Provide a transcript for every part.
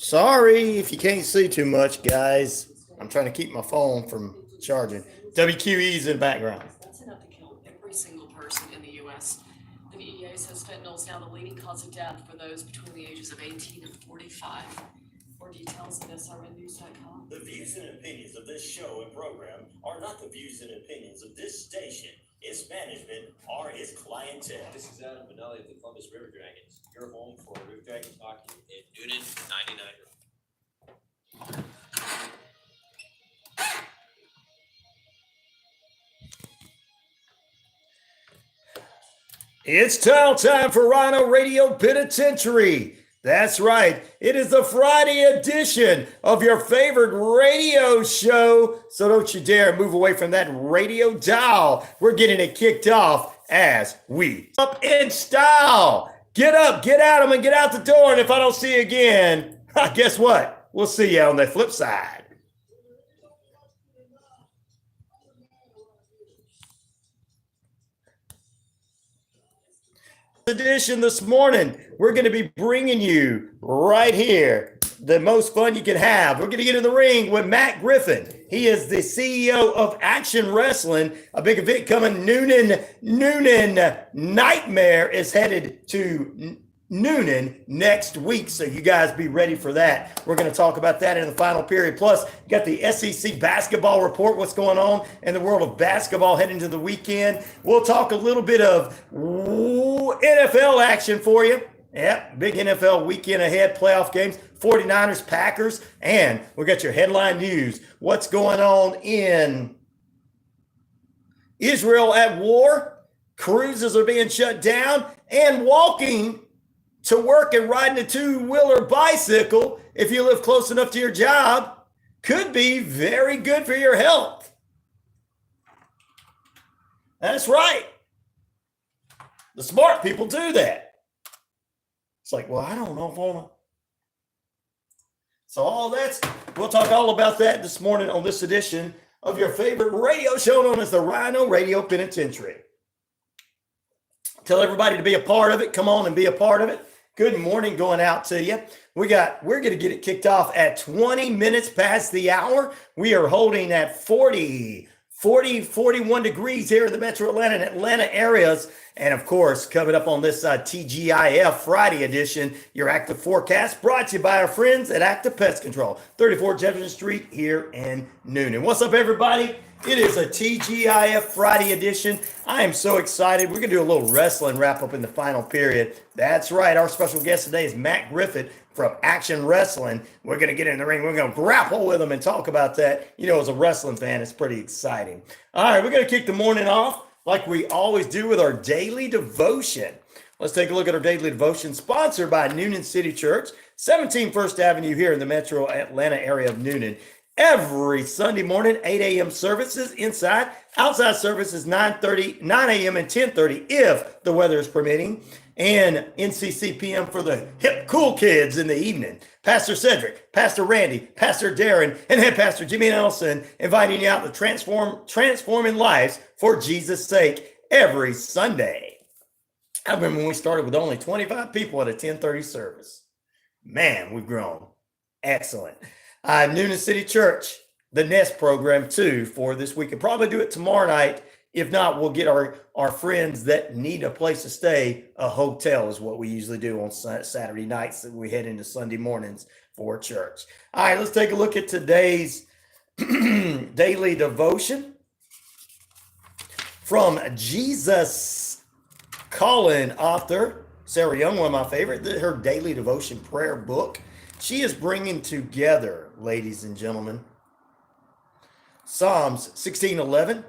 Sorry if you can't see too much, guys. I'm trying to keep my phone from charging. WQEE's in the background. That's enough to kill every single person in the U.S. The DEA says fentanyl is now the leading cause of death for those between the ages of 18 and 45. More details at SRNnews.com. The views and opinions of this show and program are not the views and opinions of this station, its management, or its clientele. This is Adam Benelli of the Columbus River Dragons, your home for River Dragons hockey in Noonan 99. It's time for RyanORadio Penitentiary. That's right. It is the Friday edition of your favorite radio show. So don't you dare move away from that radio dial. We're getting it kicked off as we up in style. Get up, get at them, and get out the door. And if I don't see you again, guess what? We'll see you on the flip side. Edition this morning, we're going to be bringing you right here the most fun you can have. We're going to get in the ring with Matt Griffin. He is the CEO of Action Wrestling. A big event coming. Noonan Nightmare is headed to Noonan next week, so you guys be ready for that. We're going to talk about that in the final period. Plus, you got the SEC basketball report, what's going on in the world of basketball heading to the weekend. We'll talk a little bit of NFL action for you. Yep, big NFL weekend ahead, playoff games, 49ers, Packers, and we got your headline news. What's going on in Israel at war? Cruises are being shut down, and walking to work and riding a two-wheeler bicycle, if you live close enough to your job, could be very good for your health. That's right. The smart people do that. It's like, well, I don't know if I want to. So we'll talk all about that this morning on this edition of your favorite radio show known as the RyanORadio Penitentiary. Tell everybody to be a part of it. Come on and be a part of it. Good morning going out to you. We're going to get it kicked off at 20 minutes past the hour. We are holding at 41 degrees here in the metro Atlanta and Atlanta areas. And of course, coming up on this TGIF Friday edition, your active forecast brought to you by our friends at Active Pest Control, 34 Jefferson Street here in Noonan. What's up, everybody? It is a TGIF Friday edition. I am so excited. We're going to do a little wrestling wrap up in the final period. That's right. Our special guest today is Matt Griffin from Action Wrestling. We're going to get in the ring. We're going to grapple with him and talk about that. You know, as a wrestling fan, it's pretty exciting. All right, we're going to kick the morning off like we always do with our daily devotion. Let's take a look at our daily devotion, sponsored by Noonan City Church, 17 First Avenue here in the metro Atlanta area of Noonan. Every Sunday morning, 8 a.m. services inside. Outside services 9 a.m. and 10:30 if the weather is permitting. And NCC PM for the hip cool kids in the evening. Pastor Cedric, Pastor Randy, Pastor Darren, and Head Pastor Jimmy Nelson inviting you out to transforming lives for Jesus' sake every Sunday. I remember when we started with only 25 people at a 10:30 service. Man, we've grown. Excellent. Noonan City Church, the Nest program too for this week. We'll probably do it tomorrow night. If not, we'll get our friends that need a place to stay, a hotel is what we usually do on Saturday nights that we head into Sunday mornings for church. All right, let's take a look at today's daily devotion from Jesus Calling author Sarah Young, one of my favorite, her daily devotion prayer book. She is bringing together, ladies and gentlemen, Psalms 16:11,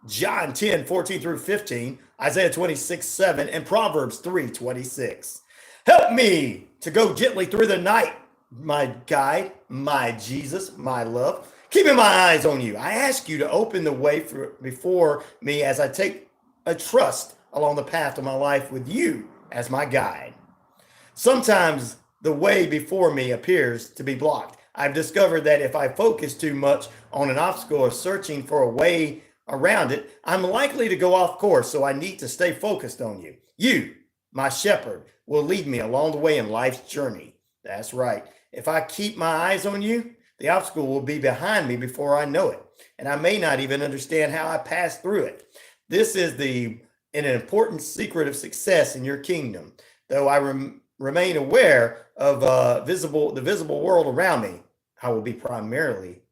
John 10:14 through 15, Isaiah 26:7, and Proverbs 3:26. Help me to go gently through the night, my guide, my Jesus, my love. Keeping my eyes on you. I ask you to open the way before me as I take a trust along the path of my life with you as my guide. Sometimes the way before me appears to be blocked. I've discovered that if I focus too much on an obstacle or searching for a way around it, I'm likely to go off course. So I need to stay focused on you. You, my shepherd, will lead me along the way in life's journey. That's right. If I keep my eyes on you, the obstacle will be behind me before I know it, and I may not even understand how I passed through it. This is an important secret of success in your kingdom. Though I remain aware of the visible world around me, I will be primarily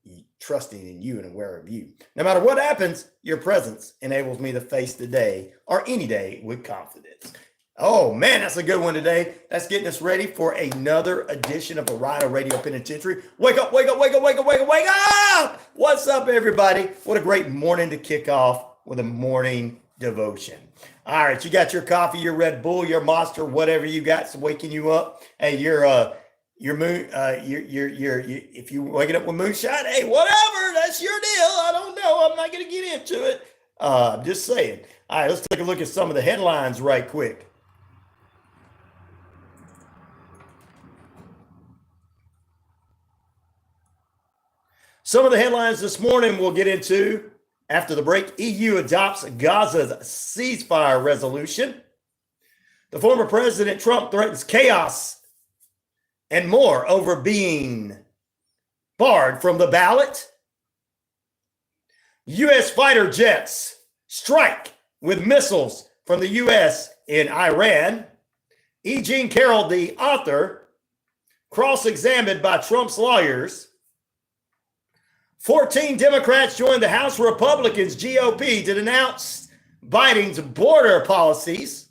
trusting in you and aware of you. No matter what happens, your presence enables me to face the day or any day with confidence. Oh man, that's a good one today. That's getting us ready for another edition of the RyanORadio Penitentiary. Wake up, wake up, wake up, wake up, wake up, wake up! What's up, everybody? What a great morning to kick off with a morning devotion. All right, you got your coffee, your Red Bull, your Monster, whatever you got to waking you up. Hey, your moon, if you waking up with moonshine, hey, whatever, that's your deal. I don't know. I'm not going to get into it. I'm just saying. All right, let's take a look at some of the headlines right quick. Some of the headlines this morning we'll get into after the break. EU adopts Gaza's ceasefire resolution. The former President Trump threatens chaos and more over being barred from the ballot. U.S. fighter jets strike with missiles from the U.S. in Iran. E. Jean Carroll, the author, cross-examined by Trump's lawyers. 14 Democrats joined the House Republicans, GOP, to denounce Biden's border policies.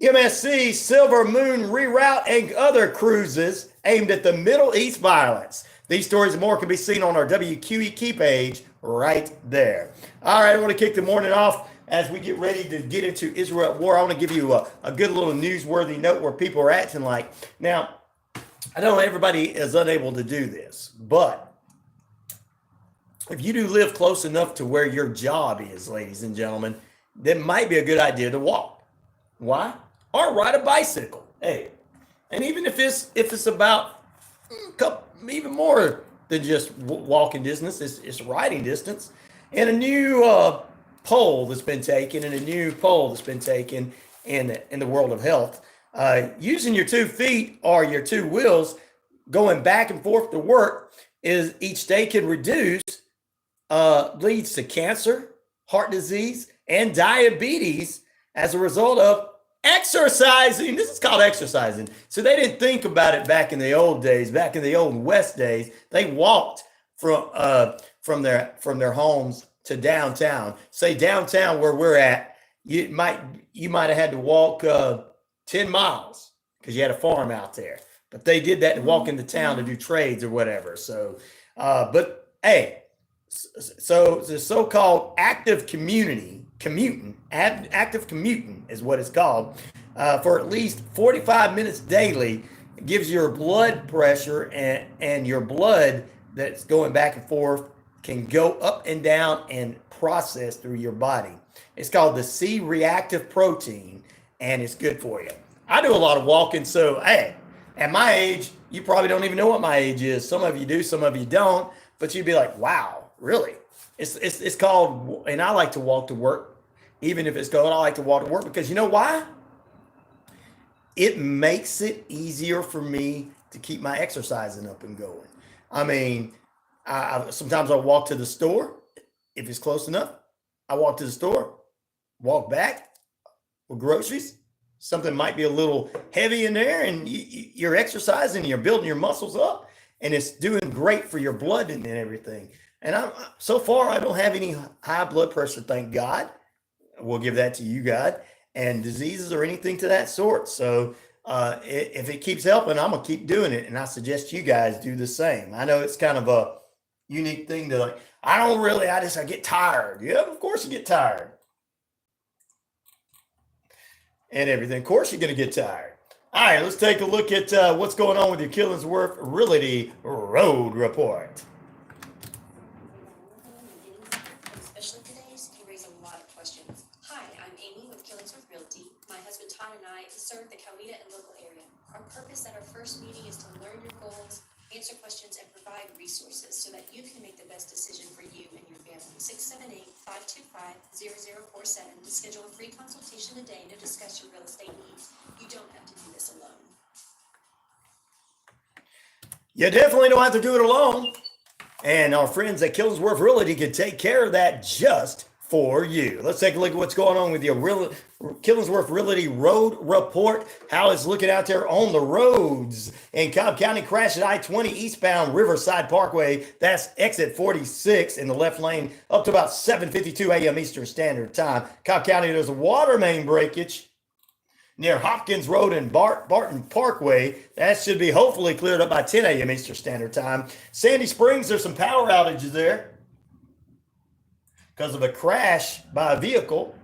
MSC Silver Moon reroute and other cruises aimed at the Middle East violence. These stories and more can be seen on our WQEE page right there. All right, I want to kick the morning off as we get ready to get into Israel at war. I want to give you a good little newsworthy note where people are acting like. Now, I know everybody is unable to do this, but if you do live close enough to where your job is, ladies and gentlemen, that might be a good idea to walk. Why? Or ride a bicycle. Hey, and even if it's about even more than just walking distance, it's riding distance. And a new poll that's been taken, in the world of health, using your 2 feet or your 2 wheels going back and forth to work is each day can reduce leads to cancer, heart disease, and diabetes as a result of exercising. This is called exercising. So they didn't think about it back in the old days, back in the old West days. They walked from their homes to downtown. Say downtown where we're at, you might have had to walk 10 miles because you had a farm out there. But they did that to walk into town to do trades or whatever. So, but hey, so the so-called active commuting is what it's called, for at least 45 minutes daily. It gives your blood pressure and your blood that's going back and forth can go up and down and process through your body. It's called the C-reactive protein, and it's good for you. I do a lot of walking, so hey, at my age, you probably don't even know what my age is. Some of you do, some of you don't, but you'd be like, wow, really? It's called, and I like to walk to work, even if it's cold. I like to walk to work because you know why? It makes it easier for me to keep my exercising up and going. I mean, sometimes I'll walk to the store if it's close enough. I walk to the store, walk back with groceries. Something might be a little heavy in there, and you're exercising, you're building your muscles up, and it's doing great for your blood and everything. And so far, I don't have any high blood pressure, thank God. We'll give that to you, God, and diseases or anything to that sort. So if it keeps helping, I'm going to keep doing it. And I suggest you guys do the same. I know it's kind of a unique thing to like, I get tired. Yeah, of course you get tired. And everything. Of course you're going to get tired. All right, let's take a look at what's going on with your Killingsworth Realty Road Report. Especially today's can raise a lot of questions. Hi, I'm Amy with Killingsworth Realty. My husband Todd and I serve the Coweta and local area. Our purpose at our first meeting is to learn your goals, answer questions, and provide resources so that you can make the best decision for you and your family. 678-525-0047 to schedule a free consultation today to discuss your real estate needs. You don't have to do this alone. You definitely don't have to do it alone. And our friends at Killsworth Realty can take care of that just for you. Let's take a look at what's going on with your Killsworth Realty Road Report. How it's looking out there on the roads. In Cobb County, crash at I-20 eastbound Riverside Parkway. That's exit 46 in the left lane up to about 7:52 a.m. Eastern Standard Time. Cobb County, there's a water main breakage near Hopkins Road and Barton Parkway. That should be hopefully cleared up by 10 a.m. Eastern Standard Time. Sandy Springs, there's some power outages there because of a crash by a vehicle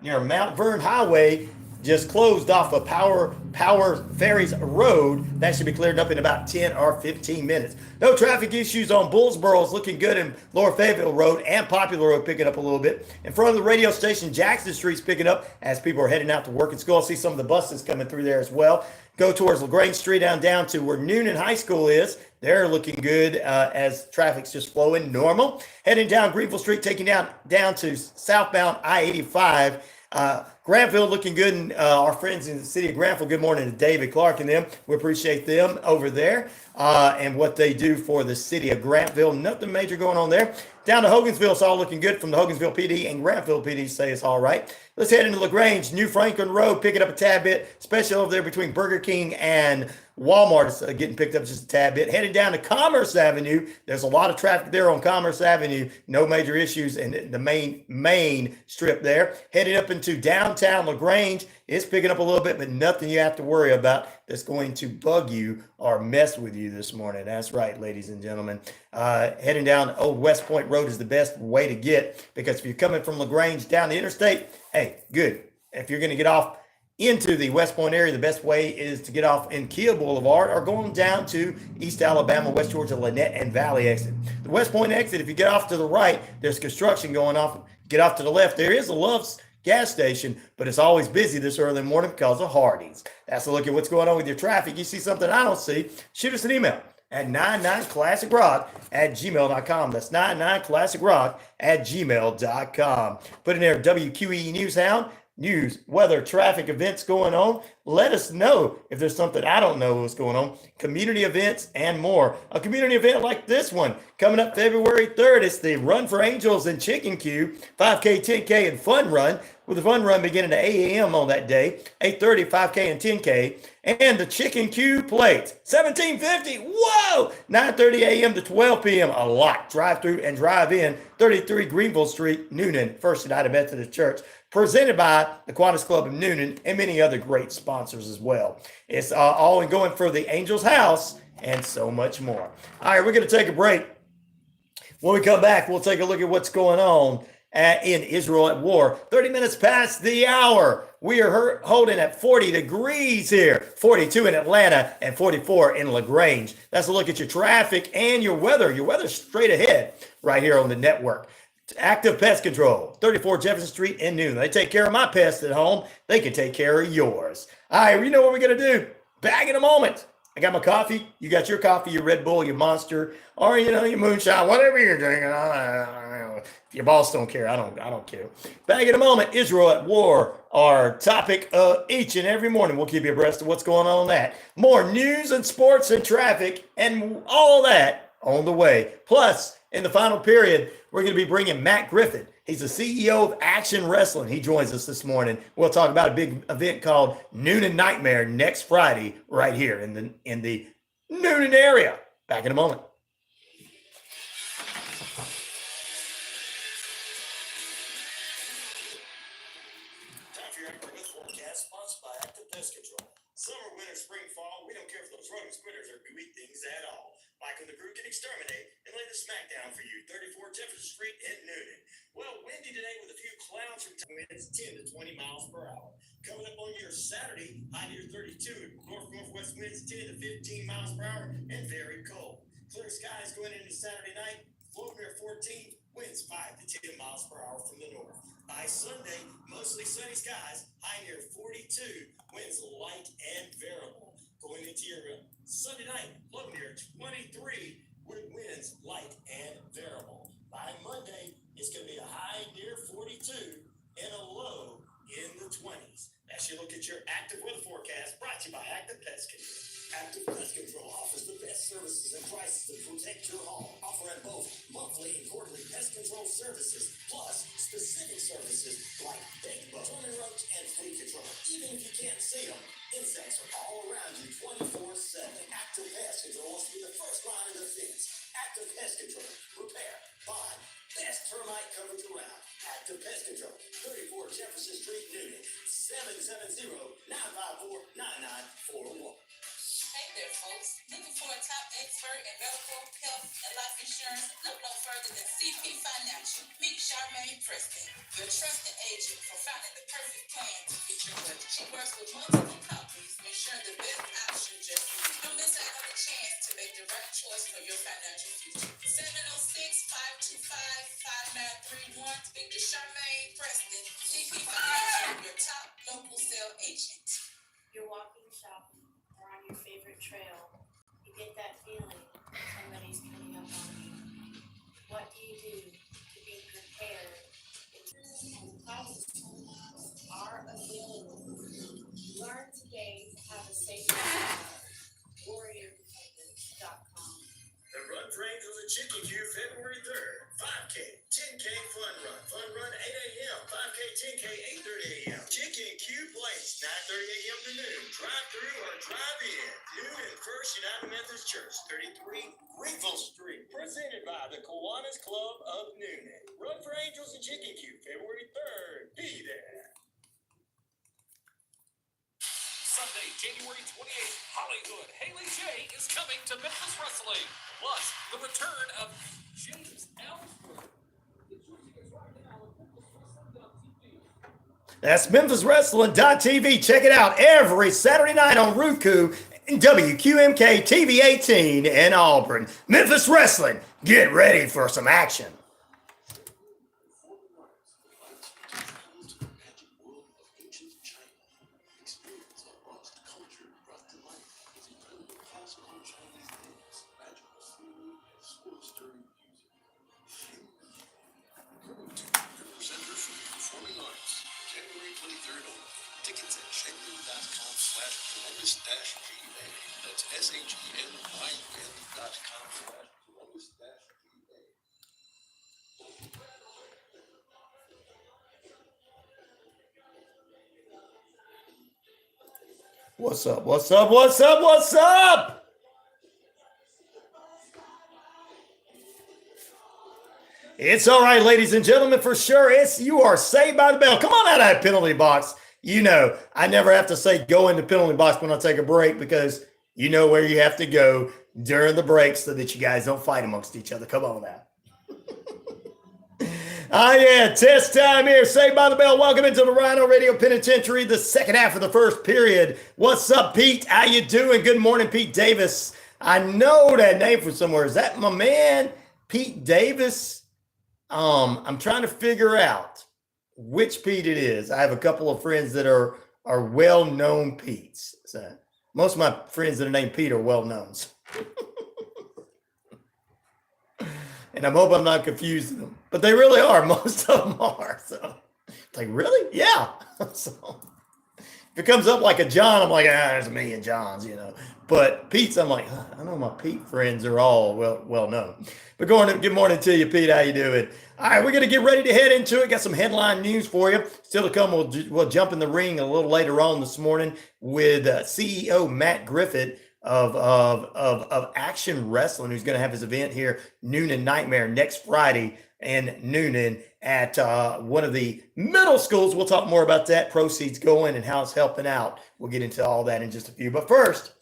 near Mount Vernon Highway, just closed off of Power Ferries Road. That should be cleared up in about 10 or 15 minutes. No traffic issues on Bullsboro. Is looking good in Lower Fayetteville Road and Popular Road, picking up a little bit. In front of the radio station, Jackson Street's picking up as people are heading out to work and school. I see some of the buses coming through there as well. Go towards LaGrange Street down to where Noonan High School is. They're looking good as traffic's just flowing normal. Heading down Greenville Street, taking down to southbound I-85. Granville looking good, and our friends in the city of Granville, good morning to David Clark and them. We appreciate them over there and what they do for the city of Granville. Nothing major going on there. Down to Hogansville, it's all looking good from the Hogansville PD, and Granville PD say it's all right. Let's head into LaGrange, New Franklin Road, pick it up a tad bit, especially over there between Burger King and Walmart. It's getting picked up just a tad bit. Heading down to Commerce Avenue, there's a lot of traffic there on Commerce Avenue. No major issues in the main strip there. Heading up into downtown LaGrange, it's picking up a little bit, but nothing you have to worry about that's going to bug you or mess with you this morning. That's right, ladies and gentlemen. Heading down Old West Point Road is the best way to get, because if you're coming from LaGrange down the interstate, hey, good. If you're going to get off into the West Point area, the best way is to get off in Kia Boulevard or going down to East Alabama, West Georgia, Lynette, and Valley exit. The West Point exit, if you get off to the right, there's construction going off. Get off to the left, there is a Love's gas station, but it's always busy this early in the morning because of Hardee's. That's a look at what's going on with your traffic. You see something I don't see, shoot us an email at 99classicrock@gmail.com. That's 99classicrock@gmail.com. Put in there WQEE News Hound. News, weather, traffic, events going on. Let us know if there's something I don't know what's going on. Community events and more. A community event like this one coming up February 3rd. It's the Run for Angels and Chicken Q, 5K, 10K, and fun run. With the fun run beginning at 8 a.m. on that day, 8:30, 5K, and 10K. And the Chicken Q plate, $17.50. Whoa! 9:30 a.m. to 12 p.m. A lot. Drive through and drive in. 33 Greenville Street, Noonan, First United Methodist Church. Presented by the Kiwanis Club of Noonan and many other great sponsors as well. It's all going for the Angels House and so much more. All right, we're going to take a break. When we come back, we'll take a look at what's going on in Israel at war. 30 minutes past the hour. We are holding at 40 degrees here, 42 in Atlanta and 44 in LaGrange. That's a look at your traffic and your weather. Your weather's straight ahead right here on the network. Active Pest Control, 34 Jefferson Street in Noonan. They take care of my pests at home. They can take care of yours. All right, you know what we're going to do? Back in a moment. I got my coffee. You got your coffee, your Red Bull, your Monster, or, your moonshine, whatever you're drinking. Your boss don't care. I don't care. Back in a moment. Israel at war, our topic each and every morning. We'll keep you abreast of what's going on that. More news and sports and traffic and all that on the way. Plus, in the final period, we're going to be bringing Matt Griffin. He's the CEO of Action Wrestling. He joins us this morning. We'll talk about a big event called Noonan Nightmare next Friday right here in the Noonan area. Back in a moment. Time for your Active Weather forecast, sponsored by Active Pest Control. Summer, winter, spring, fall, we don't care if those rodents, critters, or gooey things at all. Mike and the crew can exterminate and lay the smackdown for you. 34 Jefferson Street in Noonan. Well, windy today with a few clouds from winds 10 to 20 miles per hour. Coming up on your Saturday, high near 32. Northwest winds 10 to 15 miles per hour and very cold. Clear skies going into Saturday night. Low near 14. Winds 5 to 10 miles per hour from the north. By Sunday, mostly sunny skies. High near 42. Winds light and variable. Going into your Sunday night, low near 23, with winds light and variable. By Monday, it's going to be a high near 42 and a low in the 20s. That's your look at your active weather forecast, brought to you by Active Pest Control. Active Pest Control offers the best service services and prices to protect your home, offering both monthly and quarterly pest control services, plus specific services like bed bug, vermin roach, and flea control. Even if you can't see them, insects are all around you 24/7. Active Pest Control wants to be the first line of defense. Active Pest Control. Repair, find, best termite coverage around. Active Pest Control. 34 Jefferson Street, Newton. 770-954-9941. Hey there, folks. Looking for a top expert in medical, health, and life insurance? Look no further than CP Financial. Meet Charmaine Preston, your trusted agent for finding the perfect plan to fit your budget. She works with multiple companies, ensuring the best option just for you. Don't miss out on the chance to make the right choice for your financial future. 706-525-5931. Speak to Charmaine Preston, CP Financial, your top local sales agent. You're walking, shopping, or on your favorite trail. You get that feeling somebody's coming up on you. What do you do to be prepared? Classes are available. Learn today to have a safe life. WarriorDependence.com. The Run for Angels at Chicken Coop, February 3rd. 5K, 10K fun run. Fun run 8 a.m. 5K, 10K, 8:30 a.m. Chicken Coop Place, 9:30 a.m. to noon. Drive through or drive in. Noon at First United Methodist Church, 33 Greenville Street. Presented by the Kiwanis Club of Noonan. Run for Angels at Chicken Coop, February 3rd. Be there. Sunday, January 28th, Hollywood Haley J is coming to Memphis Wrestling. Plus, the return of James Ellsworth. Get your tickets right now at MemphisWrestling.tv. That's MemphisWrestling.tv. Check it out every Saturday night on Roku and WQMK TV 18 in Auburn. Memphis Wrestling, get ready for some action. Tickets at Shenmue.com/Columbus-GA. That's SHENYUN.com/Columbus-GA. What's up? What's up? What's up? What's up? It's all right, ladies and gentlemen, for sure. You are saved by the bell. Come on out of that penalty box. You know, I never have to say go in the penalty box when I take a break because you know where you have to go during the break so that you guys don't fight amongst each other. Come on now. Yeah, test time here. Saved by the bell. Welcome into the RyanORadio Penitentiary, the second half of the first period. What's up, Pete? How you doing? Good morning, Pete Davis. I know that name from somewhere. Is that my man, Pete Davis? I'm trying to figure out which Pete it is. I have a couple of friends that are well-known Petes. So most of my friends that are named Pete are well-knowns. And I hope I'm not confusing them. But they really are. Most of them are. So like, really? Yeah. So if it comes up like a John, I'm like, there's a million Johns, you know. But Pete's, I'm like, I know my Pete friends are all well known. But good morning to you, Pete. How you doing? All right, we're going to get ready to head into it. Got some headline news for you. Still to come, we'll jump in the ring a little later on this morning with CEO Matt Griffith of Action Wrestling, who's going to have his event here, Noonan Nightmare, next Friday in Noonan at one of the middle schools. We'll talk more about that, proceeds going and how it's helping out. We'll get into all that in just a few. But first,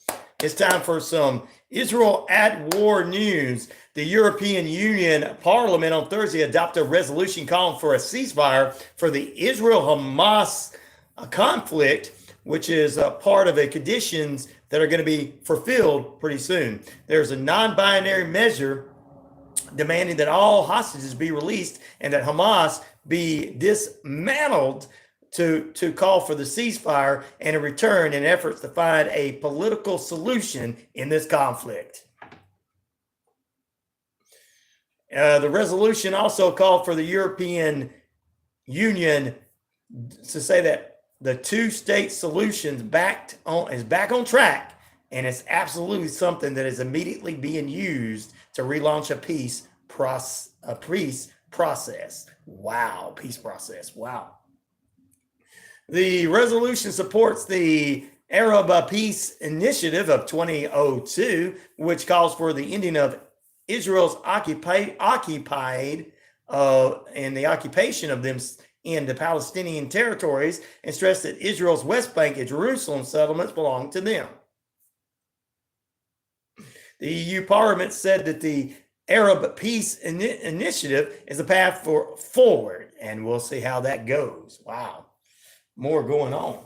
it's time for some Israel at war news. The European Union Parliament on Thursday adopted a resolution calling for a ceasefire for the Israel-Hamas conflict, which is a part of the conditions that are going to be fulfilled pretty soon. There's a non-binary measure demanding that all hostages be released and that Hamas be dismantled to call for the ceasefire and a return in efforts to find a political solution in this conflict. The resolution also called for the European Union to say that the two-state solution is back on track And it's absolutely something that is immediately being used to relaunch a peace process. Wow, peace process. Wow. The resolution supports the Arab Peace Initiative of 2002, which calls for the ending of Israel's occupied and the occupation of them in the Palestinian territories, and stressed that Israel's West Bank and Jerusalem settlements belong to them. The EU Parliament said that the Arab Peace Initiative is a path forward, and we'll see how that goes. Wow, more going on.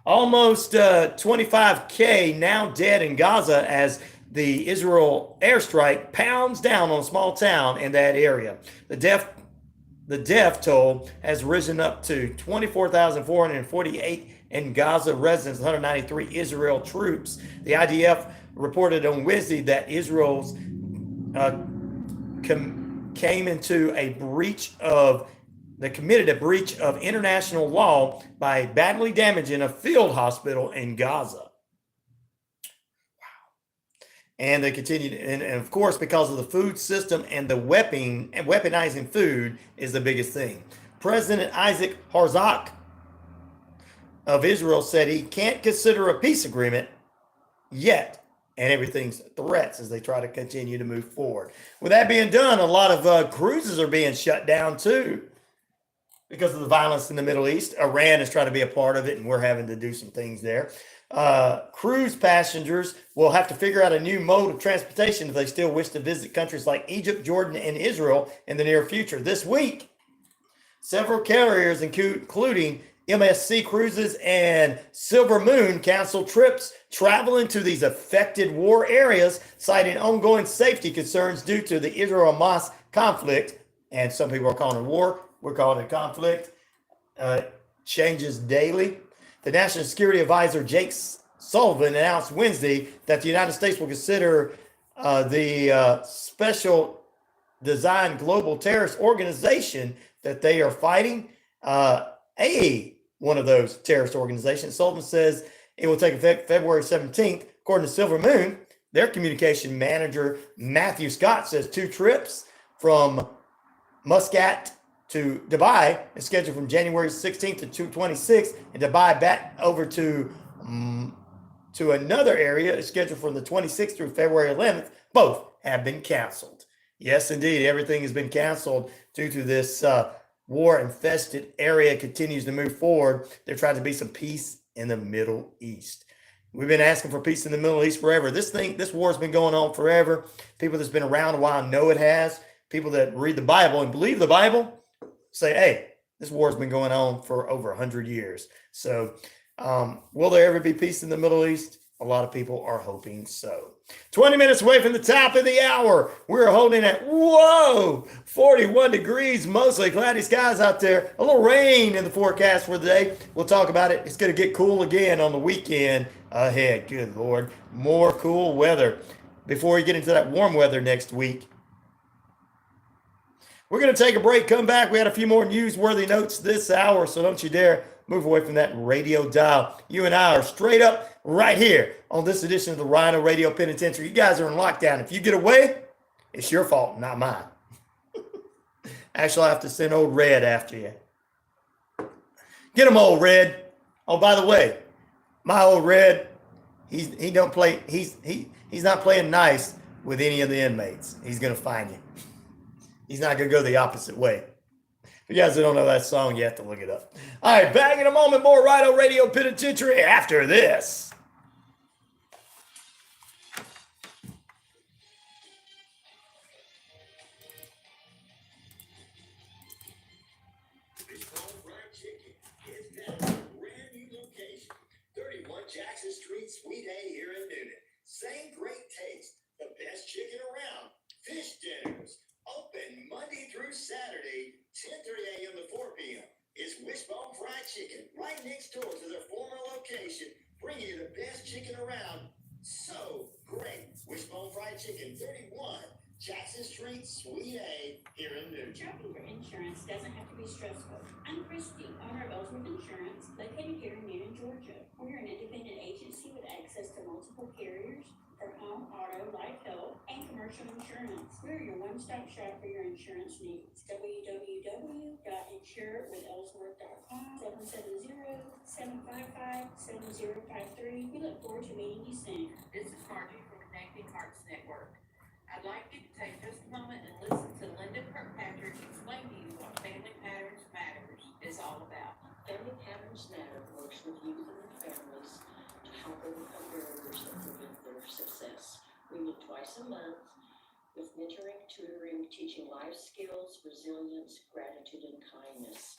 Almost 25K now dead in Gaza as the Israel airstrike pounds down on a small town in that area. The death toll has risen up to 24,448 in Gaza residents, 193 Israel troops. The IDF reported on Wednesday that Israel's committed a breach of international law by badly damaging a field hospital in Gaza. Wow. And they continued, and of course, because of the food system and the weaponizing food is the biggest thing. President Isaac Herzog of Israel said he can't consider a peace agreement yet, and everything's threats as they try to continue to move forward. With that being done, a lot of cruises are being shut down too because of the violence in the Middle East. Iran is trying to be a part of it, and we're having to do some things there. Cruise passengers will have to figure out a new mode of transportation if they still wish to visit countries like Egypt, Jordan, and Israel in the near future. This week, several carriers, including MSC Cruises and Silver Moon, canceled trips traveling to these affected war areas, citing ongoing safety concerns due to the Israel-Hamas conflict. And some people are calling it war. We're calling it conflict. Changes daily. The National Security Advisor Jake Sullivan announced Wednesday that the United States will consider the Special Design Global Terrorist Organization that they are fighting one of those terrorist organizations. Sullivan says it will take effect February 17th. According to Silver Moon, their communication manager, Matthew Scott, says 2 trips from Muscat to Dubai is scheduled from January 16th to 26th, and Dubai back over to another area is scheduled from the 26th through February 11th. Both have been canceled. Yes, indeed, everything has been canceled due to this war-infested area continues to move forward. There tries to be some peace in the Middle East. We've been asking for peace in the Middle East forever. This war has been going on forever. People that's been around a while know it has. People that read the Bible and believe the Bible say, hey, this war has been going on for over 100 years. So will there ever be peace in the Middle East? A lot of people are hoping so. 20 minutes away from the top of the hour. We're holding at, 41 degrees, mostly cloudy skies out there. A little rain in the forecast for the day. We'll talk about it. It's going to get cool again on the weekend ahead. Good Lord. More cool weather. Before we get into that warm weather next week, we're going to take a break, come back. We had a few more newsworthy notes this hour, so don't you dare move away from that radio dial. You and I are straight up right here on this edition of the RyanORadio Penitentiary. You guys are in lockdown. If you get away, it's your fault, not mine. Actually, I have to send old Red after you. Get him, old Red. Oh, by the way, my old Red, he's not playing nice with any of the inmates. He's going to find you. He's not going to go the opposite way. If you guys don't know that song, you have to look it up. All right, back in a moment, more RyanORadio Penitentiary after this. Jackson Street, Suite A here in Newnan. Same great taste, the best chicken around. Fish dinners, open Monday through Saturday, 10:30 a.m. to 4 p.m. It's Wishbone Fried Chicken, right next door to their former location, bringing you the best chicken around. So great. Wishbone Fried Chicken, 31 Jackson Street, Suite A, here in Newton. Shopping for insurance doesn't have to be stressful. I'm Christy, owner of Ellsworth Insurance, located here in Newton, Georgia. We're an independent agency with access to multiple carriers for home, auto, life, health, and commercial insurance. We're your one-stop shop for your insurance needs. www.insurewithellsworth.com, 770-755-7053. We look forward to meeting you soon. This is Margie from Connecting Hearts Network. I'd like you to take just a moment and listen to Linda Kirkpatrick explain to you what Family Patterns Matters is all about. Family Patterns Matter works with youth and their families to help overcome barriers that prevent their success. We meet twice a month with mentoring, tutoring, teaching life skills, resilience, gratitude, and kindness.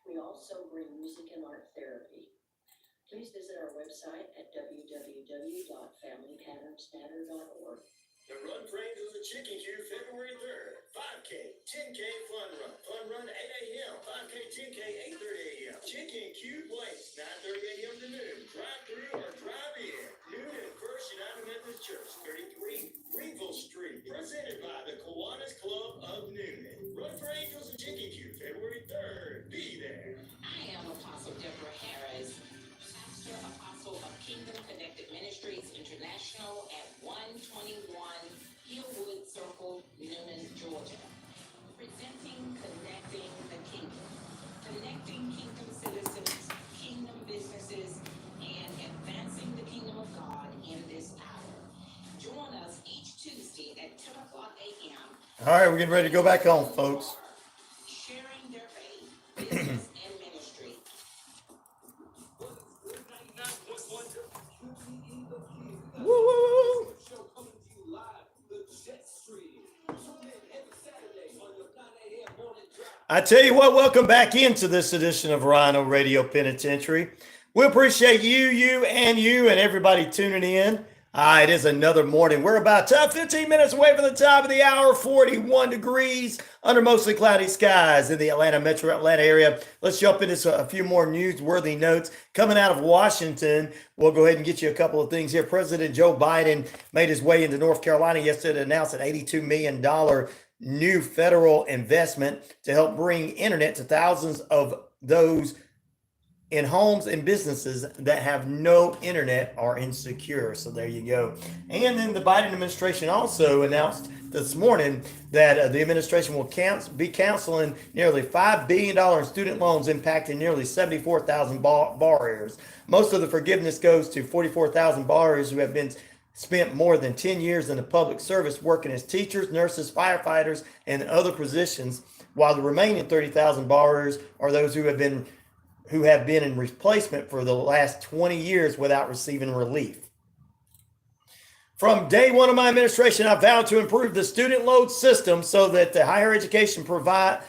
We also bring music and art therapy. Please visit our website at www.familypatternsmatter.org. The Run for Angels at Chicken Coop, February 3rd. 5K, 10K fun run. Fun run 8 a.m. 5K, 10K, 8:30 a.m. Chicken Coop Place, 9:30 a.m. to noon. Drive through or drive in. Noon at First United Methodist Church, 33 Greenville Street. Presented by the Kiwanis Club of Newman. Run for Angels at Chicken Coop, February 3rd. Be there. I am Apostle Deborah Harris, Pastor Apostle of Kingdom Connected Ministries International at 121 Hillwood Circle, Newnan, Georgia. Presenting Connecting the Kingdom. Connecting kingdom citizens, kingdom businesses, and advancing the kingdom of God in this hour. Join us each Tuesday at 10 o'clock a.m. All right, we're getting ready to go back home, folks. Sharing their faith, business, and ministry. Woo, woo, woo. I tell you what, welcome back into this edition of RyanORadio Penitentiary. We appreciate you, and everybody tuning in. It is another morning. We're about 15 minutes away from the top of the hour, 41 degrees under mostly cloudy skies in the metro Atlanta area. Let's jump into a few more newsworthy notes. Coming out of Washington, we'll go ahead and get you a couple of things here. President Joe Biden made his way into North Carolina yesterday to announce an $82 million new federal investment to help bring internet to thousands of those in homes and businesses that have no internet or insecure. So there you go. And then the Biden administration also announced this morning that the administration will be counseling nearly $5 billion in student loans impacting nearly 74,000 borrowers. Most of the forgiveness goes to 44,000 borrowers who have been spent more than 10 years in the public service working as teachers, nurses, firefighters, and other positions, while the remaining 30,000 borrowers are those who have been in replacement for the last 20 years without receiving relief. From day one of my administration, I vowed to improve the student loan system so that the higher education provides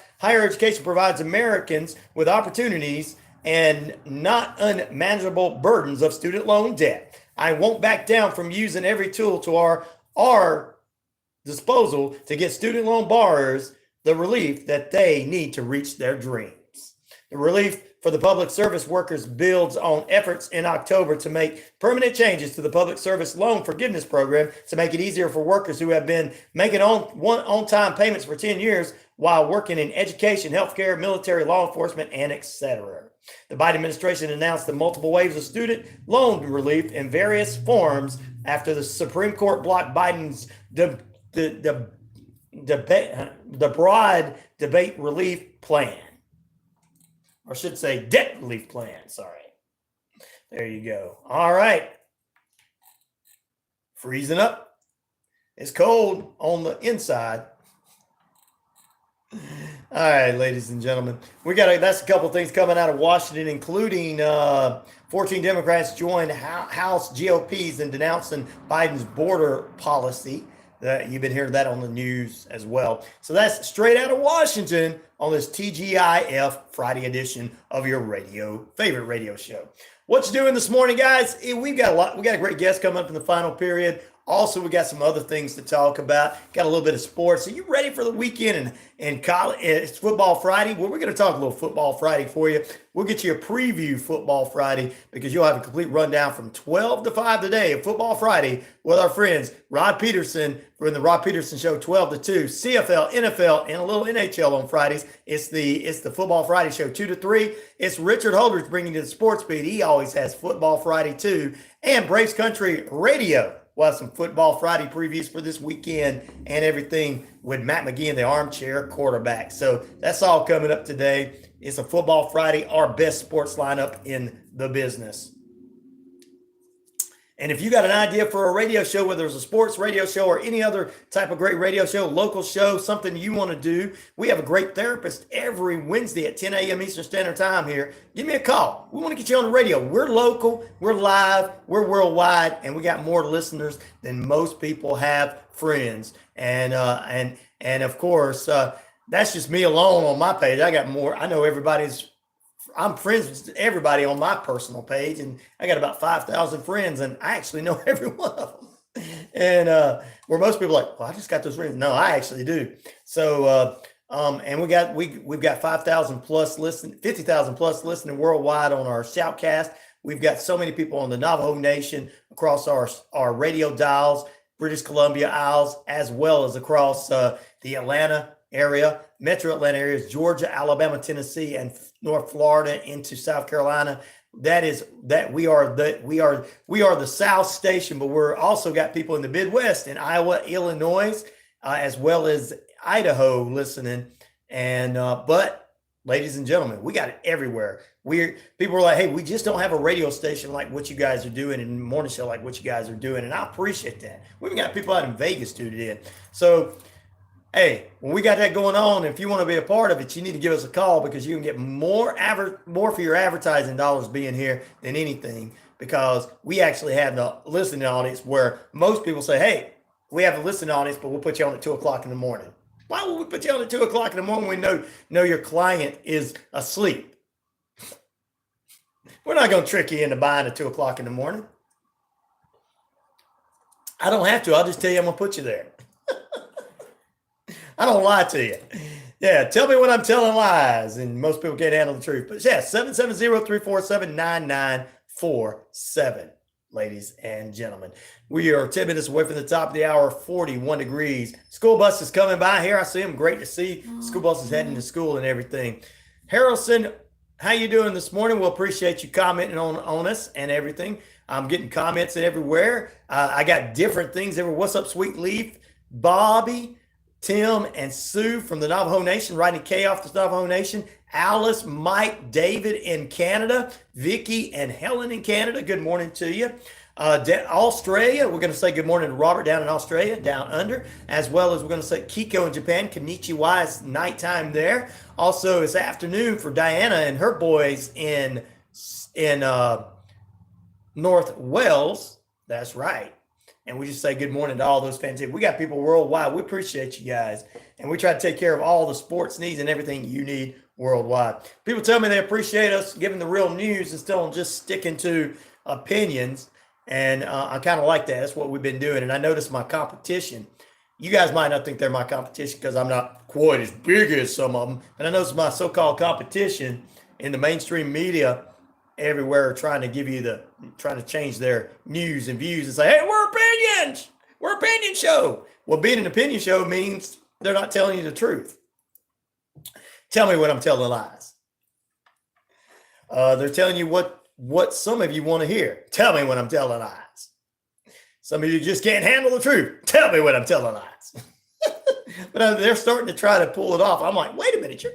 Americans with opportunities and not unmanageable burdens of student loan debt. I won't back down from using every tool to our disposal to get student loan borrowers the relief that they need to reach their dreams. The relief for the public service workers builds on efforts in October to make permanent changes to the public service loan forgiveness program to make it easier for workers who have been making on-time payments for 10 years while working in education, healthcare, military, law enforcement, and etc. The Biden administration announced the multiple waves of student loan relief in various forms after the Supreme Court blocked Biden's the broad debate relief plan. Or I should say debt relief plan. Sorry. There you go. All right. Freezing up. It's cold on the inside. All right, ladies and gentlemen, that's a couple of things coming out of Washington, including 14 Democrats joined House GOPs in denouncing Biden's border policy. You've been hearing that on the news as well. So that's straight out of Washington on this TGIF Friday edition of your favorite radio show. What you doing this morning, guys? We got a great guest coming up in the final period. Also, we got some other things to talk about. Got a little bit of sports. Are you ready for the weekend and college? It's Football Friday. Well, we're going to talk a little Football Friday for you. We'll get you a preview Football Friday because you'll have a complete rundown from 12 to 5 today of Football Friday with our friends Rod Peterson from the Rod Peterson Show, 12 to 2, CFL, NFL, and a little NHL on Fridays. It's the Football Friday Show, 2 to 3. It's Richard Holdridge bringing you the sports beat. He always has Football Friday too. And Braves Country Radio. We'll have some Football Friday previews for this weekend and everything with Matt McGee, the armchair quarterback. So that's all coming up today. It's a Football Friday, our best sports lineup in the business. And if you got an idea for a radio show, whether it's a sports radio show or any other type of great radio show, local show, something you want to do, we have a great therapist every Wednesday at 10 a.m. Eastern Standard Time here. Give me a call. We want to get you on the radio. We're local, we're live, we're worldwide, and we got more listeners than most people have friends. And of course, that's just me alone on my page. I got more. I know I'm friends with everybody on my personal page, and I got about 5,000 friends, and I actually know every one of them. And where most people are like, well, I just got those friends. No, I actually do. So, and we've got 5,000 plus 50,000 plus listening worldwide on our Shoutcast. We've got so many people on the Navajo Nation across our radio dials, British Columbia Isles, as well as across the Atlanta area, metro Atlanta areas, Georgia, Alabama, Tennessee, and North Florida into South Carolina. We are the South Station, but we're also got people in the Midwest, in Iowa, Illinois, as well as Idaho listening. And but ladies and gentlemen, we got it everywhere. People are like, hey, we just don't have a radio station like what you guys are doing and a morning show like what you guys are doing, and I appreciate that. We've got people out in Vegas tuned in. So hey, when we got that going on, if you want to be a part of it, you need to give us a call because you can get more for your advertising dollars being here than anything, because we actually have the listening audience where most people say, hey, we have a listening audience, but we'll put you on at 2 o'clock in the morning. Why would we put you on at 2 o'clock in the morning when we know your client is asleep? We're not going to trick you into buying at 2 o'clock in the morning. I don't have to. I'll just tell you I'm going to put you there. I don't lie to you. Yeah, tell me when I'm telling lies, and most people can't handle the truth. But yeah, 770-347-9947, ladies and gentlemen. We are 10 minutes away from the top of the hour, 41 degrees. School bus is coming by here. I see them. Great to see. School bus is heading to school and everything. Harrelson, how you doing this morning? We'll appreciate you commenting on us and everything. I'm getting comments everywhere. I got different things everywhere. What's up, Sweet Leaf? Bobby, Tim, and Sue from the Navajo Nation, writing K off the Navajo Nation. Alice, Mike, David in Canada. Vicky and Helen in Canada. Good morning to you. Australia, we're going to say good morning to Robert down in Australia, down under, as well as we're going to say Kiko in Japan. Konnichiwa, it's nighttime there. Also, it's afternoon for Diana and her boys in North Wales. That's right. And we just say good morning to all those fans. We got people worldwide. We appreciate you guys. And we try to take care of all the sports needs and everything you need worldwide. People tell me they appreciate us giving the real news instead of just sticking to opinions. And I kind of like that. That's what we've been doing. And I noticed my competition. You guys might not think they're my competition because I'm not quite as big as some of them. And I noticed my so-called competition in the mainstream media everywhere trying to change their news and views and say, hey, we're opinions. We're opinion show. Well, being an opinion show means they're not telling you the truth. Tell me when I'm telling lies. They're telling you what some of you want to hear. Tell me when I'm telling lies. Some of you just can't handle the truth. Tell me when I'm telling lies. But they're starting to try to pull it off. I'm like, wait a minute.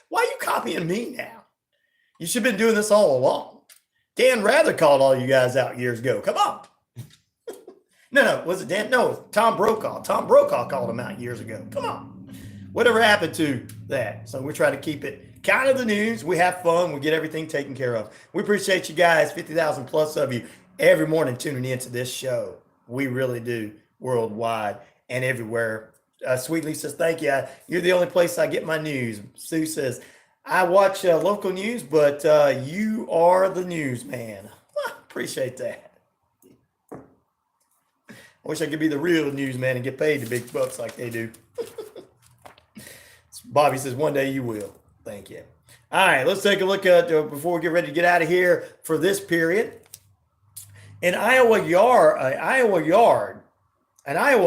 Why are you copying me now? You should have been doing this all along. Dan Rather called all you guys out years ago. Come on. No, was it Dan? No, it was Tom Brokaw. Tom Brokaw called him out years ago. Come on. Whatever happened to that? So we're trying to keep it kind of the news. We have fun. We get everything taken care of. We appreciate you guys, 50,000 plus of you, every morning tuning into this show. We really do, worldwide and everywhere. Sweetly says, thank you. You're the only place I get my news. Sue says, I watch local news, but you are the news man. Well, appreciate that. I wish I could be the real newsman and get paid the big bucks like they do. Bobby says, one day you will. Thank you. All right, let's take a look at, before we get ready to get out of here for this period. An Iowa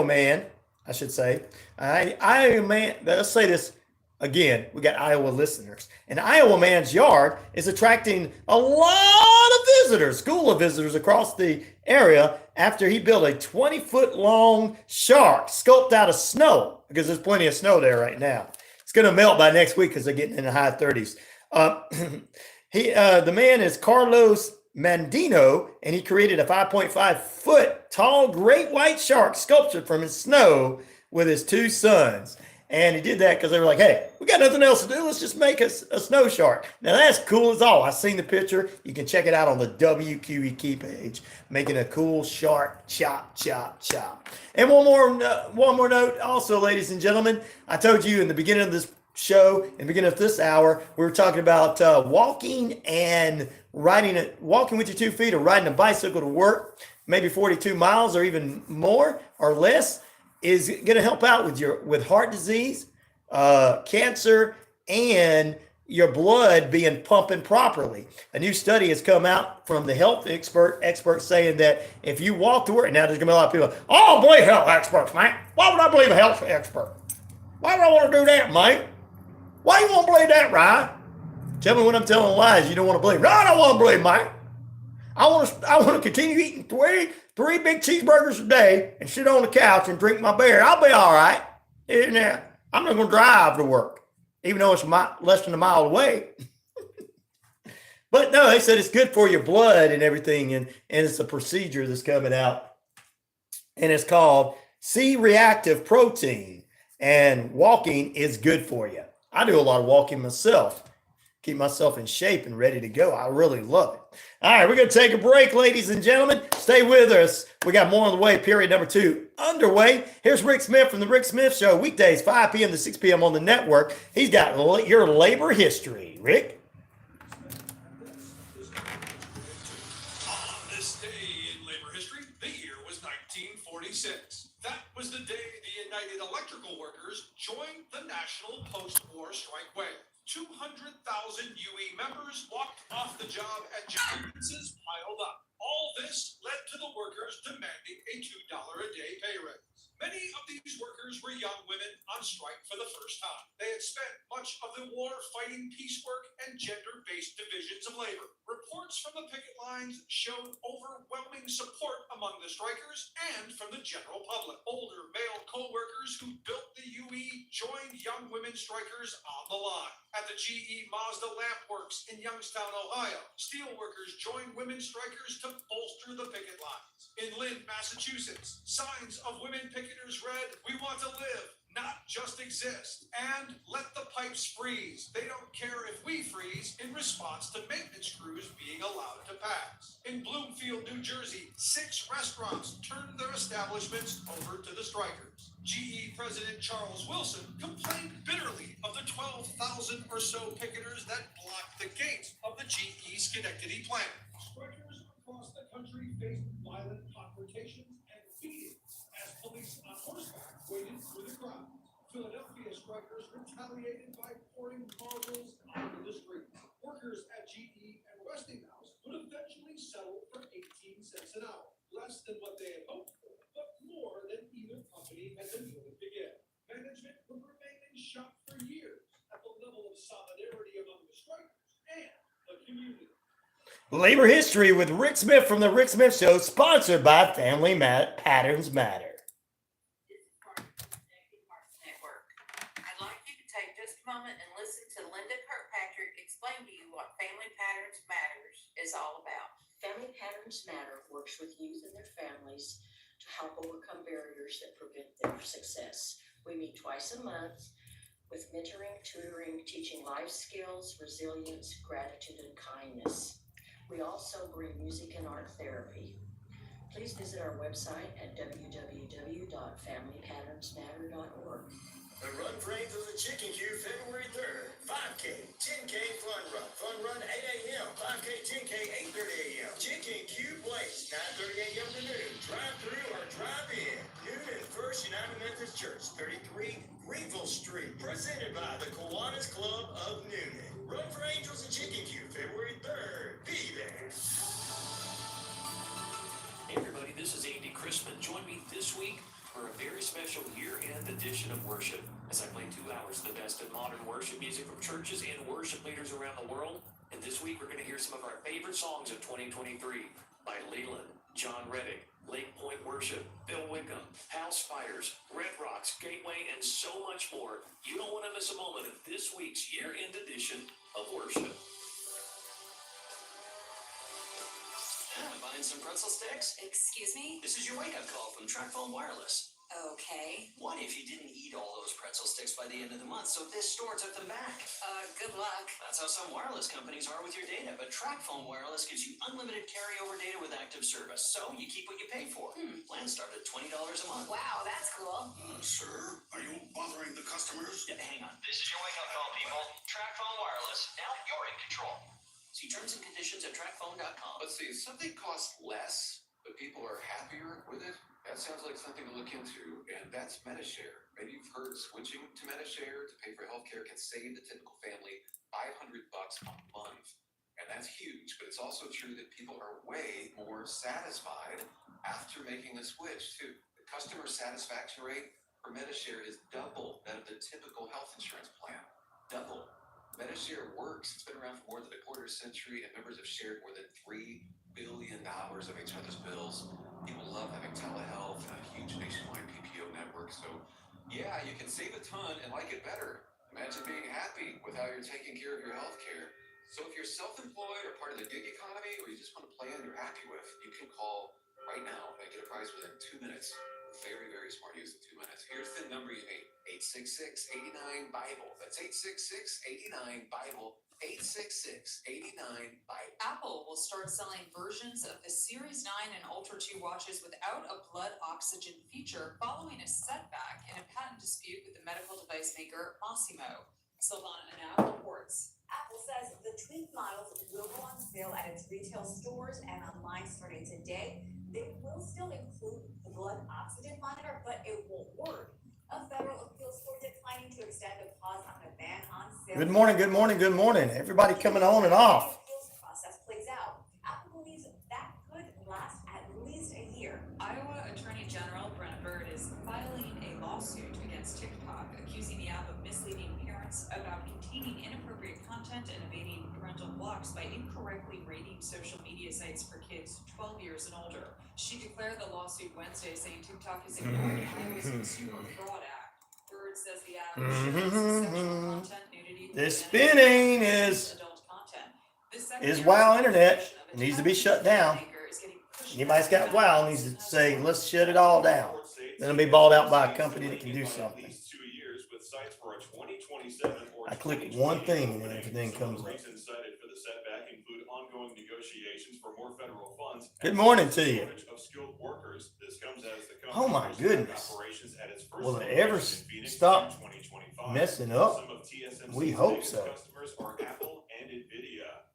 man, I should say, Iowa man, let's say this again, we got Iowa listeners. An Iowa man's yard is attracting a lot of visitors, school of visitors across the area after he built a 20-foot long shark sculpted out of snow, because there's plenty of snow there right now. It's going to melt by next week because they're getting in the high 30s. The man is Carlos Mandino, and he created a 5.5-foot tall great white shark sculptured from his snow with his two sons. And he did that because they were like, hey, we got nothing else to do. Let's just make a snow shark. Now, that's cool as all. I've seen the picture. You can check it out on the WQEE page, making a cool shark chop, chop, chop. And one more note also, ladies and gentlemen. I told you in the beginning of this show, in the beginning of this hour, we were talking about walking and walking with your 2 feet or riding a bicycle to work, maybe 42 miles or even more or less, is going to help out with heart disease, cancer, and your blood being pumping properly. A new study has come out from the health experts saying that if you walk to work, now there's going to be a lot of people, oh, I don't believe health experts, man. Why would I believe a health expert? Why would I want to do that, man? Why you want to believe that, Ryan? Tell me when I'm telling lies you don't want to believe. No, I don't want to believe, Mike. I want to continue eating three big cheeseburgers a day and sit on the couch and drink my beer. I'll be all right. Now, I'm not going to drive to work, even though it's less than a mile away. But no, they said it's good for your blood and everything, and it's a procedure that's coming out, and it's called C-reactive protein, and walking is good for you. I do a lot of walking myself. Keep myself in shape and ready to go. I really love it. All right, we're going to take a break, ladies and gentlemen. Stay with us. We got more on the way. Period number 2 underway. Here's Rick Smith from The Rick Smith Show, weekdays 5 p.m. to 6 p.m. on the network. He's got your labor history. Rick? On this day in labor history, the year was 1946. That was the day the United Electrical Workers joined the National Post-War Strike Way. 200,000 UE members walked off the job and grievances piled up. All this led to the workers demanding a $2 a day pay raise. Many of these workers were young women on strike for the first time. They had spent much of the war fighting piecework and gender-based divisions of labor. Reports from the picket lines showed overwhelming support among the strikers and from the general public. Older male co-workers who built the UE joined young women strikers on the line. At the GE Mazda Lamp Works in Youngstown, Ohio, steelworkers joined women strikers to bolster the picket lines. In Lynn, Massachusetts, signs of women picketers read, "We want to live, not just exist," and "Let the pipes freeze. They don't care if we freeze," in response to maintenance crews being allowed to pass. In Bloomfield, New Jersey, 6 restaurants turned their establishments over to the strikers. GE President Charles Wilson complained bitterly of the 12,000 or so picketers that blocked the gates of the GE Schenectady plant. Strikers across the country faced violent confrontations and beatings as police on horseback waded through the crowd. Philadelphia strikers retaliated by pouring marbles onto the streets. Workers at GE and Westinghouse would eventually settle for 18 cents an hour, less than what they had hoped for, but more than either company had been willing to give. Management would remain in shock for years at the level of solidarity among the strikers and the community. Labor history with Rick Smith from The Rick Smith Show, sponsored by Family Patterns Matter. I'd like you to take just a moment and listen to Linda Kirkpatrick explain to you what Family Patterns Matters is all about. Family Patterns Matter works with youth and their families to help overcome barriers that prevent their success. We meet twice a month with mentoring, tutoring, teaching life skills, resilience, gratitude, and kindness. We also bring music and art therapy. Please visit our website at www.familypatternsmatter.org. The Run for Angels at Chicken Coop, February 3rd. 5K, 10K Fun Run. Fun Run 8 a.m. 5K, 10K, 8:30 a.m. Chicken Coop Place, 9:30 a.m. to noon. Drive-through or drive-in. Noon at First United Methodist Church, 33 Greenville Street. Presented by the Kiwanis Club of Noonan. Run for Angels at Chicken Coop, February 3rd. Be there. Hey everybody, this is Andy Chrisman. Join me this week for a very special year-end edition of worship as I play 2 hours of the best of modern worship music from churches and worship leaders around the world. And this week we're going to hear some of our favorite songs of 2023 by Leland, John Reddick, Lake Point Worship, Bill Wickham, House Fires, Red Rocks, Gateway, and so much more. You don't want to miss a moment of this week's year-end edition of worship. Buying some pretzel sticks? Excuse me? This is your wake-up call from TracFone Wireless. Okay. What if you didn't eat all those pretzel sticks by the end of the month, so this store took them back? Good luck. That's how some wireless companies are with your data, but TracFone Wireless gives you unlimited carryover data with active service, so you keep what you pay for. Plans start at $20 a month. Wow, that's cool. Sir, are you bothering the customers? Yeah, hang on. This is your wake-up call, people. TracFone Wireless. Now you're in control. See terms and conditions at TracFone.com. Let's see, if something costs less, but people are happier with it, that sounds like something to look into, and that's MediShare. Maybe you've heard switching to MediShare to pay for healthcare can save the typical family $500 a month. And that's huge, but it's also true that people are way more satisfied after making the switch, too. The customer satisfaction rate for MediShare is double that of the typical health insurance plan. Double. MediShare works. It's been around for more than a quarter century, and members have shared more than $3 billion of each other's bills. People love having telehealth and a huge nationwide PPO network. So, yeah, you can save a ton and like it better. Imagine being happy with how you're taking care of your health care. So if you're self-employed or part of the gig economy, or you just want a plan you're happy with, you can call right now and get a price within 2 minutes. Very, very smart use of 2 minutes. Here's the number you need. 866-89-BIBLE. That's 866-89-BIBLE. 866-89-BIBLE. Apple will start selling versions of the Series 9 and Ultra 2 watches without a blood oxygen feature following a setback in a patent dispute with the medical device maker Massimo. Silvana Anab reports. Apple says the tweaked models will go on sale at its retail stores and online starting today. They will still include the blood oxygen monitor, but it won't work. A federal appeals court declining to extend a pause on a ban on sale. Good morning, good morning, good morning. Everybody coming on and off. The appeals process plays out. Apple believes that could last at least a year. Iowa Attorney General Brent Byrd is filing a lawsuit against TikTok, accusing the app of misleading parents about containing inappropriate content and evading parental blocks by incorrectly rating social media sites for kids 12 years and older. She declared the lawsuit Wednesday, saying TikTok is ignoring Iowa's Consumer Fraud Act. Byrd says the app shows sexual content, nudity, The spinning adult content. is WOW Internet. It needs to be shut down. Anybody's got WOW needs to say, let's shut it all down. Then it'll be bought out by a company that can do something. I click one thing and then everything comes up. Good morning to you. Oh my goodness. Will it ever stop messing up? We hope so.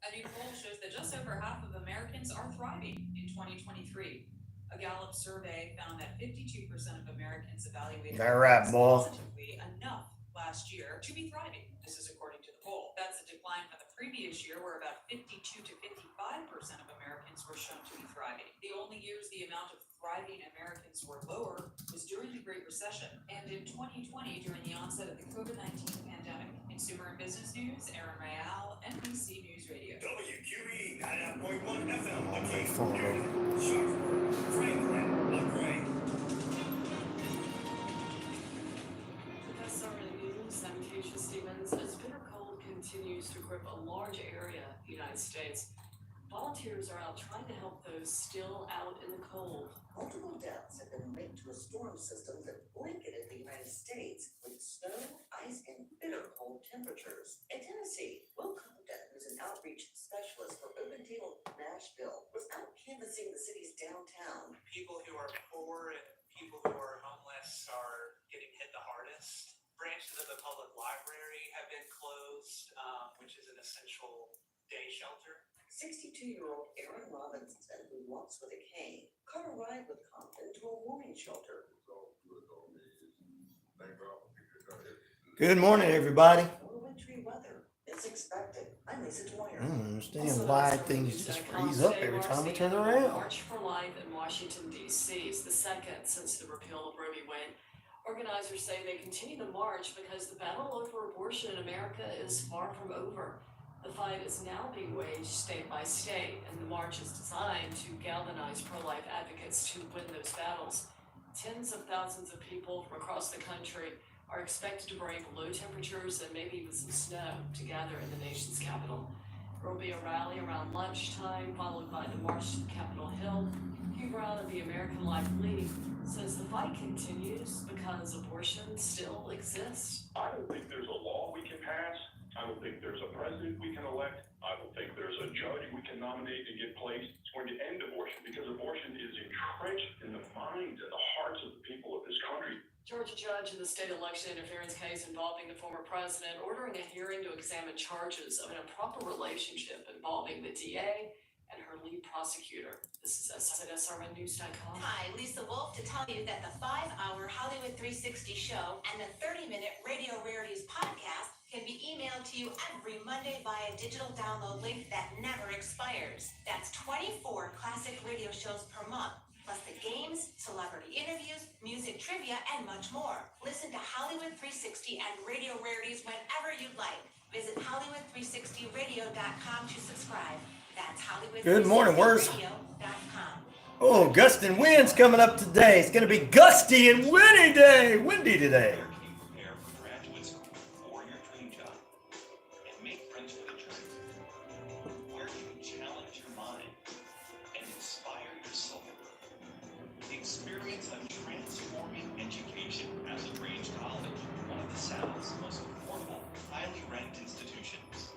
A new poll shows that just over half of Americans are thriving in 2023. A Gallup survey found that 52% of Americans evaluated All right, boy. positively enough last year to be thriving. This is according to the poll. That's a decline from the previous year, where about 52 to 55% of Americans were shown to be thriving. The only years the amount of thriving Americans were lower was during the Great Recession and in 2020 during the onset of the COVID-19 pandemic. Consumer and business news, Aaron Real, NBC News Radio. WQEE 99.1 FM, located Sharpsburg, Franklin, LaGrange. That's our news. I'm Keisha Stevens. As bitter cold continues to grip a large area of the United States, volunteers are out trying to help those still out in the cold. Multiple deaths have been linked to a storm system that blanketed the United States with snow, ice, and bitter cold temperatures. In Tennessee, Will Compton, who's an outreach specialist for Open Table Nashville, was out canvassing the city's downtown. People who are poor and people who are homeless are getting hit the hardest. Branch 62-year-old Aaron Robinson, who walks with a cane, caught a ride with Compton to a warning shelter. Good morning, everybody. More wintry weather is expected. I'm Lisa Dwyer. I don't understand why things just freeze up every time we turn around. March for Life in Washington, D.C. is the second since the repeal of Roe v. Wade. Organizers say they continue to march because the battle over abortion in America is far from over. The fight is now being waged state by state, and the march is designed to galvanize pro-life advocates to win those battles. Tens of thousands of people from across the country are expected to brave low temperatures and maybe even some snow to gather in the nation's capital. There will be a rally around lunchtime, followed by the march to Capitol Hill. Hugh Brown of the American Life League says the fight continues because abortion still exists. I don't think there's a law we can pass. I don't think there's a president we can elect. I don't think there's a judge we can nominate and get placed. It's going to end abortion because abortion is entrenched in the minds and the hearts of the people of this country. Georgia judge in the state election interference case involving the former president ordering a hearing to examine charges of an improper relationship involving the DA and her lead prosecutor. This is at SRNnews.com. Hi, Lisa Wolf to tell you that the 5-hour Hollywood 360 show and the 30-minute Radio Rarities podcast can be emailed to you every Monday via digital download link that never expires. That's 24 classic radio shows per month, plus the games, celebrity interviews, music trivia, and much more. Listen to Hollywood 360 and Radio Rarities whenever you'd like. Visit Hollywood360radio.com to subscribe. That's Hollywood. Good morning. Where's Radio.com. gust and winds coming up today? It's going to be gusty and windy today. Prepare for graduate school or your dream job and make friends with a journey where you can challenge your mind and inspire your soul. Experience a transforming education at LaGrange College, one of the South's most affordable, highly ranked institutions.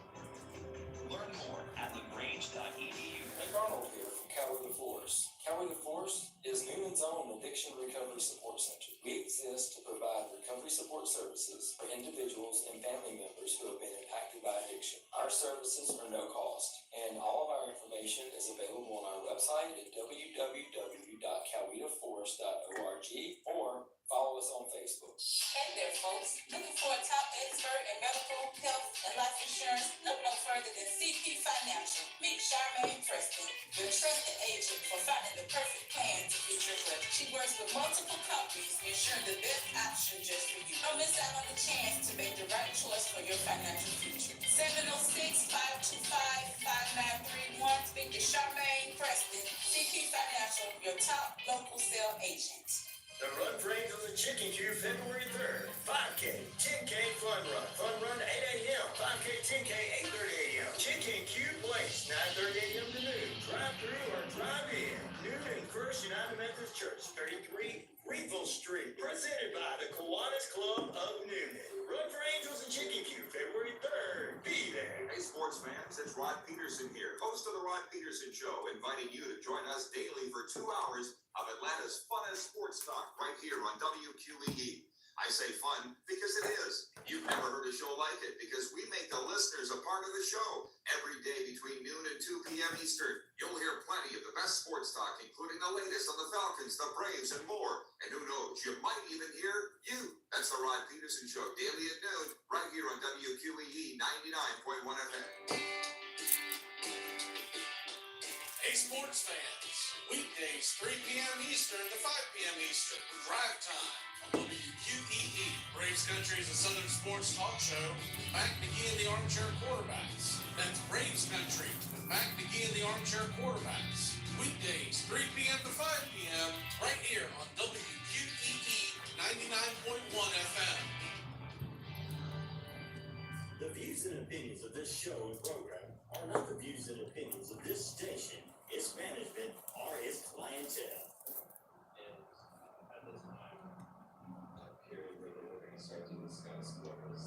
Learn more at lagrange.edu. Arnold here from Cowie the Force. Cowie the Force is Newman's own addiction recovery support center. We exist to provide recovery support services for individuals and family members who have been impacted by addiction. Our services are no cost, and all of our information is available on our website at www.cowetaforce.org or follow us on Facebook. Hey there, folks. Looking for a top expert in medical, health, and life insurance? Look no further than CP Financial. Meet Charmaine Preston, your trusted agent for finding the perfect plan to fit your budget. She works with multiple companies, ensuring the best option just for you. Don't miss out on the chance to make the right choice for your financial future. 706-525-5931. Speak to Charmaine Preston, CP Financial, your top local sales agent. The Run for Angels and Chicken Coop, February 3rd. 5K, 10K Fun Run. Fun Run 8 a.m. 5K, 10K, 8:30 a.m. Chicken Coop Place, 9:30 a.m. to noon. Drive-through or drive-in. Newman First United Methodist Church, 33 Greenville Street. Presented by the Kiwanis Club of Newman. Run for Angels and Chicken Coop, February 3rd. Be there. Hey, sports fans, it's Rod Peterson here, host of the Rod Peterson Show, inviting you to join us daily for 2 hours of Atlanta's funnest sports talk right here on WQEE. I say fun because it is. You've never heard a show like it because we make the listeners a part of the show. Every day between noon and 2 p.m. Eastern, you'll hear plenty of the best sports talk, including the latest on the Falcons, the Braves, and more. And who knows, you might even hear you. That's the Rod Peterson Show, daily at noon, right here on WQEE 99.1 FM. Hey, sports fans. Weekdays, 3 p.m. Eastern to 5 p.m. Eastern. Drive time on WQEE. Braves Country is a Southern sports talk show with Mac McGee and the Armchair Quarterbacks. That's Braves Country with Mac McGee and the Armchair Quarterbacks. Weekdays, 3 p.m. to 5 p.m. right here on WQEE 99.1 FM. The views and opinions of this show and program are not the views and opinions of this station, its management, or its clientele. And at this time, period where we're going to start to discuss what was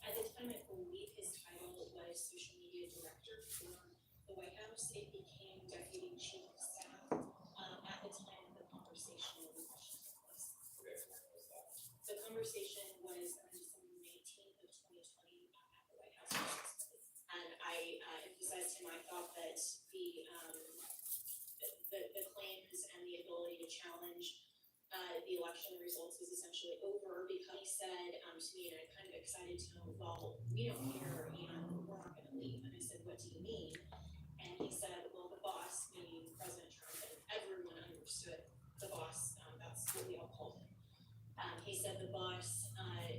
At the time, I believe his title was social media director for the White House. It became deputy chief of staff at the time of the conversation with the questions was. Okay, when was that? The conversation was on December 19th of 2020 at the White House. And I to, I thought that the claims and the ability to challenge the election results was essentially over, because he said to me in a kind of excited tone, well, we don't care and we're not going to leave. And I said, what do you mean? And he said, well, the boss, meaning President Trump, and everyone understood the boss, that's what we all called him. He said the boss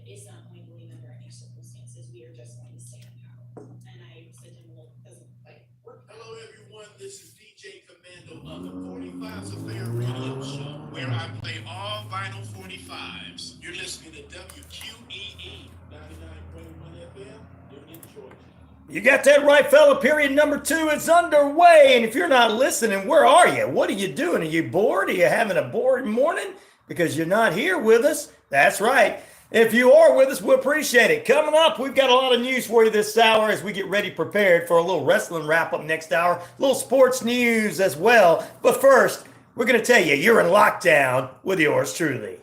is not going to leave under any circumstances. We are just going to stay in power. And I said to him, well, it doesn't quite work. Hello, everyone. This is DJ Commando of the 45s Affair Radio Show, where I play all vinyl 45s. You're listening to WQEE 99.1 FM, Union, Georgia. You got that right, fella. Period number 2 is underway. And if you're not listening, where are you? What are you doing? Are you bored? Are you having a bored morning because you're not here with us? That's right. If you are with us, we appreciate it. Coming up, we've got a lot of news for you this hour as we get ready prepared for a little wrestling wrap-up next hour, a little sports news as well. But first, we're going to tell you, you're in lockdown with yours truly.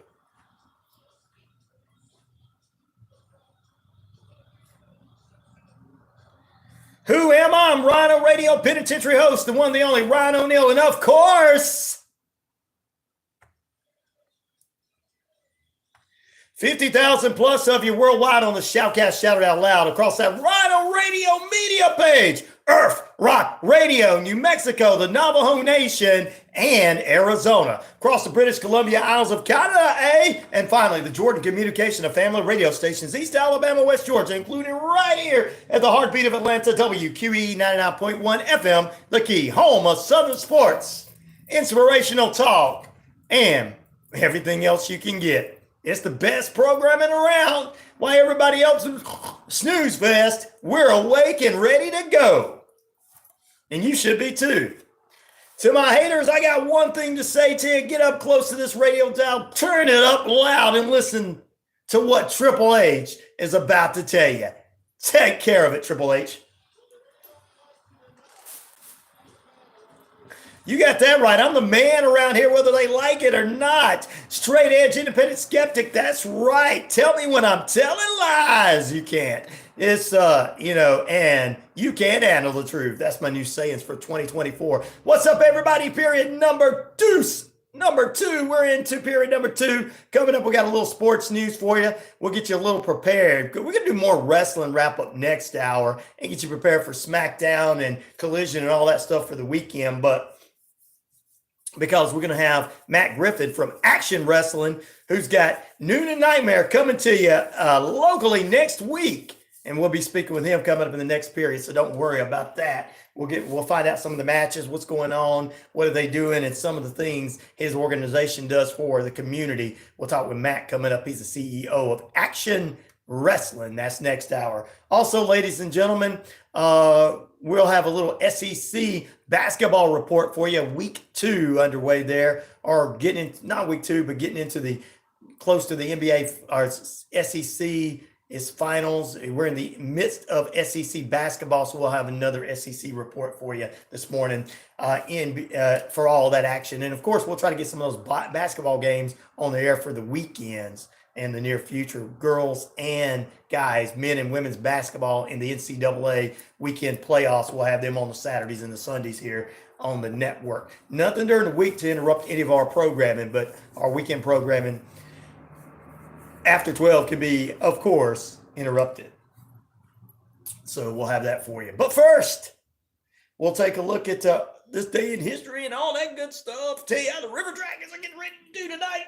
Who am I? I'm RyanORadio Penitentiary host, the one, the only Ryan Neal, and of course, 50,000 plus of you worldwide on the Shoutcast Shout It Out Loud across that RyanORadio media page. Earth Rock Radio, New Mexico, the Navajo Nation, and Arizona. Across the British Columbia, Isles of Canada, and finally, the Jordan Communication of Family Radio Stations, East Alabama, West Georgia, including right here at the heartbeat of Atlanta, WQEE 99.1 FM, the key, home of Southern sports, inspirational talk, and everything else you can get. It's the best programming around. While everybody else is snooze fest, we're awake and ready to go. And you should be too. To my haters, I got one thing to say to you. Get up close to this radio dial, turn it up loud, and listen to what Triple H is about to tell you. Take care of it, Triple H. You got that right. I'm the man around here, whether they like it or not. Straight edge, independent skeptic. That's right. Tell me when I'm telling lies. You can't. It's, and you can't handle the truth. That's my new sayings for 2024. What's up, everybody? Period number 2. We're into period number 2. Coming up, we got a little sports news for you. We'll get you a little prepared. We're going to do more wrestling wrap up next hour and get you prepared for SmackDown and Collision and all that stuff for the weekend. But because we're going to have Matt Griffin from Action Wrestling, who's got Noon and Nightmare coming to you locally next week. And we'll be speaking with him coming up in the next period, so don't worry about that. We'll find out some of the matches, what's going on, what are they doing, and some of the things his organization does for the community. We'll talk with Matt coming up. He's the CEO of Action Wrestling. That's next hour. Also, ladies and gentlemen, we'll have a little SEC basketball report for you. Week 2 underway there, or not week 2, but getting into close to the NBA or SEC. It's finals. We're in the midst of SEC basketball, so we'll have another SEC report for you this morning for all that action. And, of course, we'll try to get some of those basketball games on the air for the weekends and the near future. Girls and guys, men and women's basketball in the NCAA weekend playoffs. We'll have them on the Saturdays and the Sundays here on the network. Nothing during the week to interrupt any of our programming, but our weekend programming after 12 can be, of course, interrupted. So we'll have that for you. But first, we'll take a look at this day in history and all that good stuff. Tell you how the River Dragons are getting ready to do tonight.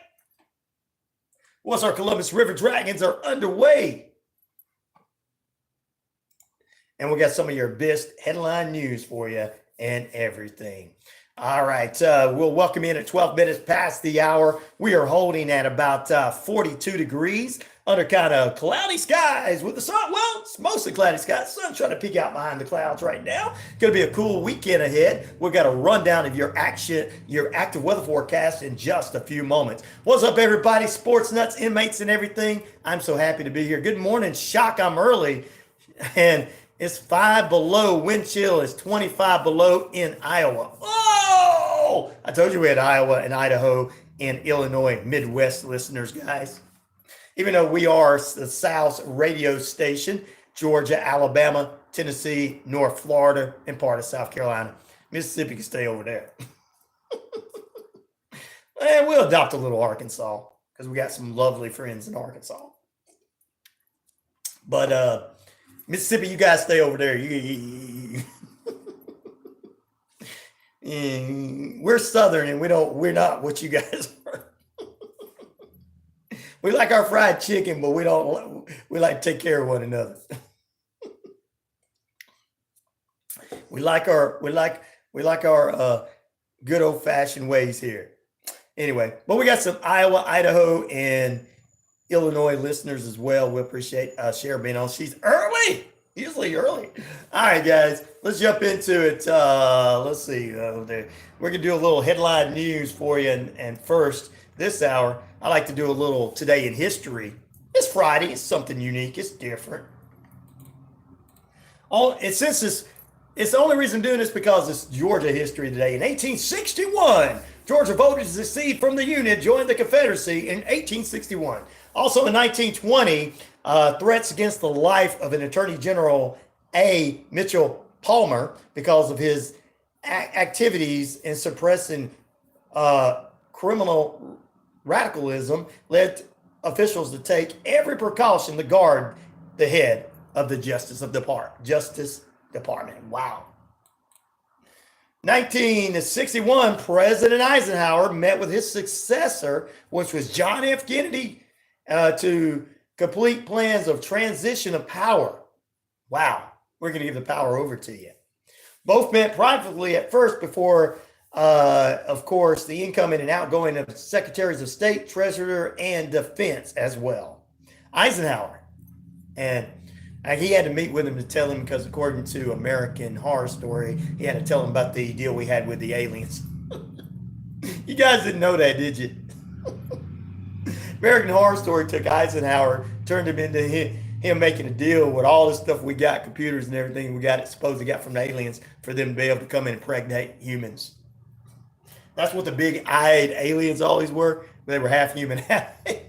Once our Columbus River Dragons are underway. And we got some of your best headline news for you and everything. All right, we'll welcome you in at 12 minutes past the hour. We are holding at about 42 degrees under kind of cloudy skies with the sun. Well, it's mostly cloudy skies. The sun's trying to peek out behind the clouds right now. Going to be a cool weekend ahead. We've got a rundown of your active weather forecast in just a few moments. What's up, everybody? Sports nuts, inmates, and everything. I'm so happy to be here. Good morning. Shock, I'm early. And it's 5 below. Wind chill is 25 below in Iowa. Oh! I told you we had Iowa and Idaho and Illinois Midwest listeners, guys. Even though we are the South radio station, Georgia, Alabama, Tennessee, North Florida, and part of South Carolina. Mississippi can stay over there. And we'll adopt a little Arkansas because we got some lovely friends in Arkansas. But Mississippi, you guys stay over there. We're Southern and we're not what you guys are. We like our fried chicken, but we like to take care of one another. We like our good old fashioned ways here. Anyway, but we got some Iowa, Idaho, and Illinois listeners as well. We appreciate Cher being on. She's early, usually early. All right, guys, let's jump into it. Let's see. We're going to do a little headline news for you. And first, this hour, I like to do a little Today in History. It's Friday. It's something unique. It's different. It's the only reason I'm doing this because it's Georgia history today. In 1861, Georgia voted to secede from the Union, joined the Confederacy in 1861. Also in 1920, threats against the life of an Attorney General A. Mitchell Palmer because of his activities in suppressing criminal radicalism led officials to take every precaution to guard the head of the Justice Department. Wow. 1961, President Eisenhower met with his successor, which was John F. Kennedy, to complete plans of transition of power. Wow. We're going to give the power over to you. Both met privately at first before, of course, the incoming and outgoing of Secretaries of State, Treasurer, and Defense as well. Eisenhower. And he had to meet with him to tell him, because according to American Horror Story, he had to tell him about the deal we had with the aliens. You guys didn't know that, did you? American Horror Story took Eisenhower, turned him into him making a deal with all the stuff we got, computers and everything we got, supposedly got from the aliens, for them to be able to come in and impregnate humans. That's what the big-eyed aliens always were. They were half human, half alien.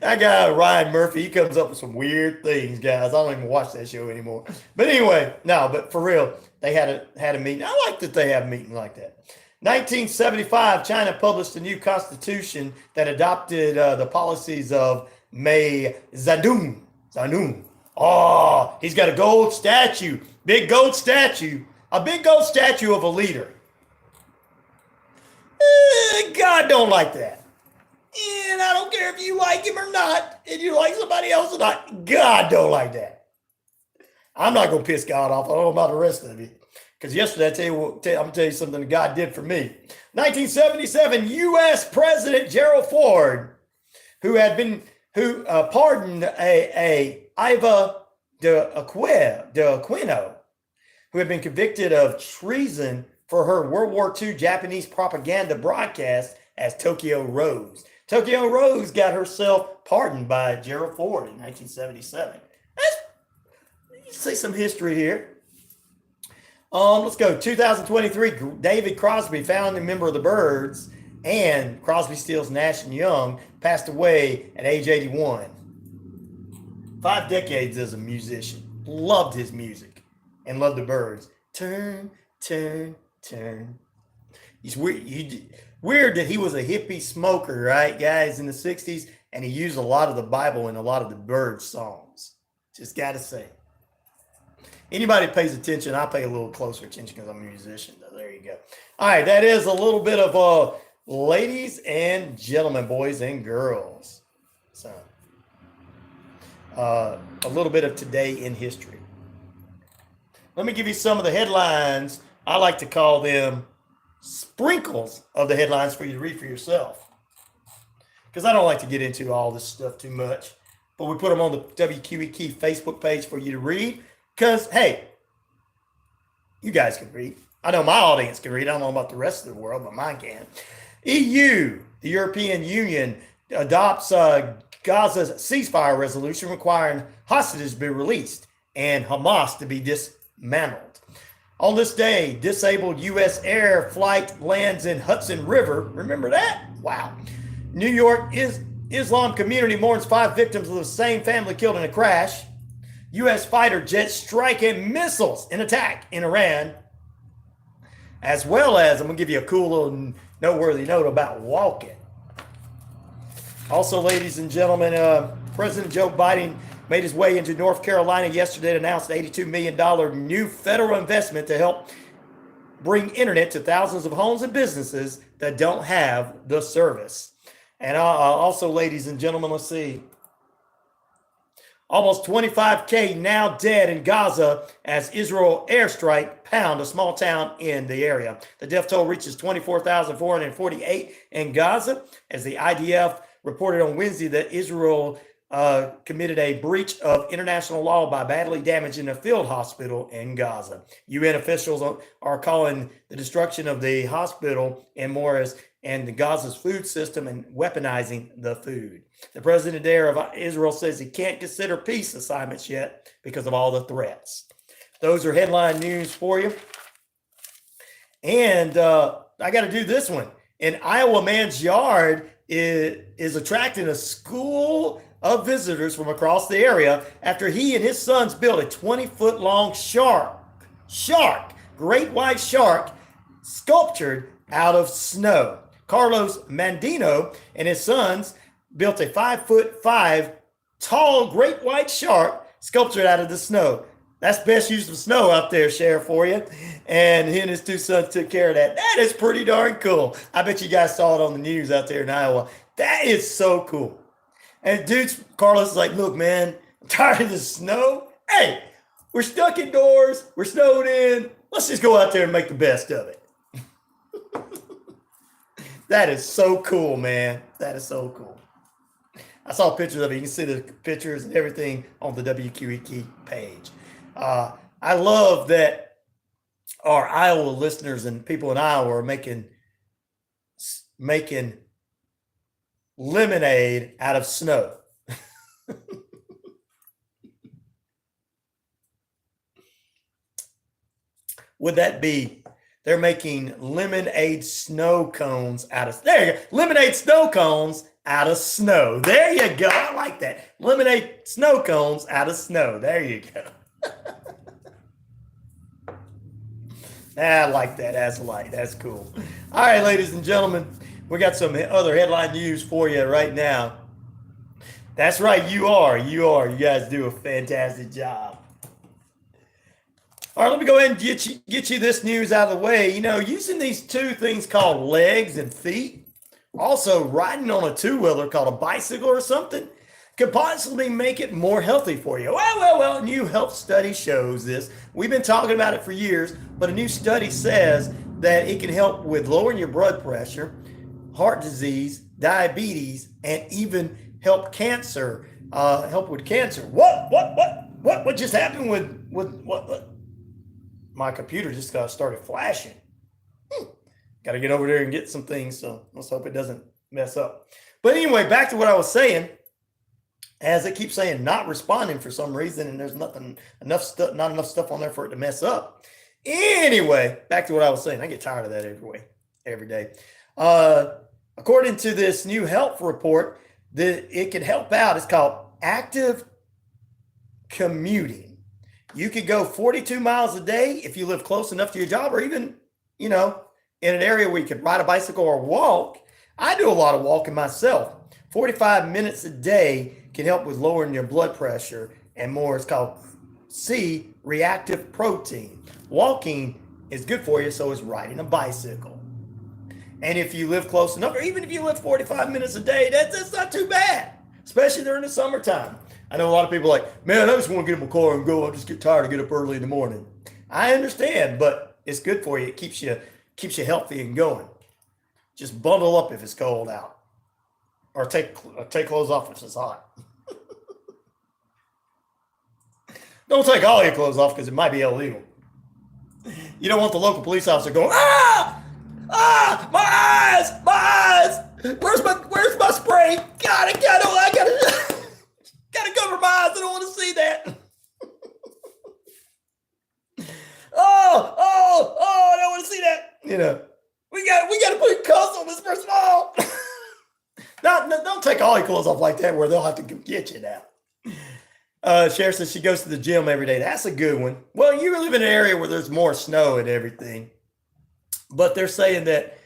That guy, Ryan Murphy, he comes up with some weird things, guys. I don't even watch that show anymore. But anyway, no, but for real, they had a meeting. I like that they have a meeting like that. 1975, China published a new constitution that adopted the policies of Mao Zedong. Oh, he's got a gold statue, a big gold statue of a leader. God don't like that. And I don't care if you like him or not, and you like somebody else or not. God don't like that. I'm not going to piss God off. I don't know about the rest of you. Because yesterday, I'm going to tell you something that God did for me. 1977, U.S. President Gerald Ford, who pardoned Iva de Aquino, who had been convicted of treason for her World War II Japanese propaganda broadcast as Tokyo Rose. Tokyo Rose got herself pardoned by Gerald Ford in 1977. You see some history here. Let's go. 2023, David Crosby, founding member of the Byrds, and Crosby, Stills, Nash & Young, passed away at age 81. 5 decades as a musician. Loved his music and loved the Byrds. Turn, turn, turn. He's weird that he was a hippie smoker, right, guys, in the 60s, and he used a lot of the Bible in a lot of the Byrds songs. Just got to say. Anybody pays attention, I pay a little closer attention because I'm a musician. There you go. All right, that is a little bit of ladies and gentlemen, boys and girls. So, a little bit of today in history. Let me give you some of the headlines. I like to call them sprinkles of the headlines for you to read for yourself, because I don't like to get into all this stuff too much, but we put them on the WQEE Facebook page for you to read, because hey, you guys can read. I know my audience can read. I don't know about the rest of the world, but mine can. EU, the European Union, adopts Gaza's ceasefire resolution requiring hostages to be released and Hamas to be dismantled. On this day, disabled U.S. air flight lands in Hudson River. Remember that? Wow. New York Islam community mourns 5 victims of the same family killed in a crash. U.S. fighter jets striking missiles in attack in Iran, as well as, I'm going to give you a cool little noteworthy note about walking. Also, ladies and gentlemen, President Joe Biden made his way into North Carolina yesterday to announce an $82 million new federal investment to help bring internet to thousands of homes and businesses that don't have the service. And also, ladies and gentlemen, let's see. Almost 25K now dead in Gaza as Israel airstrike pound a small town in the area. The death toll reaches 24,448 in Gaza as the IDF reported on Wednesday that Israel committed a breach of international law by badly damaging a field hospital in Gaza. UN officials are calling the destruction of the hospital in Morris and the Gaza's food system and weaponizing the food. The president there of Israel says he can't consider peace assignments yet because of all the threats. Those are headline news for you. And I got to do this one. An Iowa man's yard is attracting a school of visitors from across the area after he and his sons built a 20-foot long great white shark sculptured out of snow. Carlos Mandino and his sons built a 5'5" tall great white shark sculptured out of the snow. That's best use of snow out there, Sheriff, for you. And he and his two sons took care of that. That is pretty darn cool. I bet you guys saw it on the news out there in Iowa. That is so cool. And dude, Carlos is like, look, man, I'm tired of the snow. Hey, we're stuck indoors. We're snowed in. Let's just go out there and make the best of it. That is so cool, man. That is so cool. I saw pictures of it. You can see the pictures and everything on the WQEE page. I love that our Iowa listeners and people in Iowa are making lemonade out of snow. Would that be, they're making lemonade snow cones out of, there you go, lemonade snow cones out of snow. There you go. I like that. Lemonade snow cones out of snow. There you go. I like that. That's cool. All right, ladies and gentlemen, we got some other headline news for you right now. That's right. You are. You guys do a fantastic job. All right, let me go ahead and get you this news out of the way. You know, using these two things called legs and feet, also riding on a two-wheeler called a bicycle or something, could possibly make it more healthy for you. Well, a new health study shows this. We've been talking about it for years, but a new study says that it can help with lowering your blood pressure, heart disease, diabetes, and even help cancer. Help with cancer. What just happened with what? My computer just started flashing. Got to get over there and get some things, so let's hope it doesn't mess up. But anyway, back to what I was saying. As it keeps saying not responding for some reason, and there's not enough stuff on there for it to mess up. Anyway, back to what I was saying. I get tired of that every day. According to this new health report, it can help out. It's called active commuting. You could go 42 miles a day if you live close enough to your job, or even, in an area where you could ride a bicycle or walk. I do a lot of walking myself. 45 minutes a day can help with lowering your blood pressure and more. It's called C-reactive protein. Walking is good for you, so is riding a bicycle. And if you live close enough, or even if you live 45 minutes a day, that's not too bad, especially during the summertime. I know a lot of people are like, man, I just want to get in my car and go. I just get tired and get up early in the morning. I understand, but it's good for you. It keeps you healthy and going. Just bundle up if it's cold out, or take clothes off if it's hot. Don't take all your clothes off because it might be illegal. You don't want the local police officer going, my eyes. Where's my spray? I gotta cover my eyes. I don't want to see that. I don't want to see that. We got to put cuffs on this person. Don't take all your clothes off like that where they'll have to get you now. Cher says she goes to the gym every day. That's a good one. Well, you live in an area where there's more snow and everything, but they're saying that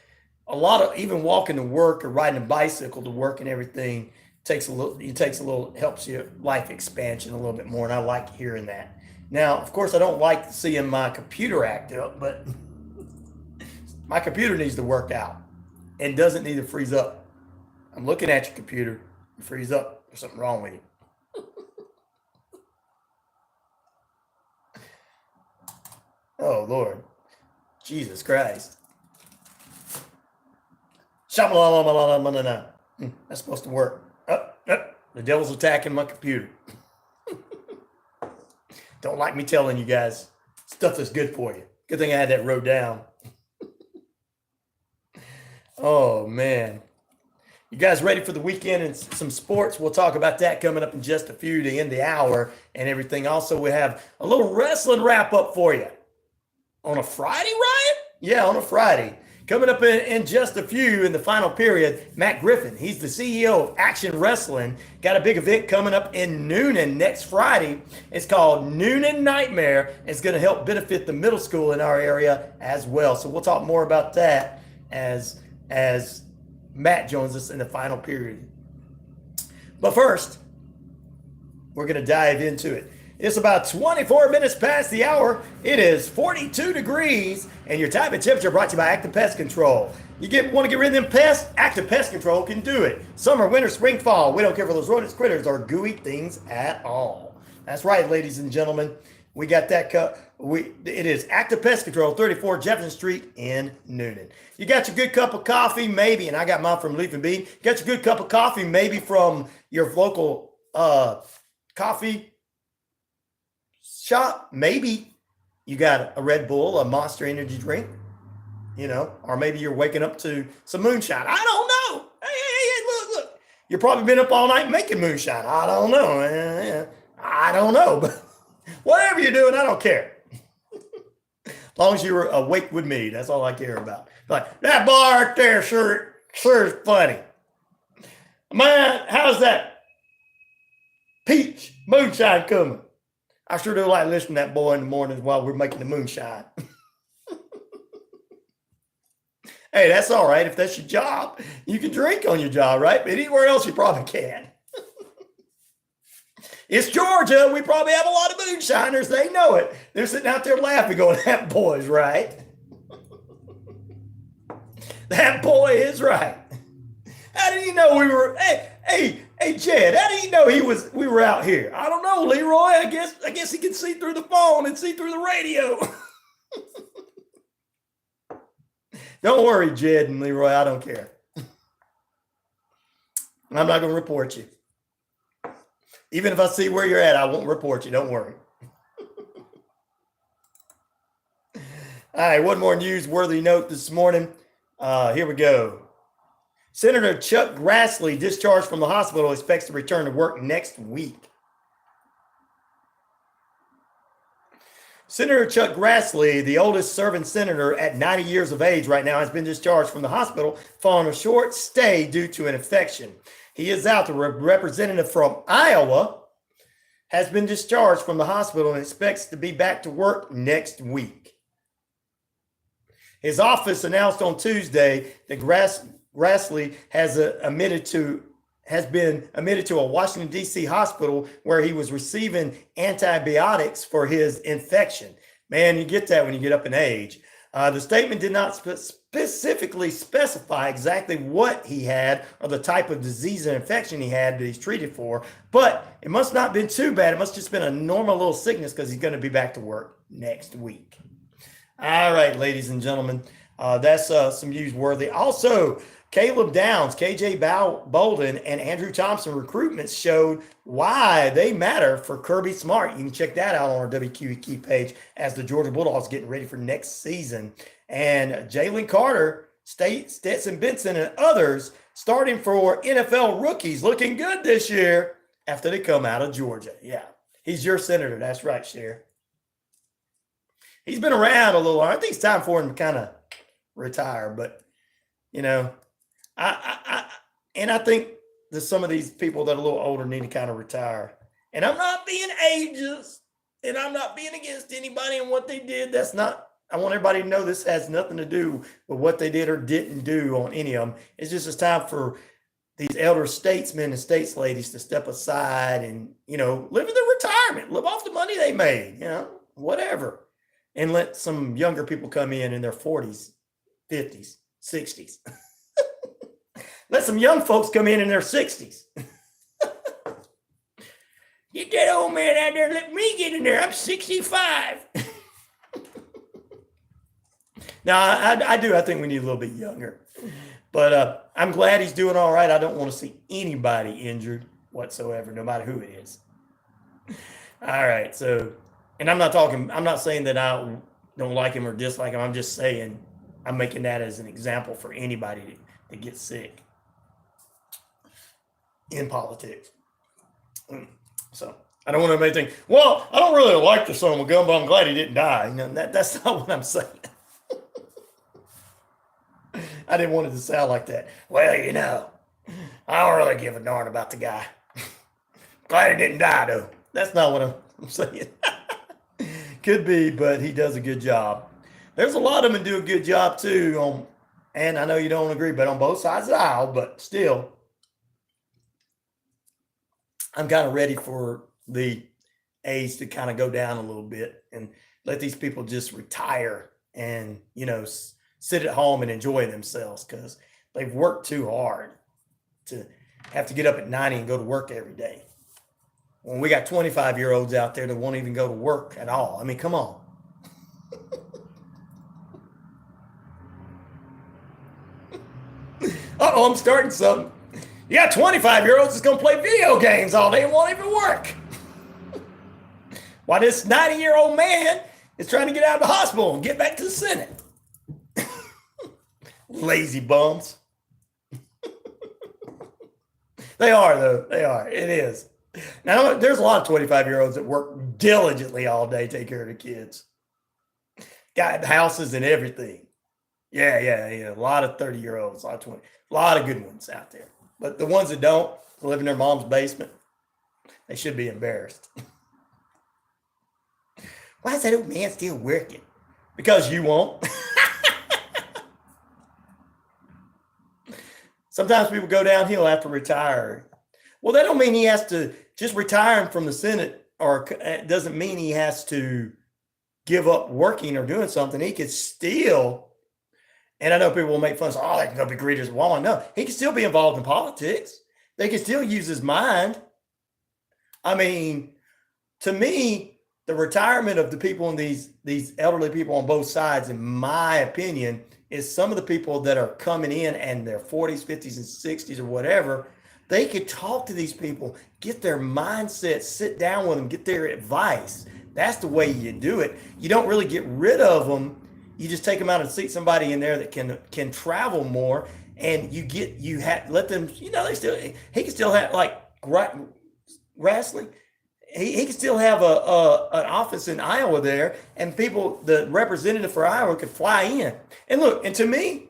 a lot of even walking to work or riding a bicycle to work and everything takes a little helps your life expansion a little bit more, and I like hearing that. Now, of course, I don't like seeing my computer act up, but my computer needs to work out and doesn't need to freeze up. I'm looking at your computer, you freeze up. There's something wrong with you. Oh Lord, Jesus Christ! Shabba-la-la-la-la-la-la-la. That's supposed to work. The devil's attacking my computer. Don't like me telling you guys stuff that's good for you. Good thing I had that wrote down. Oh, man. You guys ready for the weekend and some sports? We'll talk about that coming up in just a few to end the hour and everything. Also, we have a little wrestling wrap up for you. On a Friday, Ryan? Yeah, on a Friday. Coming up in just a few in the final period, Matt Griffin. He's the CEO of Action Wrestling. Got a big event coming up in Noonan next Friday. It's called Noonan Nightmare. It's going to help benefit the middle school in our area as well. So we'll talk more about that as Matt joins us in the final period. But first, we're going to dive into it. It's about 24 minutes past the hour. It is 42 degrees, and your time and temperature brought to you by Active Pest Control. Want to get rid of them pests? Active Pest Control can do it. Summer, winter, spring, fall. We don't care for those rodents, critters, or gooey things at all. That's right, ladies and gentlemen. We got that. It is Active Pest Control, 34 Jefferson Street in Noonan. You got your good cup of coffee, maybe, and I got mine from Leaf and Bean. Got your good cup of coffee, maybe from your local coffee shop. Maybe you got a Red Bull, a Monster Energy drink, or maybe you're waking up to some moonshine. I don't know. Hey, look. You've probably been up all night making moonshine. I don't know. I don't know, but whatever you're doing, I don't care. As long as you're awake with me, that's all I care about. Like, that bar right there sure is funny. Man, how's that peach moonshine coming? I sure do like listening to that boy in the mornings while we're making the moonshine. Hey, that's all right. If that's your job, you can drink on your job, right? But anywhere else, you probably can. It's Georgia. We probably have a lot of moonshiners. They know it. They're sitting out there laughing, going, that boy's right. That boy is right. How did he know we were, hey, Jed, how did he know we were out here? I don't know, Leroy. I guess he can see through the phone and see through the radio. Don't worry, Jed and Leroy. I don't care. I'm not going to report you. Even if I see where you're at, I won't report you. Don't worry. All right, one more newsworthy note this morning. Here we go. Senator Chuck Grassley, discharged from the hospital, expects to return to work next week. Senator Chuck Grassley, the oldest serving senator at 90 years of age right now, has been discharged from the hospital following a short stay due to an infection. He is out. The representative from Iowa has been discharged from the hospital and expects to be back to work next week. His office announced on Tuesday that Grassley has been admitted to a Washington, D.C. hospital where he was receiving antibiotics for his infection. Man, you get that when you get up in age. The statement did not specifically specify exactly what he had or the type of disease and infection he had that he's treated for, but it must not have been too bad. It must have just been a normal little sickness because he's going to be back to work next week. All right, ladies and gentlemen, that's some newsworthy. Also, Caleb Downs, KJ Bolden, and Andrew Thompson recruitments showed why they matter for Kirby Smart. You can check that out on our WQEE page as the Georgia Bulldogs getting ready for next season. And Jalen Carter, Stetson Benson, and others starting for NFL rookies looking good this year after they come out of Georgia. Yeah, he's your senator. That's right, Cher. He's been around a little while. I think it's time for him to kind of retire, but I think that some of these people that are a little older need to kind of retire And I'm not being ageist, and I'm not being against anybody and what they did. That's not, I want everybody to know this has nothing to do with what they did or didn't do on any of them. It's just it's time for these elder statesmen and states ladies to step aside and, live in their retirement, live off the money they made, whatever. And let some younger people come in their 40s, 50s, 60s. Let some young folks come in their 60s. Get that old man out there, let me get in there. I'm 65. Now, I do. I think we need a little bit younger. But I'm glad he's doing all right. I don't want to see anybody injured whatsoever, no matter who it is. All right. So, and I'm not saying that I don't like him or dislike him. I'm just saying I'm making that as an example for anybody to get sick in politics. So I don't want to make anything. Well, I don't really like the son of a gun, but I'm glad he didn't die. That's not what I'm saying. I didn't want it to sound like that. Well, I don't really give a darn about the guy. Glad he didn't die, though. That's not what I'm saying. Could be, but he does a good job. There's a lot of them that do a good job, too. And I know you don't agree, but on both sides of the aisle, but still, I'm kind of ready for the age to kind of go down a little bit and let these people just retire and, sit at home and enjoy themselves because they've worked too hard to have to get up at 90 and go to work every day. When we got 25-year-olds out there that won't even go to work at all. I mean, come on. Uh-oh, I'm starting something. You got 25-year-olds that's going to play video games all day and won't even work. While this 90-year-old man is trying to get out of the hospital and get back to the Senate. Lazy bums. They are, though. They are. It is. Now, there's a lot of 25-year-olds that work diligently all day, take care of the kids. Got houses and everything. Yeah. A lot of 30-year-olds, a lot of good ones out there. But the ones that don't live in their mom's basement, they should be embarrassed. Why is that old man still working? Because you won't. Sometimes people go downhill after retire. Well, that don't mean he has to just retire from the Senate, or it doesn't mean he has to give up working or doing something. He could still, and I know people will make fun of, they can go be greeters at Walmart. No, he can still be involved in politics. They can still use his mind. I mean, to me, the retirement of the people in these elderly people on both sides, in my opinion, is some of the people that are coming in and their 40s, 50s, and 60s or whatever. They could talk to these people, get their mindset, sit down with them, get their advice. That's the way you do it. You don't really get rid of them. You just take them out and seat somebody in there that can travel more, and let them. He can still have like wrestling. He can still have an office in Iowa there, and the representative for Iowa could fly in. And look, and to me,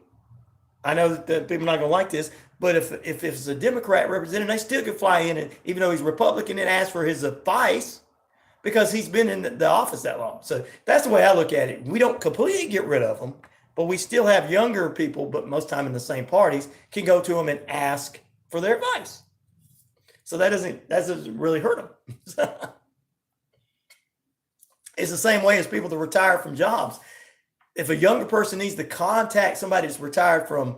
I know that people are not going to like this, but if it's a Democrat representative, they still could fly in, and even though he's Republican, and ask for his advice because he's been in the office that long. So that's the way I look at it. We don't completely get rid of them, but we still have younger people, but most time in the same parties, can go to them and ask for their advice. So that doesn't really hurt them. It's the same way as people that retire from jobs. If a younger person needs to contact somebody that's retired from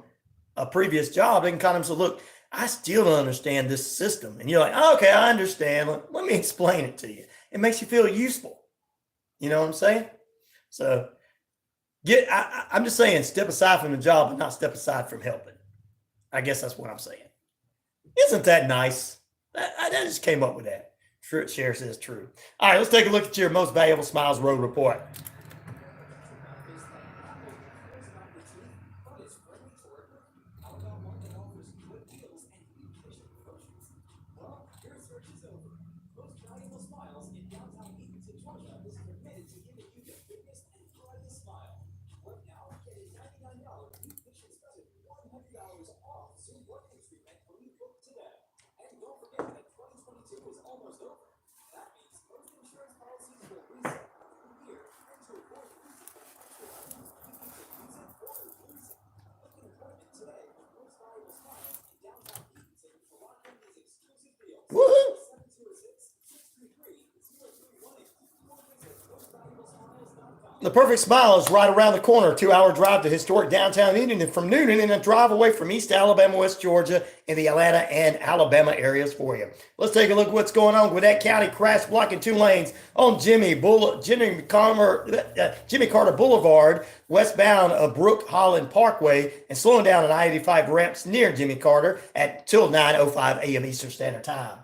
a previous job, they can contact them and say, look, I still don't understand this system. And you're like, oh, okay, I understand. Let me explain it to you. It makes you feel useful. You know what I'm saying? So I'm just saying, step aside from the job, but not step aside from helping. I guess that's what I'm saying. Isn't that nice? I just came up with that. Share says true. All right, let's take a look at your most valuable Smiles Road report. The perfect smile is right around the corner. A 2-hour drive to historic downtown Union, and from Noonan, and a drive away from East Alabama, West Georgia, in the Atlanta and Alabama areas for you. Let's take a look at what's going on. Gwinnett County crash blocking 2 lanes on Jimmy Carter Boulevard, westbound of Brook Holland Parkway, and slowing down on I-85 ramps near Jimmy Carter till 9:05 a.m. Eastern Standard Time.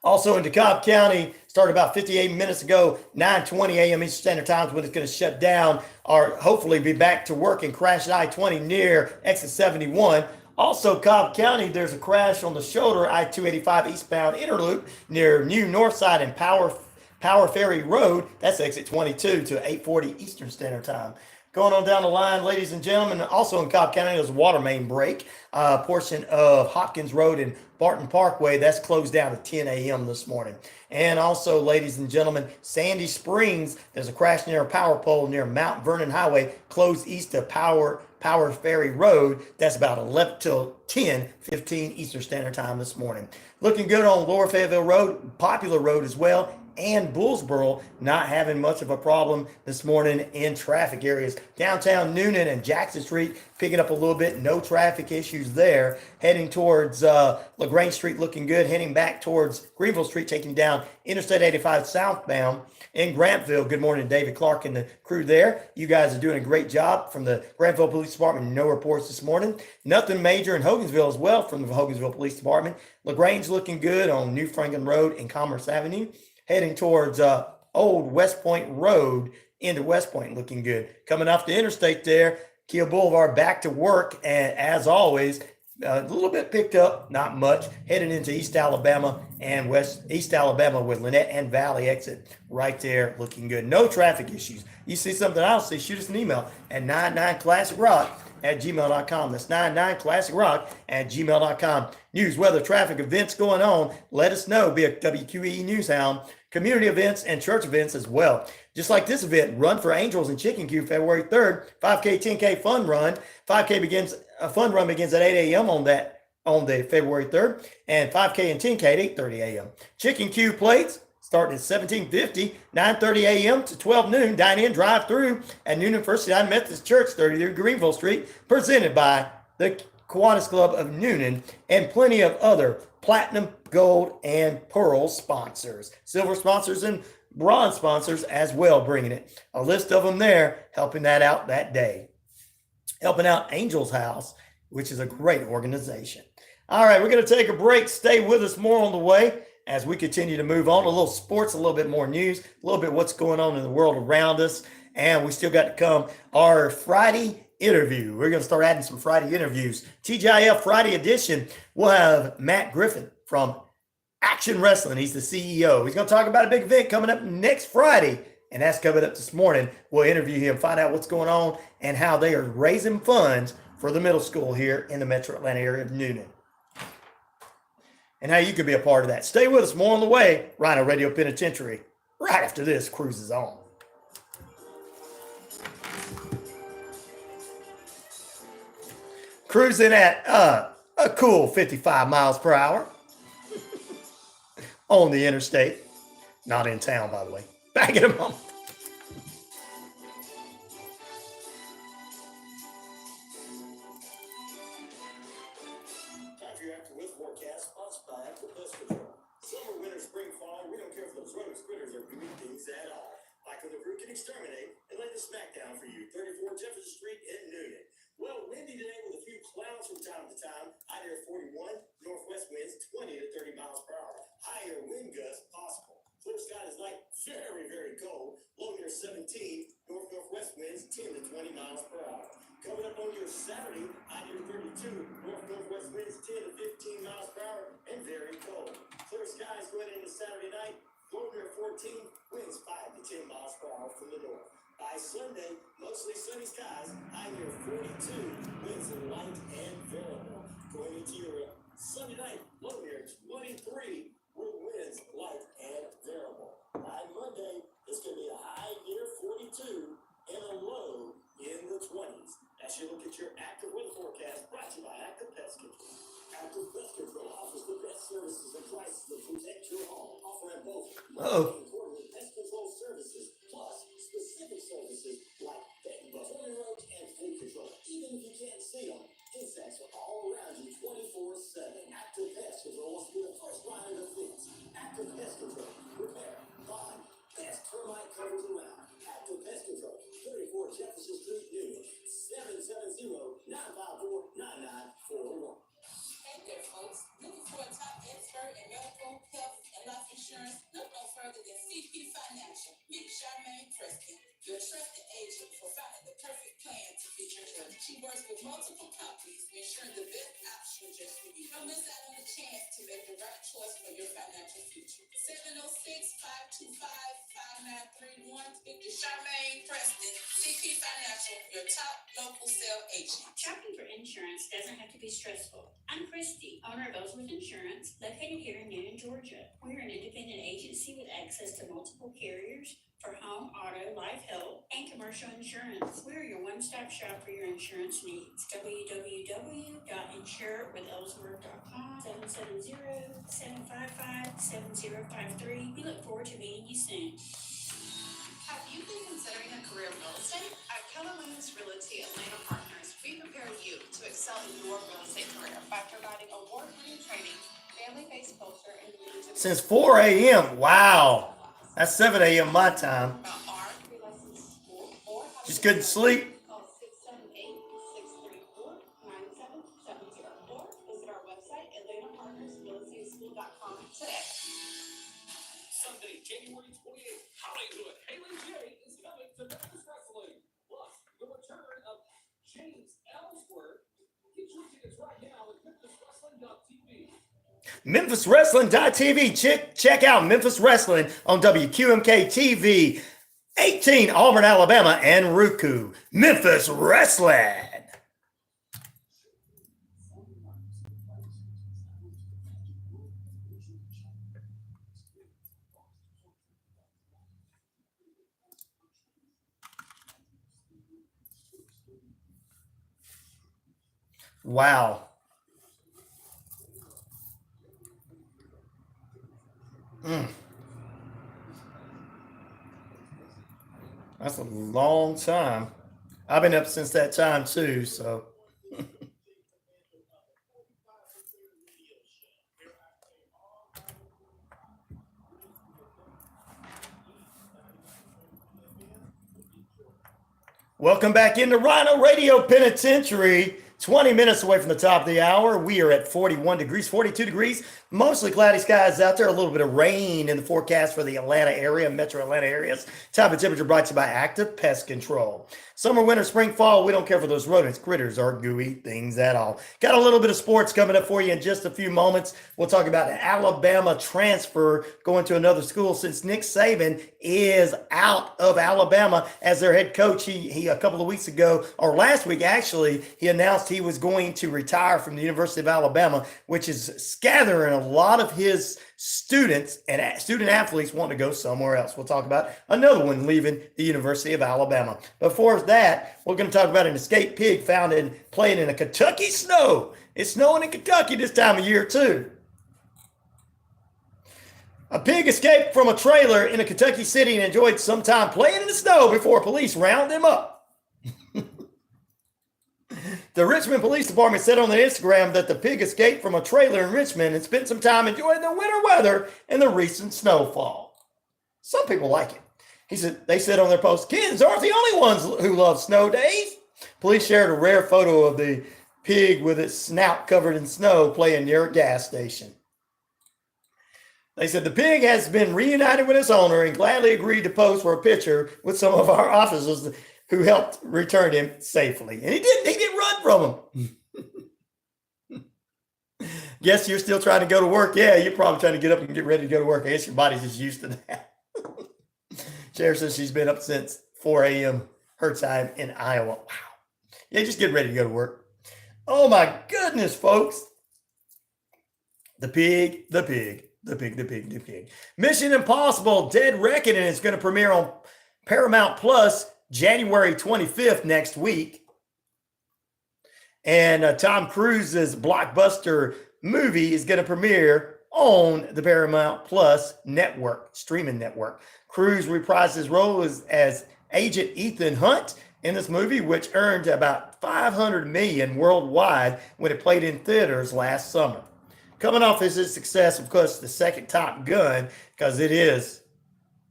Also in DeKalb County, started about 58 minutes ago, 9:20 a.m. Eastern Standard Time is when it's going to shut down or hopefully be back to work and crash at I-20 near exit 71. Also, Cobb County, there's a crash on the shoulder I-285 eastbound interloop near New Northside and Power Ferry Road. That's exit 22 to 8:40 Eastern Standard Time. Going on down the line, ladies and gentlemen, also in Cobb County, there's a water main break. Portion of Hopkins Road and Barton Parkway, that's closed down at 10 a.m. this morning. And also, ladies and gentlemen, Sandy Springs, there's a crash near a power pole near Mount Vernon Highway, closed east of Power Ferry Road. That's about 11 till 10:15 Eastern Standard Time this morning. Looking good on Lower Fayetteville Road, Popular Road as well, and Bullsboro not having much of a problem this morning in traffic areas. Downtown Noonan and Jackson Street picking up a little bit. No traffic issues there. Heading towards LaGrange Street looking good. Heading back towards Greenville Street, taking down Interstate 85 southbound. In Grantville, good morning, David Clark and the crew there. You guys are doing a great job from the Grantville Police Department. No reports this morning. Nothing major in Hogansville as well from the Hogansville Police Department. LaGrange looking good on New Franklin Road and Commerce Avenue. Heading towards Old West Point Road into West Point, looking good. Coming off the interstate there, Keel Boulevard back to work, and as always, a little bit picked up, not much. Heading into East Alabama and East Alabama with Lynette and Valley exit right there, looking good. No traffic issues. You see something else, shoot us an email at 99classicrock@gmail.com. That's 99classicrock@gmail.com. News, weather, traffic, events going on. Let us know. Be a WQEE News Hound. Community events and church events as well. Just like this event, Run for Angels in Chicken Coop, February 3rd, 5K, 10K fun run. 5K fun run begins at 8 a.m. on the February 3rd, and 5K and 10K at 8:30 a.m. Chicken Coop plates starting at $17.50, 9:30 a.m. to 12 noon. Dine in, drive through at Noonan First United Methodist Church, 33 Greenville Street, presented by the Kiwanis Club of Noonan, and plenty of other platinum, gold, and pearl sponsors, silver sponsors, and bronze sponsors as well, bringing it. A list of them there, helping that out that day. Helping out Angel's House, which is a great organization. All right, we're going to take a break. Stay with us, more on the way as we continue to move on. A little sports, a little bit more news, a little bit what's going on in the world around us, and we still got to come our Friday interview. We're going to start adding some Friday interviews. TGIF Friday edition, we'll have Matt Griffin from Action Wrestling. He's the CEO. He's going to talk about a big event coming up next Friday, and that's coming up this morning. We'll interview him, find out what's going on and how they are raising funds for the middle school here in the metro Atlanta area of Noonan, and how you could be a part of that. Stay with us, more on the way. RyanORadio Penitentiary, right after this cruises on. Cruising at a cool 55 miles per hour on the interstate. Not in town, by the way. Back in a moment. Time for your AccuWeather forecast, sponsored by AccuPest. Summer, winter, spring, fall, we don't care if those rodent critters are doing things at all. Michael the Crew can exterminate and lay the smackdown for you. 34 Jefferson Street in Noonan. Well, windy today with a few clouds from time to time. High near 41, northwest winds 20 to 30 miles per hour. Higher wind gusts possible. Clear sky is light, very, very cold. Low near 17, northwest winds 10 to 20 miles per hour. Coming up on your Saturday, high near 32, northwest winds 10 to 15 miles per hour, and very cold. Clear skies going into Saturday night. Low near 14, winds 5 to 10 miles per hour from the north. By Sunday, mostly sunny skies, high near 42, winds light and variable. Going into your Sunday night, low near 23, with winds light and variable. By Monday, it's going to be a high near 42 and a low in the 20s. As you look at your active weather forecast, brought to you by Active Pest Control. Active Pest Control offers the best services and prices to protect your home, offering both pest control services plus specific insurance, look no further than CP Financial. Meet Charmaine Preston, your trusted agent for finding the perfect plan to fit your budget. She works with multiple companies, ensuring the best option just for you. Don't miss out on the chance to make the right choice for your financial future. 706-525-5931. Speak to Charmaine Preston, CP Financial, your top local sales agent. Shopping for insurance doesn't have to be stressful. I'm Christy, owner of Ellsworth Insurance, located here in Newton, Georgia. We're an independent agency with access to multiple carriers for home, auto, life, health, and commercial insurance. We're your one-stop shop for your insurance needs. www.insurewithellsworth.com, 770-755-7053. We look forward to meeting you soon. Have you been considering a career in real estate? At Keller Williams Realty Atlanta Partners, we prepare you to excel in your real estate career by providing award-winning training, family-based culture, and leadership. Since 4 a.m. Wow. That's 7 a.m. my time. Just couldn't sleep. Call 678-634-9770 or visit our website, AtlantaPartnersRealestateSchool.com today. Sunday, January 28th, Hollywood. Haley J is coming to Memphis Wrestling. Plus, the return of James Ellsworth. Get your tickets right now at MemphisWrestling.tv. MemphisWrestling.tv. Check out Memphis Wrestling on WQMK TV, 18 Auburn, Alabama, and Roku. Memphis Wrestling. Wow. That's a long time. I've been up since that time too, so. Welcome back into RyanORadio Penitentiary. 20 minutes away from the top of the hour. We are at 41 degrees, 42 degrees. Mostly cloudy skies out there. A little bit of rain in the forecast for the Atlanta area, metro Atlanta areas. Type of temperature brought to you by Active Pest Control. Summer, winter, spring, fall, we don't care for those rodents, critters, or gooey things at all. Got a little bit of sports coming up for you in just a few moments. We'll talk about an Alabama transfer going to another school since Nick Saban is out of Alabama as their head coach. He a couple of weeks ago, or last week actually, he announced he was going to retire from the University of Alabama, which is scattering a lot of his students and student athletes want to go somewhere else. We'll talk about another one leaving the University of Alabama. Before that, we're going to talk about an escaped pig found playing in a Kentucky snow. It's snowing in Kentucky this time of year too. A pig escaped from a trailer in a Kentucky city and enjoyed some time playing in the snow before police rounded him up. The Richmond Police Department said on their Instagram that the pig escaped from a trailer in Richmond and spent some time enjoying the winter weather and the recent snowfall. Some people like it. They said on their post, kids aren't the only ones who love snow days. Police shared a rare photo of the pig with its snout covered in snow playing near a gas station. They said the pig has been reunited with its owner and gladly agreed to pose for a picture with some of our officers who helped return him safely. And he didn't run from him. Guess you're still trying to go to work. Yeah, you're probably trying to get up and get ready to go to work. I guess your body's just used to that. Sheriff says she's been up since 4 a.m. her time in Iowa. Wow. Yeah, just get ready to go to work. Oh my goodness, folks. The pig. Mission Impossible Dead Reckoning is going to premiere on Paramount Plus January 25th next week. And Tom Cruise's blockbuster movie is going to premiere on the Paramount Plus network, streaming network. Cruise reprised his role as Agent Ethan Hunt in this movie, which earned about $500 million worldwide when it played in theaters last summer. Coming off his success, of course, the second Top Gun, because it is,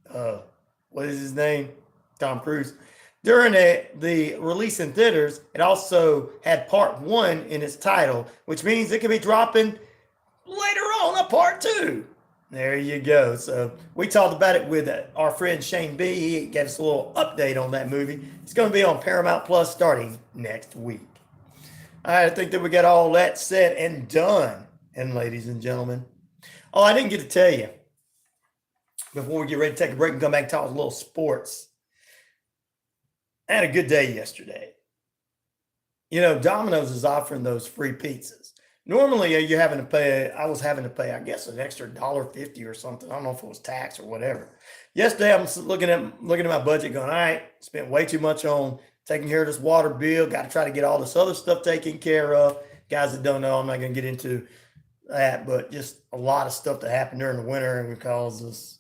what is his name? Tom Cruise. During the release in theaters, it also had part 1 in its title, which means it could be dropping later on a part 2. There you go. So we talked about it with our friend Shane B. He gave us a little update on that movie. It's going to be on Paramount Plus starting next week. All right, I think that we got all that said and done. And ladies and gentlemen, oh, I didn't get to tell you before we get ready to take a break and come back and talk a little sports. I had a good day yesterday. You know, Domino's is offering those free pizzas. Normally, you're having to pay. I was having to pay, I guess, an extra $1.50 or something. I don't know if it was tax or whatever. Yesterday, I'm looking at my budget, going, all right, spent way too much on taking care of this water bill. Got to try to get all this other stuff taken care of. Guys that don't know, I'm not going to get into that, but just a lot of stuff that happened during the winter and because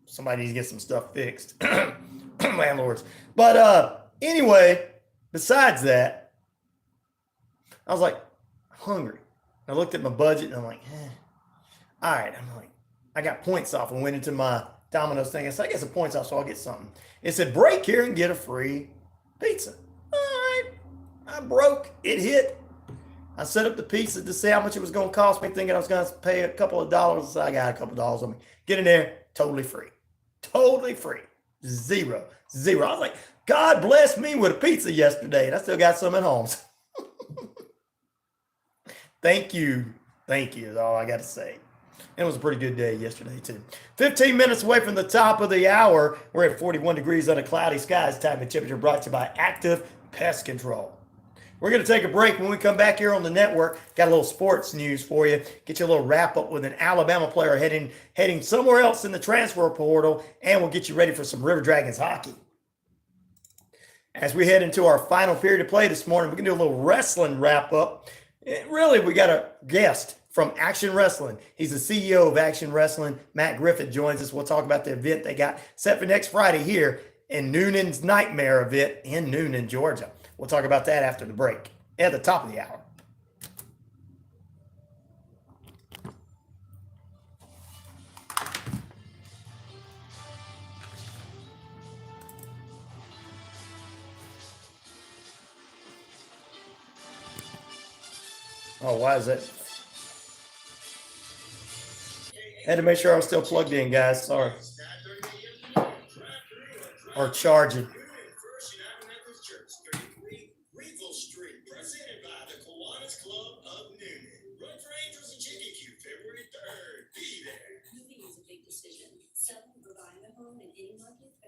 somebody needs to get some stuff fixed. Landlords. But anyway, besides that, I was like hungry. I looked at my budget and I'm like, all right. I'm like, I got points off and went into my Domino's thing. I said, I get some points off, so I'll get something. It said, break here and get a free pizza. All right. I broke. It hit. I set up the pizza to see how much it was going to cost me, thinking I was going to pay a couple of dollars. So I got a couple of dollars on me. Get in there, totally free. Totally free. Zero. I was like, God blessed me with a pizza yesterday, and I still got some at home. Thank you is all I got to say. It was a pretty good day yesterday, too. 15 minutes away from the top of the hour. We're at 41 degrees under cloudy skies. Time and temperature brought to you by Active Pest Control. We're going to take a break. When we come back here on the network, got a little sports news for you. Get you a little wrap up with an Alabama player heading somewhere else in the transfer portal, and we'll get you ready for some River Dragons hockey. As we head into our final period of play this morning, we're going to do a little wrestling wrap up. Really, we got a guest from Action Wrestling. He's the CEO of Action Wrestling. Matt Griffith joins us. We'll talk about the event they got set for next Friday here in Noonan's Nightmare event in Noonan, Georgia. We'll talk about that after the break at the top of the hour. Oh, why is that? Had to make sure I was still plugged in, guys. Sorry. Or charging.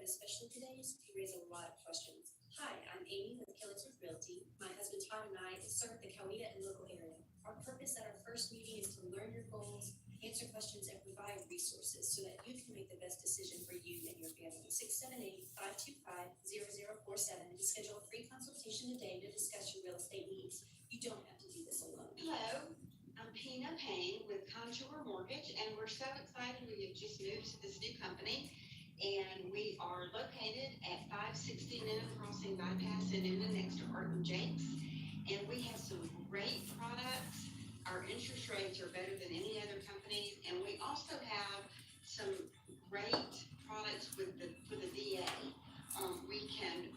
Especially today's, you raise a lot of questions. Hi, I'm Amy with Killings with Realty. My husband Todd and I serve the Coweta and local area. Our purpose at our first meeting is to learn your goals, answer questions, and provide resources so that you can make the best decision for you and your family. 678-525-0047 to schedule a free consultation today to discuss your real estate needs. You don't have to do this alone. Hello, I'm Pina Payne with Contour Mortgage, and we're so excited we have just moved to this new company. And we are located at 560 Noonan Crossing Bypass in Noonan next to Art and Jake's. And we have some great products. Our interest rates are better than any other company. And we also have some great products with the VA. We can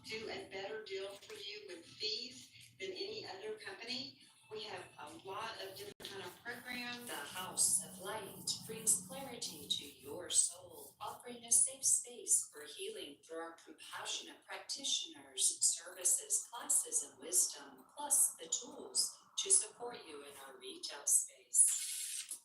do a better deal for you with fees than any other company. We have a lot of different kind of programs. The House of Light brings clarity to your soul, offering a safe space for healing through our compassionate practitioners, services, classes, and wisdom, plus the tools to support you in our retail space.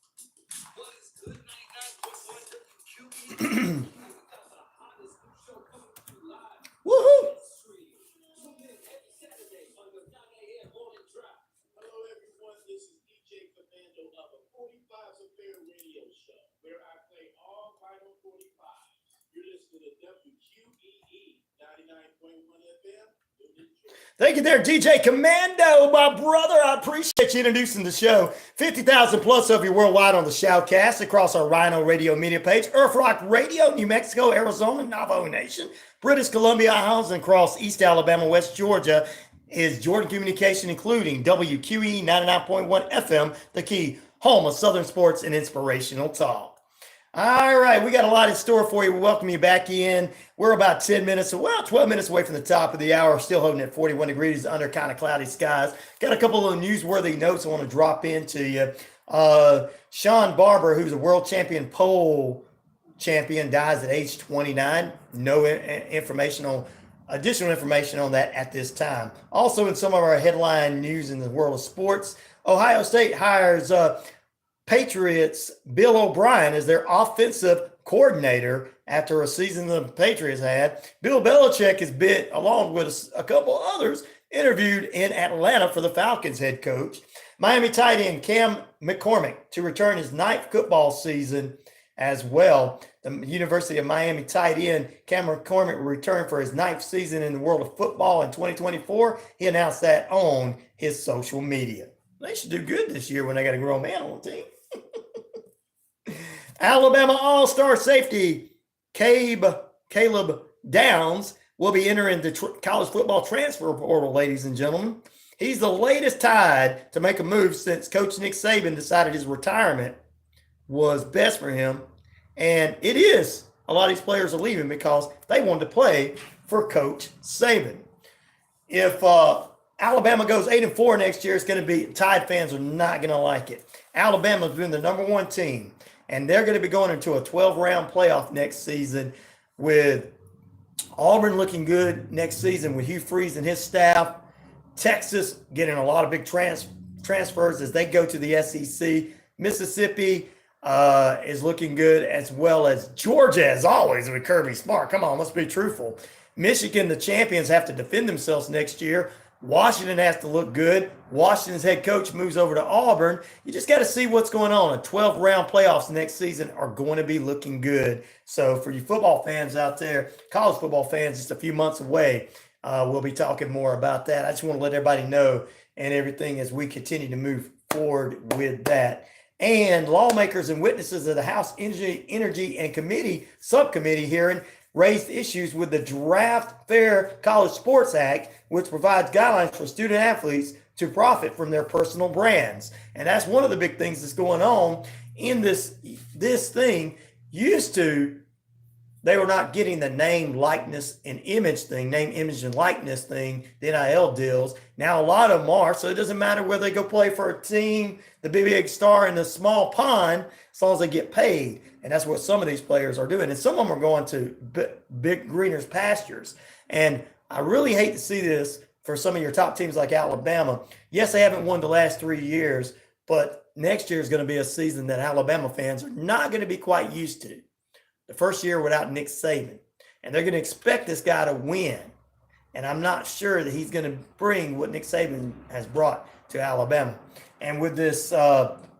What is good? 99.1 WQEE. That's the hottest new show coming to you live. Woohoo! Tune in every Saturday on your 9 a.m. morning drive. Hello, everyone. This is DJ Commando of the 45's Affair radio show, where I play all vinyl 45s. You're listening to WQEE 99.1 FM. Thank you there, DJ Commando, my brother. I appreciate you introducing the show. 50,000 plus of you worldwide on the shoutcast across our RyanORadio media page. Earth Rock Radio, New Mexico, Arizona, Navajo Nation, British Columbia Islands, and across East Alabama, West Georgia is Jordan Communication, including WQEE 99.1 FM, the key home of Southern sports and inspirational talk. All right, we got a lot in store for you. We welcome you back in. We're about 12 minutes away from the top of the hour, still holding at 41 degrees under kind of cloudy skies. Got a couple of newsworthy notes I want to drop into you. Sean Barber, who's a world champion pole champion, dies at age 29. No additional information on that at this time. Also, in some of our headline news in the world of sports, Ohio State hires Patriots Bill O'Brien as their offensive coordinator after a season the Patriots had. Bill Belichick has been, along with a couple others, interviewed in Atlanta for the Falcons head coach. Miami tight end Cam McCormick to return his 9th football season as well. The University of Miami tight end Cam McCormick will return for his 9th season in the world of football in 2024. He announced that on his social media. They should do good this year when they got a grown man on the team. Alabama All-Star safety Caleb Downs will be entering the college football transfer portal, ladies and gentlemen. He's the latest Tide to make a move since Coach Nick Saban decided his retirement was best for him. And it is. A lot of these players are leaving because they wanted to play for Coach Saban. If Alabama goes 8-4 next year, it's going to be, Tide fans are not going to like it. Alabama's been the number 1 team, and they're going to be going into a 12-round playoff next season with Auburn looking good next season with Hugh Freeze and his staff. Texas getting a lot of big transfers as they go to the SEC. Mississippi is looking good, as well as Georgia, as always, with Kirby Smart. Come on, let's be truthful. Michigan, the champions, have to defend themselves next year. Washington has to look good. Washington's head coach moves over to Auburn. You just got to see what's going on. 12-round playoffs next season are going to be looking good. So for you football fans out there, college football fans, just a few months away, we'll be talking more about that. I just want to let everybody know and everything as we continue to move forward with that. And lawmakers and witnesses of the House Energy and Committee subcommittee hearing raised issues with the Draft Fair College Sports Act, which provides guidelines for student athletes to profit from their personal brands. And that's one of the big things that's going on in this thing. Used to, they were not getting the name, likeness, and image thing, name, image, and likeness thing, the NIL deals. Now a lot of them are, so it doesn't matter whether they go play for a team, the big star in the small pond, as long as they get paid. And that's what some of these players are doing. And some of them are going to big greener pastures. And I really hate to see this for some of your top teams like Alabama. Yes, they haven't won the last 3 years, but next year is going to be a season that Alabama fans are not going to be quite used to. The first year without Nick Saban. And they're going to expect this guy to win. And I'm not sure that he's going to bring what Nick Saban has brought to Alabama. And with this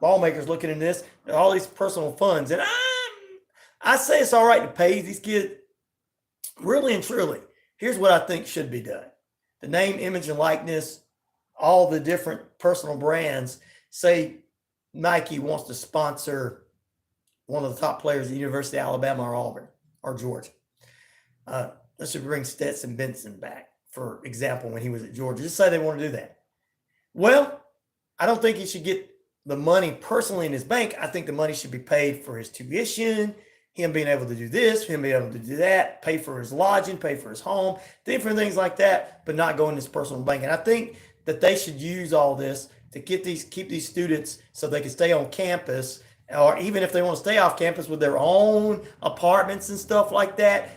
lawmakers looking at this, all these personal funds. And I say it's all right to pay these kids. Really and truly, here's what I think should be done. The name, image, and likeness, all the different personal brands. Say Nike wants to sponsor one of the top players at the University of Alabama or Auburn or Georgia. Let's just bring Stetson Benson back, for example, when he was at Georgia. Just say they want to do that. Well, I don't think he should get the money personally in his bank. I think the money should be paid for his tuition, him being able to do this, him being able to do that, pay for his lodging, pay for his home, different things like that, but not go in his personal bank. And I think that they should use all this to keep these students so they can stay on campus, or even if they want to stay off campus with their own apartments and stuff like that,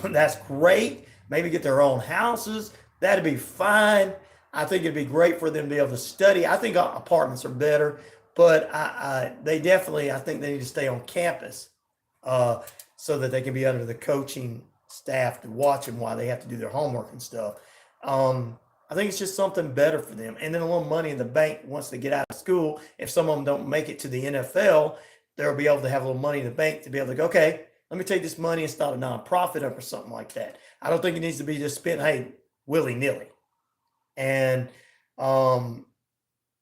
that's great. Maybe get their own houses. That'd be fine. I think it'd be great for them to be able to study. I think apartments are better, but I think they need to stay on campus so that they can be under the coaching staff to watch them while they have to do their homework and stuff. I think it's just something better for them. And then a little money in the bank once they get out of school. If some of them don't make it to the NFL, they'll be able to have a little money in the bank to be able to go, okay, let me take this money and start a nonprofit up or something like that. I don't think it needs to be just spent, hey, willy-nilly. And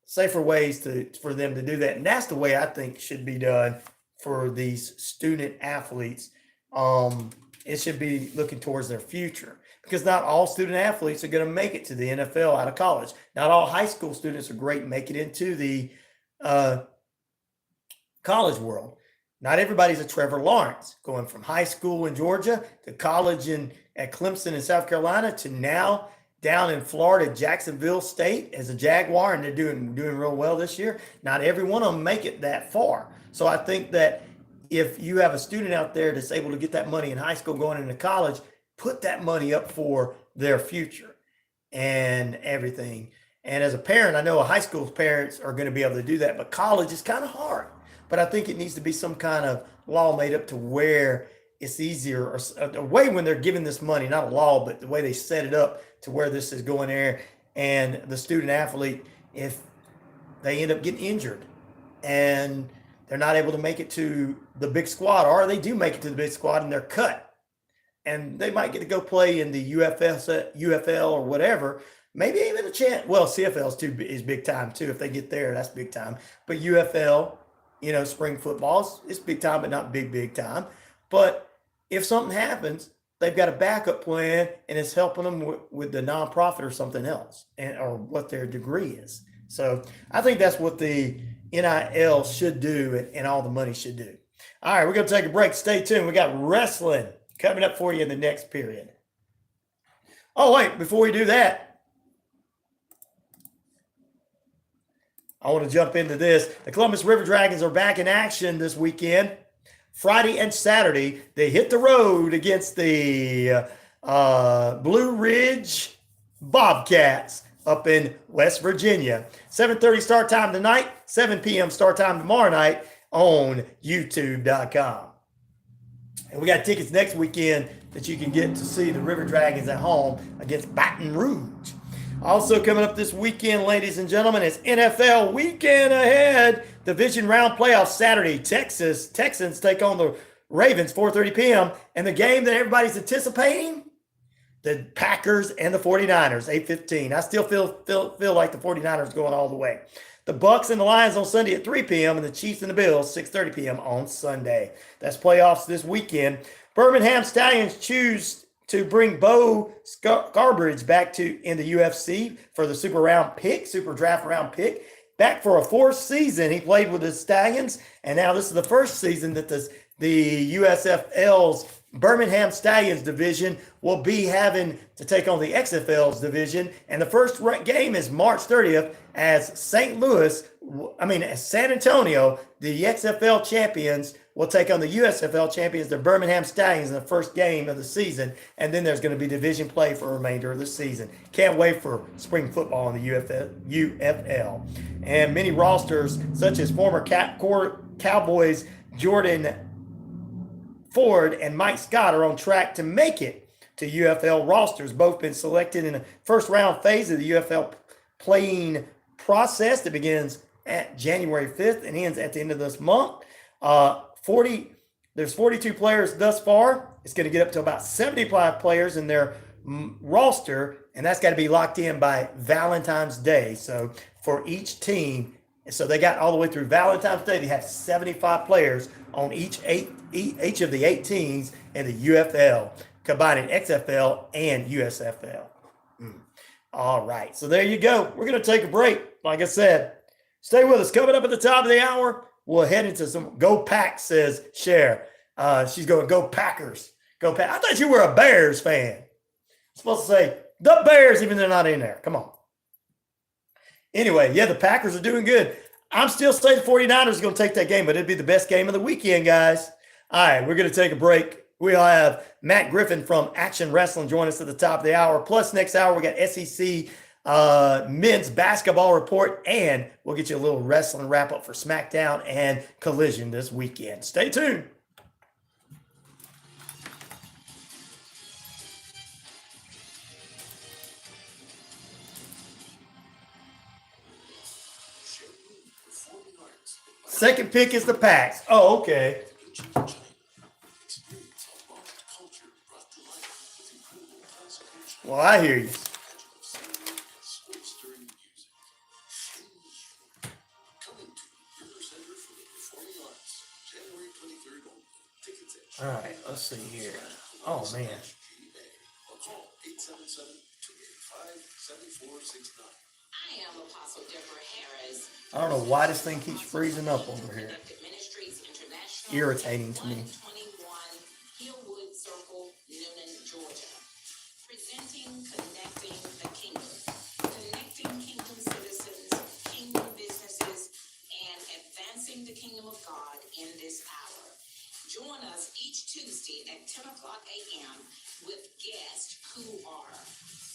safer ways for them to do that. And that's the way I think should be done for these student athletes. It should be looking towards their future, because not all student athletes are going to make it to the NFL out of college. Not all high school students are great and make it into the college world. Not everybody's a Trevor Lawrence, going from high school in Georgia to college at Clemson in South Carolina to now down in Florida, Jacksonville State as a Jaguar, and they're doing real well this year. Not every one of them make it that far. So I think that if you have a student out there that's able to get that money in high school going into college, put that money up for their future and everything. And as a parent, I know high school parents are going to be able to do that, but college is kind of hard. But I think it needs to be some kind of law made up to where it's easier, or a way when they're giving this money, not a law, but the way they set it up to where this is going there. And the student athlete, if they end up getting injured and they're not able to make it to the big squad, or they do make it to the big squad and they're cut, and they might get to go play in the UFL or whatever, maybe even a chance. Well, CFL is big time too. If they get there, that's big time. But UFL, spring football is big time, but not big time. But if something happens, they've got a backup plan, and it's helping them with the nonprofit or something else, or what their degree is. So I think that's what the NIL should do, and all the money should do. All right, we're going to take a break. Stay tuned. We got wrestling coming up for you in the next period. Oh, wait, before we do that, I want to jump into this. The Columbus River Dragons are back in action this weekend. Friday and Saturday, they hit the road against the Blue Ridge Bobcats up in West Virginia. 7:30 start time tonight, 7 p.m. start time tomorrow night on YouTube.com. And we got tickets next weekend that you can get to see the River Dragons at home against Baton Rouge. Also coming up this weekend, ladies and gentlemen, is NFL weekend ahead. Division round playoffs Saturday. Texans take on the Ravens, 4:30 p.m. And the game that everybody's anticipating, the Packers and the 49ers, 8:15. I still feel like the 49ers going all the way. The Bucks and the Lions on Sunday at 3 p.m. and the Chiefs and the Bills, 6:30 p.m. on Sunday. That's playoffs this weekend. Birmingham Stallions choose to bring Bo Scarbridge back in the UFC for the super draft round pick. Back for a fourth season. He played with the Stallions, and now this is the first season that the USFL's Birmingham Stallions division will be having to take on the XFL's division. And the first game is March 30th as San Antonio, the XFL champions, will take on the USFL champions, the Birmingham Stallions, in the first game of the season. And then there's going to be division play for the remainder of the season. Can't wait for spring football in the UFL. And many rosters, such as former Cowboys Jordan Ford and Mike Scott, are on track to make it to UFL rosters. Both been selected in the first round phase of the UFL playing process that begins at January 5th and ends at the end of this month. There's 42 players thus far. It's going to get up to about 75 players in their roster, and that's got to be locked in by Valentine's Day. So for each team, so they got all the way through Valentine's Day. They have 75 players on each of the 8 teams in the UFL, combining XFL and USFL. All right, so there you go. We're going to take a break. Like I said, stay with us. Coming up at the top of the hour, we'll head into some Go Pack, says Cher. She's going, Go Packers. Go Pack. I thought you were a Bears fan. I'm supposed to say the Bears, even though they're not in there. Come on. Anyway, yeah, the Packers are doing good. I'm still saying the 49ers are going to take that game, but it'd be the best game of the weekend, guys. All right, we're going to take a break. We'll have Matt Griffin from Action Wrestling join us at the top of the hour. Plus, next hour, we got SEC men's basketball report, and we'll get you a little wrestling wrap-up for SmackDown and Collision this weekend. Stay tuned. Second pick is the Packs. Oh, okay. Well, I hear you. All right, let's see here. Oh, man. I don't know why this thing keeps freezing up over here. Irritating to me. Presenting, connecting the Join us each Tuesday at 10 o'clock a.m. with guests who are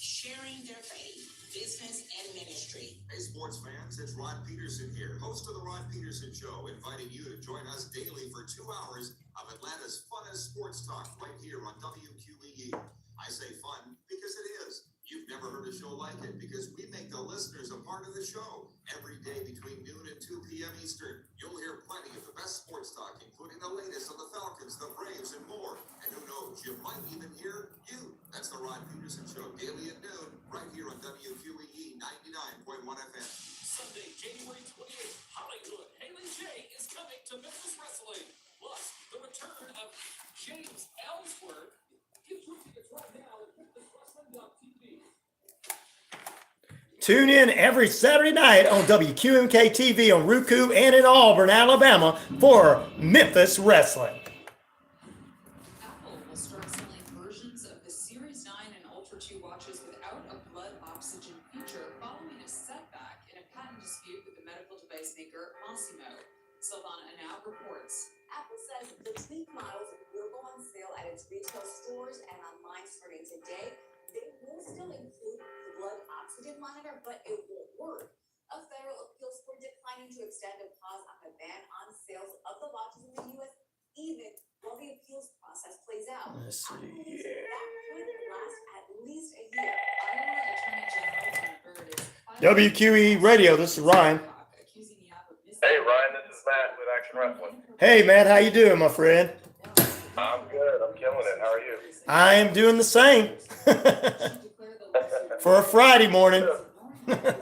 sharing their faith, business, and ministry. Hey, sports fans, it's Rod Peterson here, host of the Rod Peterson Show, inviting you to join us daily for 2 hours of Atlanta's funnest sports talk right here on WQEE. I say fun because it is. You've never heard a show like it because we make the listeners a part of the show. Every day between noon and 2 p.m. Eastern, you'll hear plenty of the best sports talk, including the latest on the Falcons, the Braves, and more. And who knows, you might even hear you. That's the Rod Peterson Show, daily at noon, right here on WQEE 99.1 FM. Sunday, January 28th, Hollywood Haley J is coming to Memphis Wrestling. Plus, the return of James Ellsworth. Get your tickets right now at MemphisWrestling.tv. Tune in every Saturday night on WQMK TV on Roku and in Auburn, Alabama for Memphis Wrestling. Apple will start selling versions of the Series 9 and Ultra 2 watches without a blood oxygen feature following a setback in a patent dispute with the medical device maker Massimo. Silvana Anal reports. Apple says the tweaked models will go on sale at its retail stores and online starting today. They will still include the blood oxygen monitor, but it won't work. A federal appeals court declining to extend a pause on the ban on sales of the watches in the U.S. even while the appeals process plays out. Let's see Apple believes here. that could last at least a year. Iowa Attorney General Brent Byrd is WQEE Radio, this is Ryan. accusing the app of Hey Ryan, this is Matt with Action Wrestling. Hey, Matt, how you doing, my friend? I'm good. I'm killing it. How are you? I am doing the same. For a Friday morning. Well, good.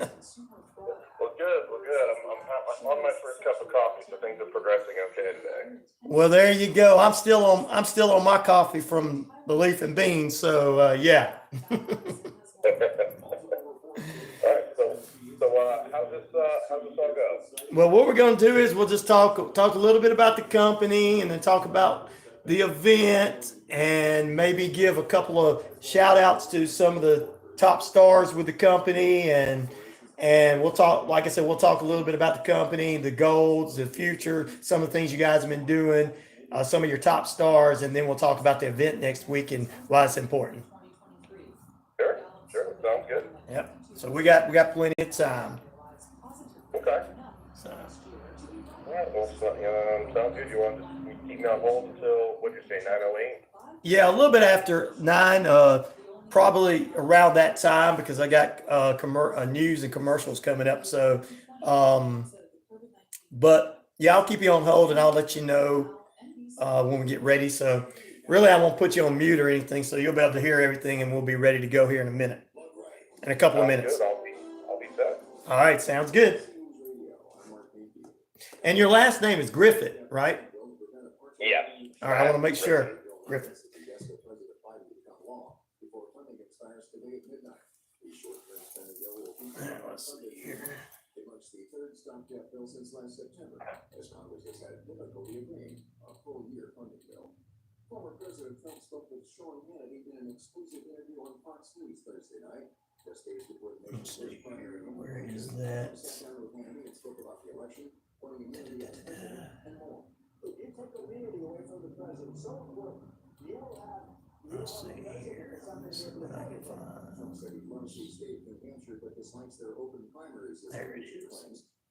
I'm on my first cup of coffee, so things are progressing okay today. Well, there you go. I'm still on my coffee from the Leaf and Beans, so yeah. All right. So how's this all go? Well, what we're going to do is we'll just talk a little bit about the company and then talk about the event and maybe give a couple of shout outs to some of the top stars with the company and we'll talk, like I said, we'll talk a little bit about the company, the goals, the future, some of the things you guys have been doing, some of your top stars, and then we'll talk about the event next week and why it's important. Sure. Sounds good. Yep. So we got plenty of time. Okay. So. All right. Well, sounds good. You want to just keep me on hold until what you say, 9:08? Yeah, a little bit after 9, probably around that time because I got news and commercials coming up. So, but yeah, I'll keep you on hold and I'll let you know when we get ready. So, really, I won't put you on mute or anything, so you'll be able to hear everything, and we'll be ready to go here in a minute, in a couple of minutes. Good. I'll be set. All right, sounds good. And your last name is Griffith, right? Yes. All right, I want to make sure. Griffith. Let's see here. It marks the third stopgap bill since last September, as Congress has had difficulty agreeing a full-year funding bill. Former President Trump spoke with Sean Hannity in an exclusive interview on Fox News Thursday night. Just days before the nation's first primary. Where is that? Sat down with Hannity and spoke about the election, wanting immunity and more. If you take immunity away from the president, so important, you will have. Let's see here. Let's see what I can find. Trump said he loves the state of New Hampshire, but dislikes their open primaries. There it is.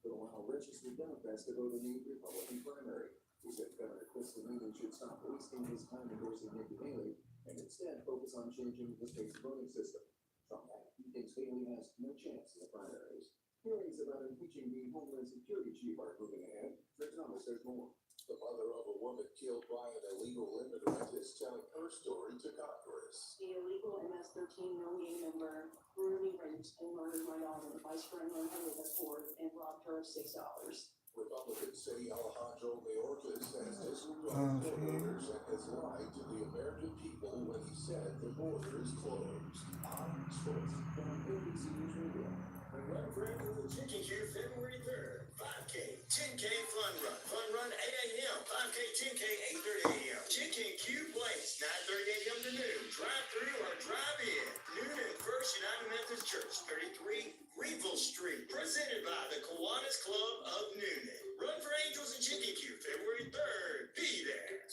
Would allow registered Democrats to vote in the Republican primary. He said Governor Kristi Noem should stop wasting his time endorsing Nikki Haley and instead focus on changing the state's voting system. Trump added he thinks Haley has no chance in the primaries. Hearings about impeaching the Homeland Security chief are moving ahead. Fred Thomas says more. The mother of a woman killed by an illegal immigrant is telling her story to Congress. The illegal MS-13 known gang member brutally raped and murdered my daughter by strangling her with a cord and robbed her of $6. Republican City Alejandro Mayorkas has disregarded court orders and has lied to the American people when he said the border is closed. I'm sports from ABC News Radio. Run Friend with the Chicken Q February 3rd. 5K, 10K Fun Run. Fun Run 8 a.m. 5K, 10K 8:30 a.m. Chicken Q Place 9:30 a.m. to noon. Drive through or drive in. Noon at First United Methodist Church, 33 Greenville Street. Presented by the Kiwanis Club of Noonan. Run for Angels and Chicken Q February 3rd. Be there.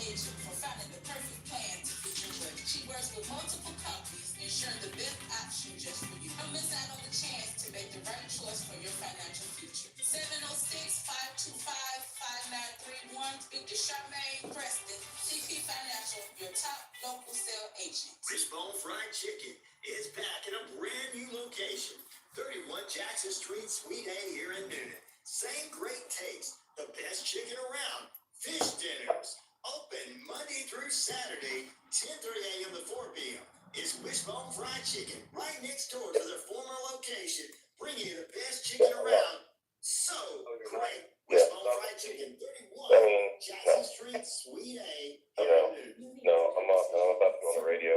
agent for finding the perfect plan to fit your budget. She works with multiple companies, ensuring the best option just for you. Don't miss out on the chance to make the right choice for your financial future. 706-525-5931. Speak to Charmaine Preston, CP Financial, your top local sale agent. Wishbone Fried Chicken is back in a brand new location. 31 Jackson Street, Suite A here in Noonan. Same great taste, the best chicken around. Fish dinners, open Monday through Saturday, 10:30 a.m. to 4 p.m. It's Wishbone Fried Chicken right next door to their former location, bringing you the best chicken around. So great. Wishbone Fried Chicken, 31 Jackson Street, Suite A here in Noonan. No, I'm about to go on the radio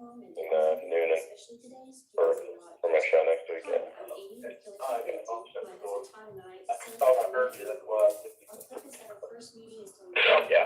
in Noonan for my show next weekend. Yeah,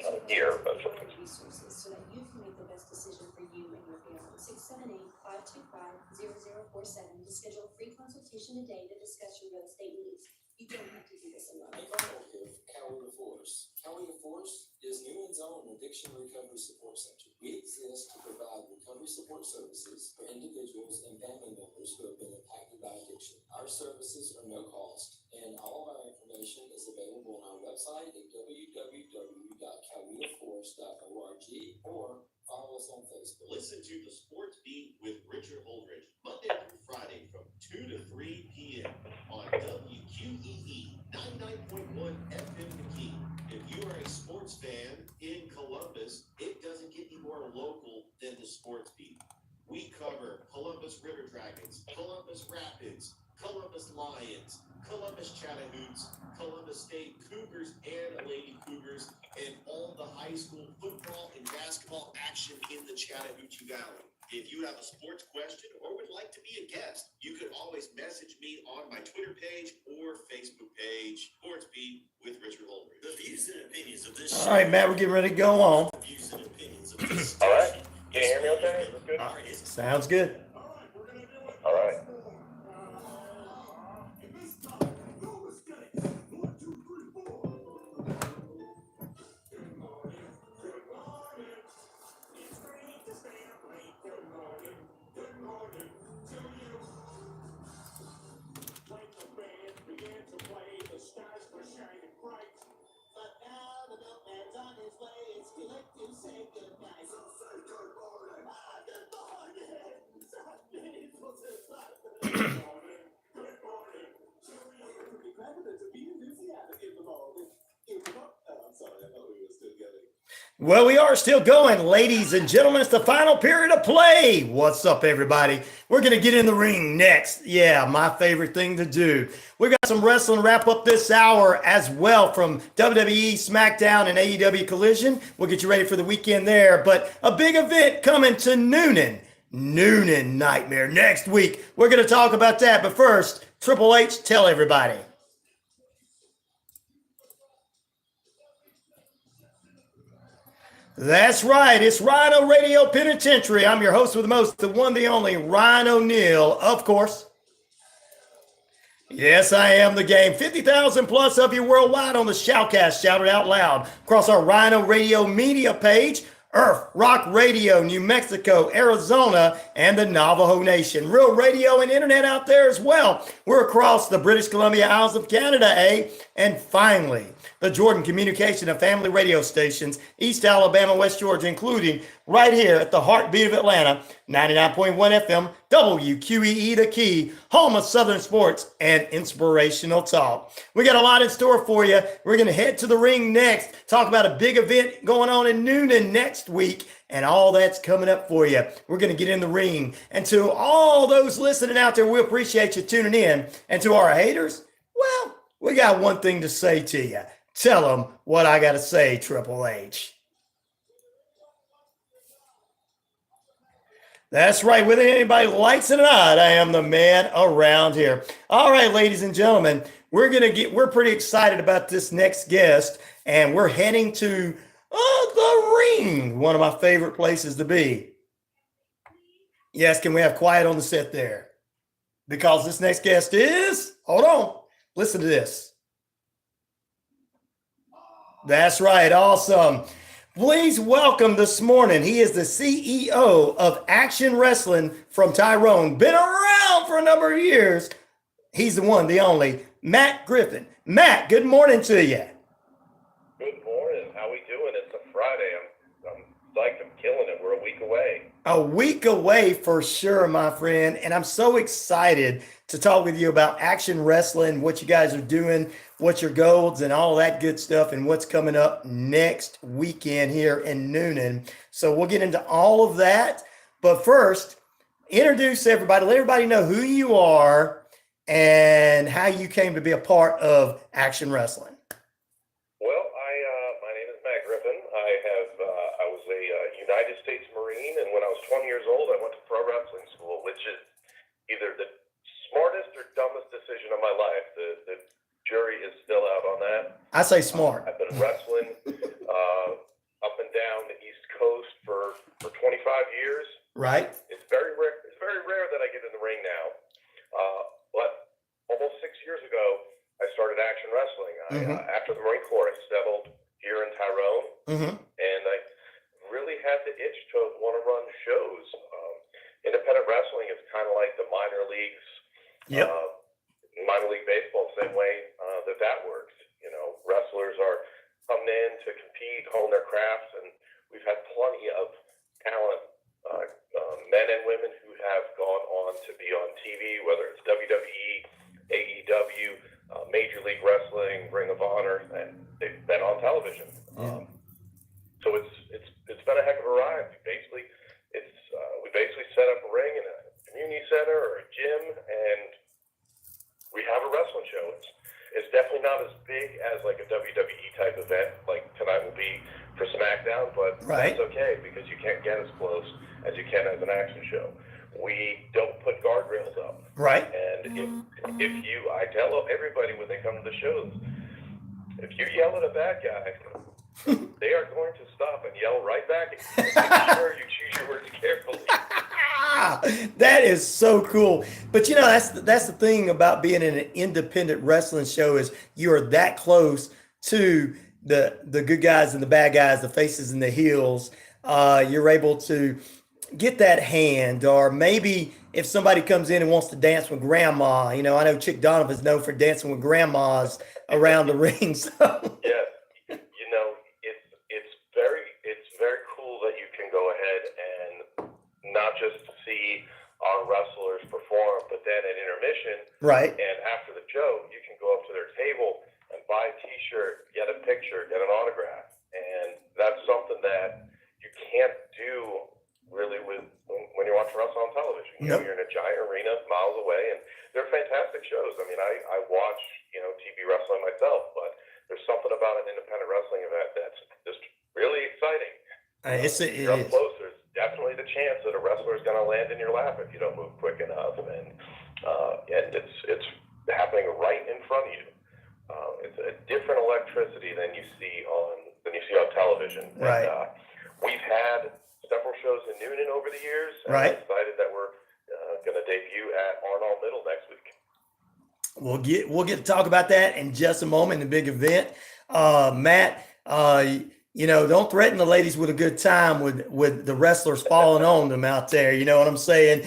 I'm here, but resources so that you can make the best decision for you and your family. 678-525-0047 to schedule a free consultation today to discuss your real estate needs. You don't have to do this alone. Hey, Carl here from Coweta Force. Coweta Force is Newman's own addiction recovery support center. We exist to provide recovery support services for individuals and family members who have been impacted by addiction. Our services are no cost, and all of our information is available on our website at www.cowetaforce.org or follow us on Facebook. Listen to the Sports Beat with Richard Holdridge, Monday through Friday from 2 to 3 p.m. on WQEE 99.1 FM The Key. If you are a sports fan in Columbus, it doesn't get any more local than the Sports Beat. We cover Columbus River Dragons, Columbus Rapids, Columbus Lions, Columbus Chattahoochee, Columbus State Cougars and Lady Cougars, and all the high school football and basketball action in the Chattahoochee Valley. If you have a sports question or would like to be a guest, you can always message me on my Twitter page or Facebook page, Sports Beat with Richard Holdridge. The views and opinions of this All right, Matt, we're getting ready to go on. views and opinions of this All right. Can you hear me okay? Is this good? Sounds good. All right. Well, we are still going, ladies and gentlemen. It's the final period of play. What's up, everybody? We're going to get in the ring next. Yeah, my favorite thing to do. We got some wrestling to wrap up this hour as well from WWE, SmackDown, and AEW Collision. We'll get you ready for the weekend there. But a big event coming to Noonan Nightmare next week. We're going to talk about that. But first, Triple H, tell everybody. That's right. It's RyanORadio Penitentiary. I'm your host with the most, the one, the only, Ryan O'Neal, of course. Yes, I am the game. 50,000 plus of you worldwide on the Shoutcast. Shout it out loud across our RyanORadio media page. Earth, Rock Radio, New Mexico, Arizona, and the Navajo Nation. Real radio and internet out there as well. We're across the British Columbia Isles of Canada, eh? And finally, the Jordan Communication and Family Radio Stations, East Alabama, West Georgia, including right here at the heartbeat of Atlanta, 99.1 FM, WQEE The Key, home of Southern sports and inspirational talk. We got a lot in store for you. We're going to head to the ring next, talk about a big event going on in Noonan next week, and all that's coming up for you. We're going to get in the ring. And to all those listening out there, we appreciate you tuning in. And to our haters, well, we got one thing to say to you. Tell them what I got to say, Triple H. That's right. Whether anybody likes it or not, I am the man around here. All right, ladies and gentlemen, we're pretty excited about this next guest, and we're heading to the ring, one of my favorite places to be. Yes, can we have quiet on the set there? Because this next guest is, hold on, listen to this. That's right. Awesome. Please welcome this morning. He is the CEO of Action Wrestling from Tyrone. Been around for a number of years. He's the one, the only, Matt Griffin. Matt, good morning to you. Good morning. How we doing? It's a Friday. I'm psyched. I'm killing it. We're a week away. A week away for sure, my friend. And I'm so excited to talk with you about Action Wrestling, what you guys are doing, what your goals and all that good stuff, and what's coming up next weekend here in Noonan. So we'll get into all of that. But first, introduce everybody, let everybody know who you are and how you came to be a part of Action Wrestling. Well, my name is Matt Griffin. I was a United States Marine, and when I was 20 years old, I went to pro wrestling school, which is either the smartest or dumbest decision of my life. The jury is still out on that. I say smart. I've been wrestling up and down the East Coast for 25 years. Right. It's very rare. It's very rare that I get in the ring now. But almost 6 years ago, I started Action Wrestling. After the Marine Corps, I settled here in Tyrone, and I really had the itch to want to run shows. Independent wrestling is kind of like the minor leagues. Yep. Minor league baseball, same way that works. You know, wrestlers are coming in to compete, hone their crafts, and we've had plenty of talent, men and women who have gone on to be on TV, whether it's WWE, AEW, Major League Wrestling, Ring of Honor, and they've been on television. So it's been a heck of a ride. We basically set up a ring in a community center or a gym, and we have a wrestling show. It's definitely not as big as like a WWE type event like tonight will be for SmackDown, but that's okay because you can't get as close as you can as an action show. We don't put guardrails up. Right. And I tell everybody when they come to the shows, if you yell at a bad guy, they are going to stop and yell right back at you. Make sure you choose your words carefully. That is so cool. But you know, that's the thing about being in an independent wrestling show is you are that close to the good guys and the bad guys, the faces and the heels. You're able to get that hand, or maybe if somebody comes in and wants to dance with grandma, you know, I know Chick Donovan's known for dancing with grandmas around the ring. So. Yes, you know, it's very cool that you can go ahead and not just see our wrestlers perform, but then at intermission, right? And after the show, you can go up to their table and buy a T-shirt, get a picture, get an autograph, and that's something that you can't do really when you're watching wrestling on television. You know, you're in a giant arena miles away, and they're fantastic shows. I mean, I watch, you know, TV wrestling myself, but there's something about an independent wrestling event that's just really exciting. You're up close. There's definitely the chance that a wrestler is going to land in your lap if you don't move quick enough, and it's happening right in front of you. It's a different electricity than you see on television. Right. And, we've had several shows in Noonan over the years. And right. I'm excited that we're going to debut at Arnold Middle next week. We'll get to talk about that in just a moment. The big event, Matt. You know, don't threaten the ladies with a good time with the wrestlers falling on them out there. You know what I'm saying?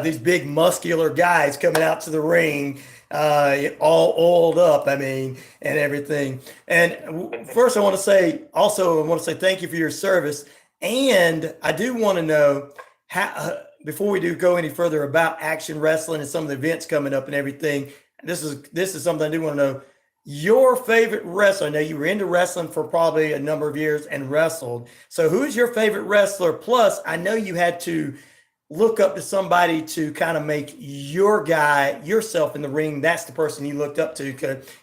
These big muscular guys coming out to the ring, all oiled up, I mean, and everything. And first I want to say thank you for your service. And I do want to know how, before we do go any further about Action Wrestling and some of the events coming up and everything, this is something I do want to know. Your favorite wrestler. I know you were into wrestling for probably a number of years and wrestled. So who's your favorite wrestler? Plus, I know you had to look up to somebody to kind of make your guy, yourself in the ring. That's the person you looked up to.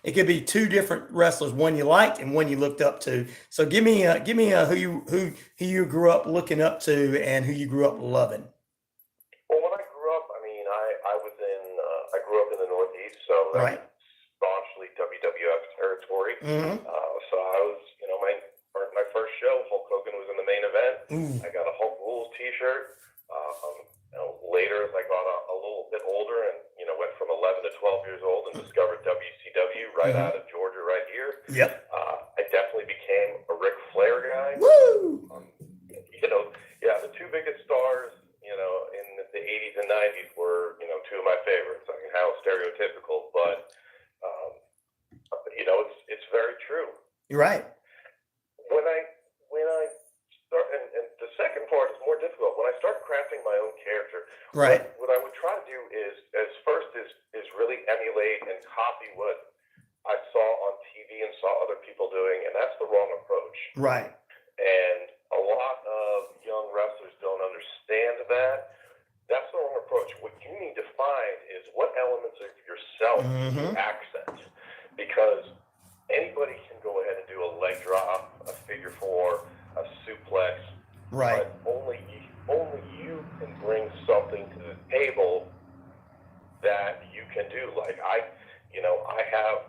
It could be two different wrestlers, one you liked and one you looked up to. So give me who you grew up looking up to and who you grew up loving. Well, when I grew up, I mean, I grew up in the Northeast, so right. Staunchly WWF territory. Mm-hmm. So I was, you know, my first show, Hulk Hogan was in the main event. Ooh. I got a Hulk Rules T-shirt. Later, as I got a little bit older and, you know, went from 11 to 12 years old and discovered WCW right out of Georgia right here. Yep. I definitely became a Ric Flair guy. Woo! '80s and '90s were, two of my favorites. I mean, how stereotypical, but it's very true. You're right. When I start, and the second part is more difficult. When I start crafting my own character, Right. what I would try to do is really emulate and copy what I saw on TV and saw other people doing, and that's the wrong approach. Right. And a lot of young wrestlers don't understand that. That's the wrong approach. What you need to find is what elements of yourself you accent, because anybody can go ahead and do a leg drop, a figure four, a suplex, Right. but only you can bring something to the table that you can do. Like I have,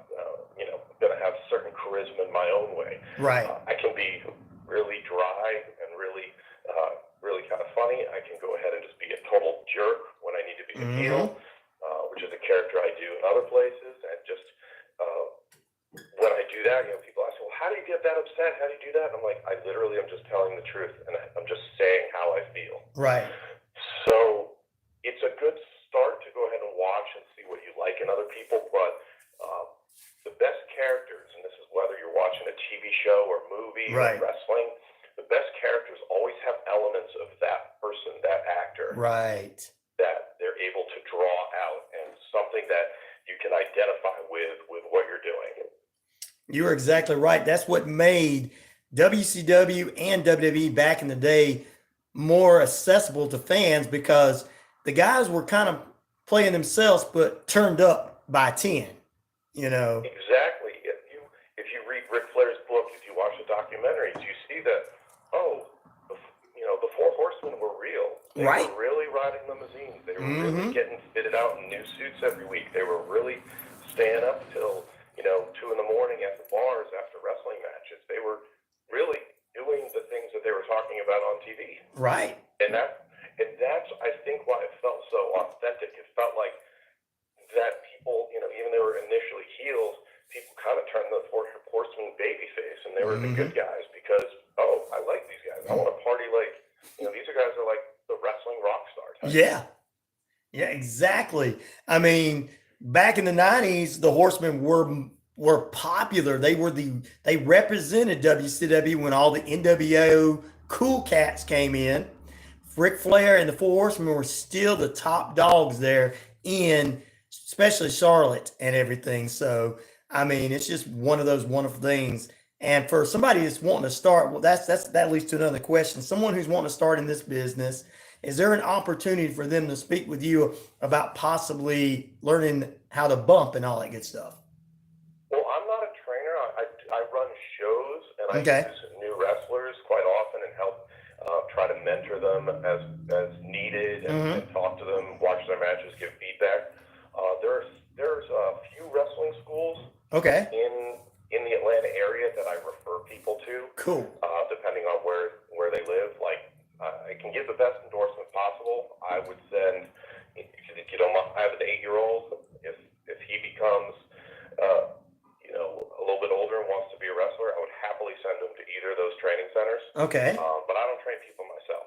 going to have certain charisma in my own way. Right. I can be really dry and really kind of funny. I can go ahead and just be a total jerk when I need to be a heel, which is a character I do in other places. And just when I do that, people ask, well, how do you get that upset? How do you do that? And I'm like, I literally am just telling the truth, and I'm just saying how I feel. Right. So it's a good start to go ahead and watch and see what you like in other people, but the best characters, and this is whether you're watching a TV show or movie Right. or wrestling, the best characters always have elements of that person, that actor, Right. that they're able to draw out, and something that you can identify with what you're doing. You're exactly right. That's what made WCW and WWE back in the day more accessible to fans, because the guys were kind of playing themselves, but turned up by 10, Exactly. If you read Ric Flair's book, if you watch the documentaries, you see that, the Four Horsemen were real. They Right. were really riding limousines. They were really getting fitted out in new suits every week. They were really staying up till 2 in the morning at the bars after wrestling matches. They were really doing the things that they were talking about on TV. Right. And that's I think why it felt so authentic. It felt like that people, even they were initially heels, people kind of turned the Four Horsemen babyface, and they were the good guys because, I like these guys. I want to party like, these guys are like the wrestling rock star type. Yeah. Yeah, exactly. I mean, back in the 90s, the Horsemen were popular. They represented WCW when all the NWO cool cats came in. Ric Flair and the Four Horsemen were still the top dogs there in especially Charlotte and everything. So, I mean, it's just one of those wonderful things. And for somebody that's wanting to start, well, that leads to another question. Someone who's wanting to start in this business, is there an opportunity for them to speak with you about possibly learning how to bump and all that good stuff? Well, I'm not a trainer. I run shows, and I Okay. use new wrestlers quite often and help try to mentor them as needed and talk to them, watch their matches, give feedback. There's a few wrestling schools Okay. in the Atlanta area that I refer people to. Cool. Depending on where they live. Like, I can give the best endorsement possible. I would send, if you don't mind, I have an 8-year-old. If he becomes, a little bit older and wants to be a wrestler, I would happily send him to either of those training centers. Okay. But I don't train people myself.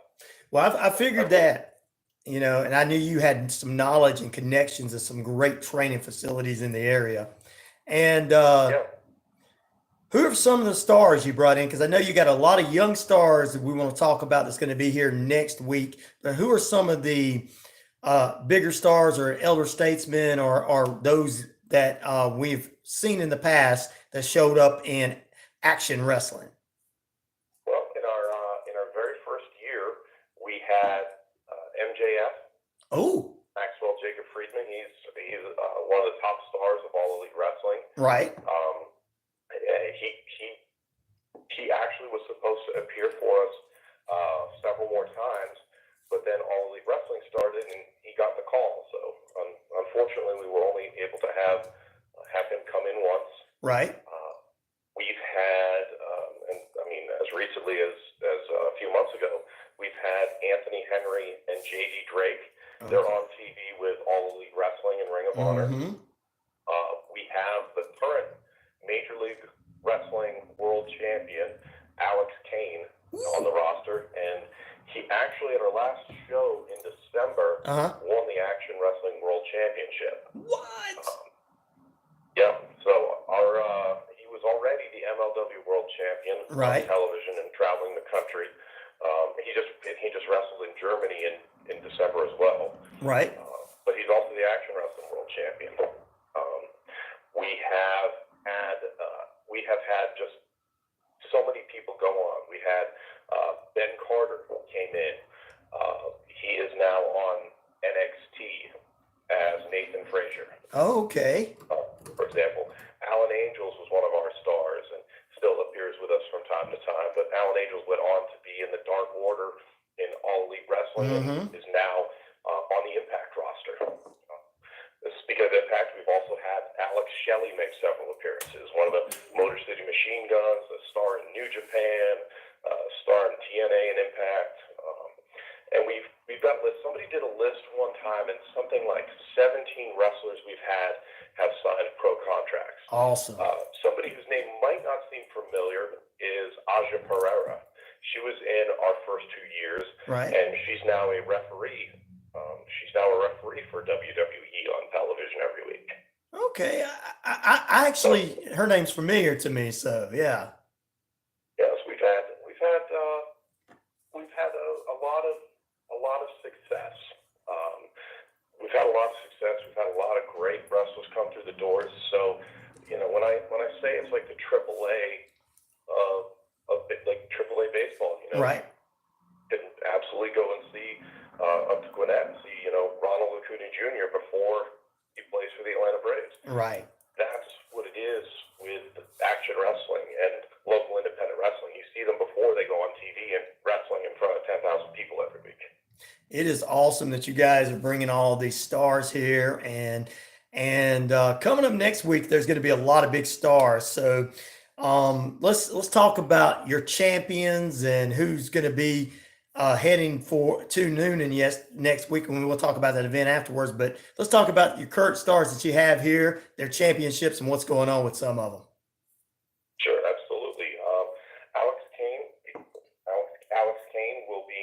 Well, I figured that, and I knew you had some knowledge and connections of some great training facilities in the area. And who are some of the stars you brought in? Because I know you got a lot of young stars that we want to talk about that's going to be here next week. But who are some of the bigger stars or elder statesmen or those that we've seen in the past that showed up in action wrestling? Well, in our very first year, we had MJF. Oh. Maxwell Jacob Friedman. He's one of the top stars of All Elite Wrestling. Right. He actually was supposed to appear for us several more times, but then All Elite Wrestling started and he got the call. So unfortunately, we were only able to have him come in once. Right. We've had, and I mean, as recently as a few months ago, we've had Anthony Henry and JD Drake. They're on TV with All Elite Wrestling and Ring of Honor. We have the current Major League Wrestling World Champion, Alex Kane, on the roster. And he actually, at our last show in December, won the Action Wrestling World Championship. What? Yeah. So he was already the MLW World Champion Right. on television and traveling the country. He just wrestled in Germany in December as well. Right. But he's also the Action Wrestling World Champion. We have had just so many people go on. We had Ben Carter who came in. He is now on NXT as Nathan Frazier. Oh, okay. For example, Alan Angels was one of our stars and still appears with us from time to time. But Alan Angels went on to be in the Dark Order in All Elite Wrestling and is now on the Impact roster. Speaking of Impact, we've also had Alex Shelley make several appearances. One of the Motor City Machine Guns, a star in New Japan, a star in TNA and Impact. And we've got lists. Somebody did a list one time, and something like 17 wrestlers we've had have signed pro contracts. Awesome. Somebody whose name might not seem familiar is Aja Pereira. She was in our first 2 years, Right. and she's now a referee. She's now a referee for WWE on television every week. Okay. I actually, her name's familiar to me, so yeah. Yes, we've had a lot of success. We've had a lot of success. We've had a lot of great wrestlers come through the doors. So, when I say it's like the AAA of like AAA baseball, Right. you can absolutely go and see up to Gwinnett and see Ronald Acuna Jr. before he plays for the Atlanta Braves. Right. That's what it is with action wrestling and local independent wrestling. You see them before they go on TV and wrestling in front of 10,000 people every week. It is awesome that you guys are bringing all these stars here, and coming up next week, there's going to be a lot of big stars. So let's talk about your champions and who's going to be heading to Noonan next week, and we'll talk about that event afterwards. But let's talk about your current stars that you have here, their championships, and what's going on with some of them. Sure, absolutely. Alex Kane will be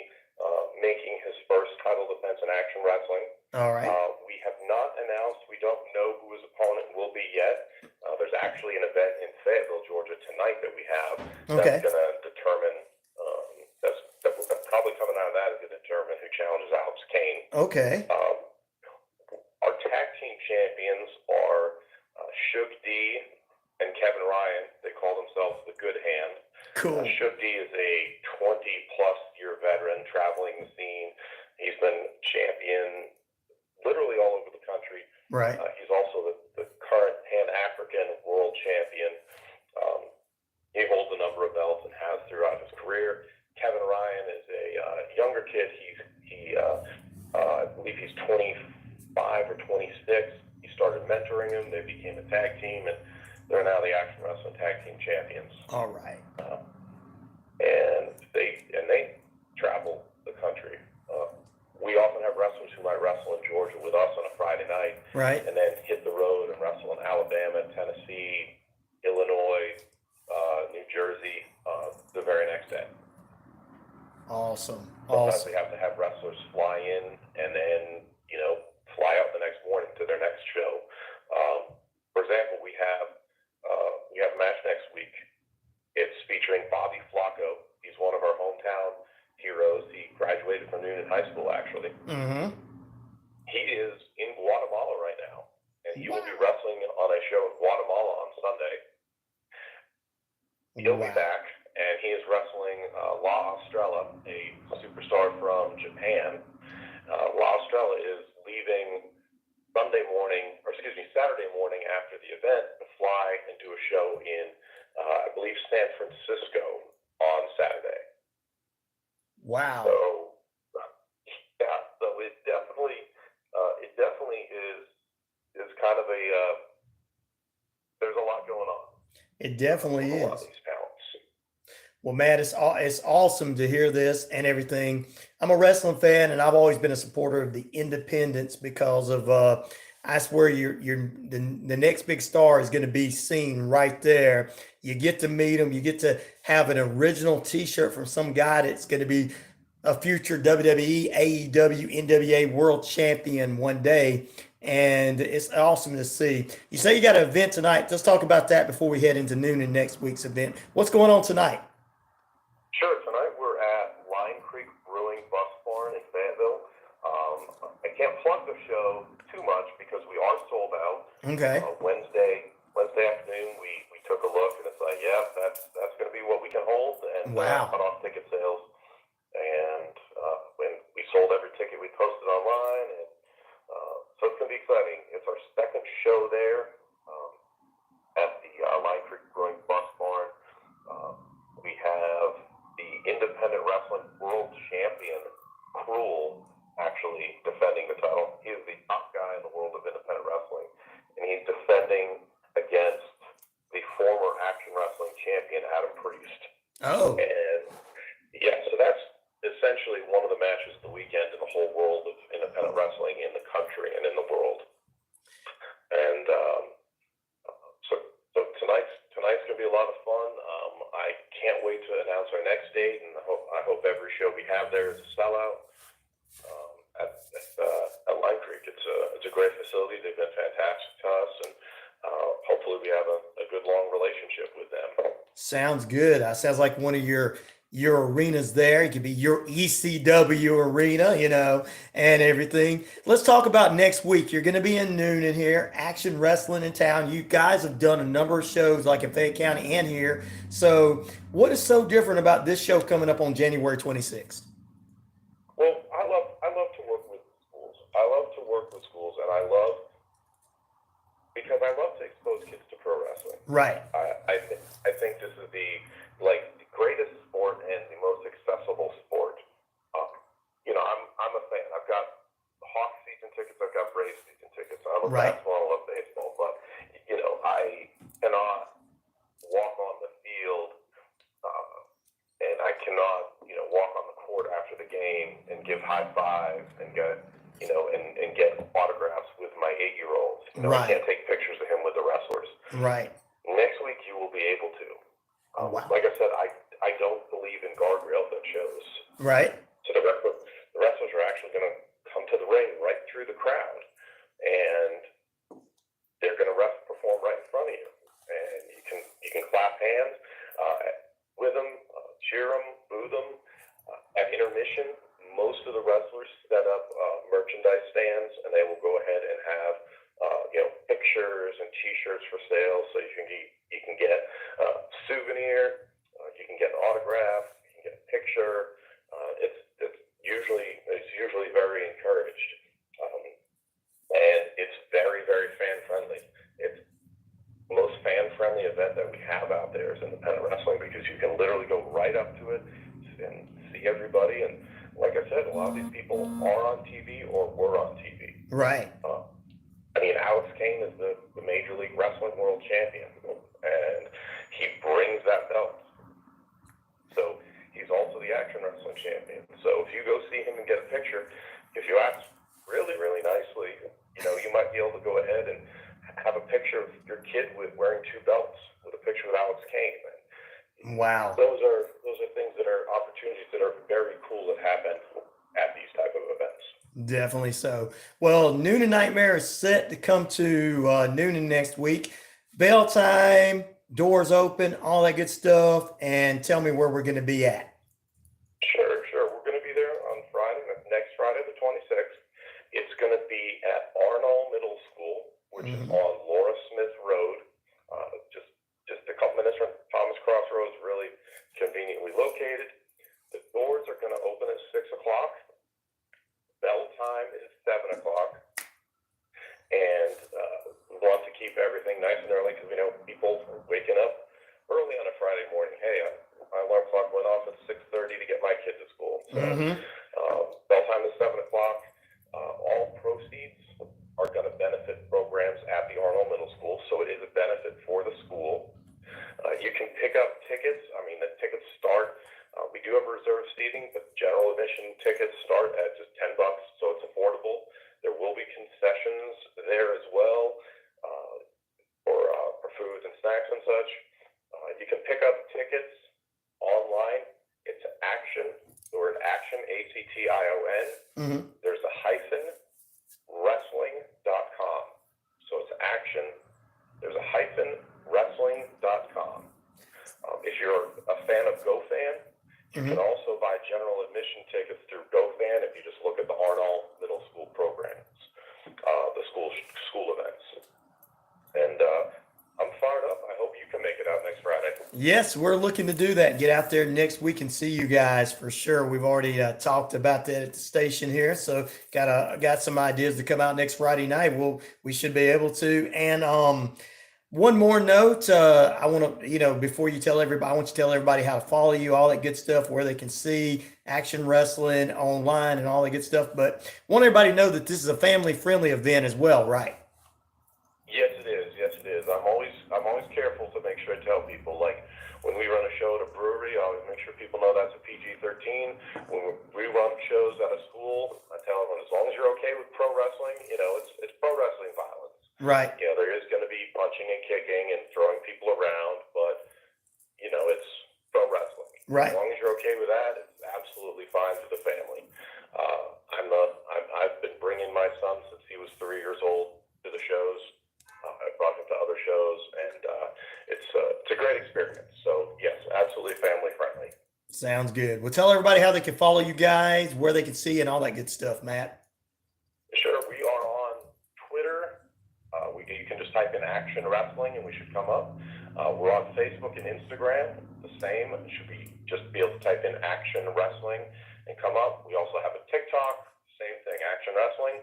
making his first title defense in action wrestling. All right. We have not announced. We don't know who his opponent will be yet. There's actually an event in Fayetteville, Georgia tonight that we have Okay. that's going to determine. That's probably coming out of that is going to determine who challenges Alex Kane. Okay. Our tag team champions are Shug D and Kevin Ryan. They call themselves the Good Hand. Cool. Shug D is a 20-plus year veteran traveling the scene. He's been champion literally all over the country. Right. He's also the current Pan-African world champion. He holds a number of belts and has throughout his career. Kevin Ryan is a younger kid. I believe he's 25 or 26. He started mentoring him. They became a tag team, and they're now the Action Wrestling Tag Team Champions. All right. And they travel the country. We often have wrestlers who might wrestle in Georgia with us on a Friday night, Right. and then hit the road and wrestle in Alabama, Tennessee, Illinois, New Jersey the very next day. Awesome. Sometimes Awesome. we have to have wrestlers fly in and then, fly out the next morning to their next show. For example, we have a match next week. It's featuring Bobby Flacco. He's one of our hometown heroes. He graduated from Noonan High School, actually. Mm-hmm. He is in Guatemala right now, and he will be wrestling on a show in Guatemala on Sunday. He'll be back, and he is wrestling La Estrella, a superstar from Japan. La Estrella is leaving Saturday morning after the event to fly and do a show in, I believe, San Francisco on Saturday. Wow. So, yeah, so it definitely is kind of there's a lot going on. It definitely A lot is. of these talents. Well, Matt, it's awesome to hear this and everything. I'm a wrestling fan, and I've always been a supporter of the independents because of I swear the next big star is going to be seen right there. You get to meet them. You get to have an original T-shirt from some guy that's going to be a future WWE, AEW, NWA world champion one day. And it's awesome to see. You say you got an event tonight. Let's talk about that before we head into noon in next week's event. What's going on tonight? Sure. Tonight we're at Line Creek Brewing Bus Barn in Fayetteville. I can't plug the show too much because we are sold out. Okay. Wednesday afternoon, we took a look and it's like, yeah, that's going to be what we can hold, and Wow. cut off ticket sales. And when we sold every ticket we posted online, and so it's going to be exciting. It's our second show there at the Line Creek Brewing Bus Barn. We have the independent wrestling world champion, Cruel, actually defending the title. He is the top guy in the world of independent wrestling, and he's defending against the former Action Wrestling champion, Adam Priest. Oh. And yeah, so that's essentially one of the matches of the weekend in the whole world of independent wrestling in the country and in the world. And so tonight's going to be a lot of fun. I can't wait to announce our next date, and I hope every show we have there is a sellout. At Line Creek, it's a great facility. They've been fantastic to us, and hopefully we have a good long relationship with them. Sounds good. Sounds like one of your arenas there. It could be your ECW arena, and everything. Let's talk about next week. You're going to be in Noonan here, Action Wrestling in town. You guys have done a number of shows like in Fayette County and here. So what is so different about this show coming up on January 26th? Well, I love to work with schools. I love to work with schools, and I love to expose kids to pro wrestling. Right. I think this is the greatest sport and the most accessible sport. I'm a fan. I've got Hawks season tickets. I've got Braves season tickets. I love basketball. I love baseball. But I cannot walk on the field, and I cannot walk on the court after the game and give high fives and get and get autographs with my 8-year-old. Right. I can't take pictures of him with the wrestlers. Right. Next week you will be able to. Wow. Like I said, I don't believe in guardrails at shows. Right. So the wrestlers are actually going to come to the ring right through the crowd, and they're going to perform right in front of you, and you can clap hands with them, cheer them, boo them. At intermission, most of the wrestlers set up merchandise stands, and they will go ahead and have pictures and T-shirts for sale, so you can get a souvenir, you can get an autograph, you can get a picture. It's usually very encouraged, and it's very, very fan friendly. It's the most fan friendly event that we have out there is independent wrestling, because you can literally go right up to it and see everybody. And like I said, a lot of these people are on TV or were on TV. Right. Alex Kane is the Major League Wrestling World Champion, and he brings that belt. So he's also the Action Wrestling Champion. So if you go see him and get a picture, if you ask really, really nicely, you might be able to go ahead and have a picture of your kid wearing 2 belts with a picture of Alex Kane. And wow. Those are things that are opportunities that are very cool that happen at these type of events. Definitely so. Well, Noonan Nightmare is set to come to Noonan next week. Bell time, doors open, all that good stuff, and tell me where we're going to be at. Sure. We're going to be there on next Friday the 26th. It's going to be at Arnold Middle School, which is on Laura Smith Road, just a couple minutes from Thomas Crossroads, really conveniently located. The doors are going to open at 6 o'clock. Bell time is 7 o'clock, and we want to keep everything nice and early, because we know people are waking up early on a Friday morning. Hey, my alarm clock went off at 6:30 to get my kid to school. So bell time is 7 o'clock. All proceeds are going to benefit programs at the Arnold Middle School, so it is a benefit for the school. You can pick up tickets. The tickets start. We do have reserved seating, but general admission tickets start at just $10, so it's affordable. There will be concessions there as well for foods and snacks and such. You can pick up tickets online. It's Action, or Action, ACTION. There's a hyphen wrestling.com. So it's action. There's a hyphen wrestling.com. If you're a fan of GoFan, you can also buy general admission tickets through GoFan if you just look at the Arnold Middle School programs, the school events. And I'm fired up. I hope you can make it out next Friday. Yes, we're looking to do that. Get out there next week and see you guys for sure. We've already talked about that at the station here, so got some ideas to come out next Friday night. We should be able to. And one more note, I want to, before you tell everybody, I want you to tell everybody how to follow you, all that good stuff, where they can see Action Wrestling online and all that good stuff. But want everybody to know that this is a family-friendly event as well, right? Yes, it is. Yes, it is. I'm always careful to make sure I tell people, like when we run a show at a brewery, I always make sure people know that's a PG-13. When we run shows at a school, I tell everyone, as long as you're okay with pro wrestling, it's pro wrestling violence. Right. There is going to be punching and kicking and throwing people around, but it's pro wrestling. Right. As long as you're okay with that, it's absolutely fine for the family. I've been bringing my son since he was 3 years old to the shows. I've brought him to other shows, and it's a great experience. So yes, absolutely family friendly. Sounds good. Well, tell everybody how they can follow you guys, where they can see, and all that good stuff, Matt. Sure. We are on Twitter. You can just type in Action Wrestling, and we should come up. We're on Facebook and Instagram. The same. Just be able to type in Action Wrestling and come up. We also have a TikTok. Same thing, Action Wrestling.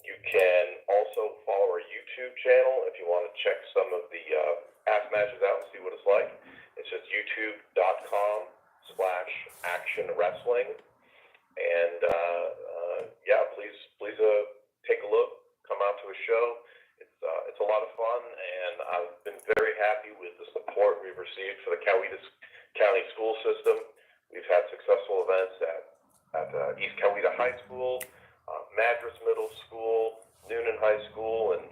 You can also follow our YouTube channel if you want to check some of the past matches out and see what it's like. It's just youtube.com/Action Wrestling. And please take a look. Come out to a show. It's a lot of fun, and I've been very happy with the support we've received for the Coweta County school system. We've had successful events at East Coweta High School, Madras Middle School, Noonan High School, and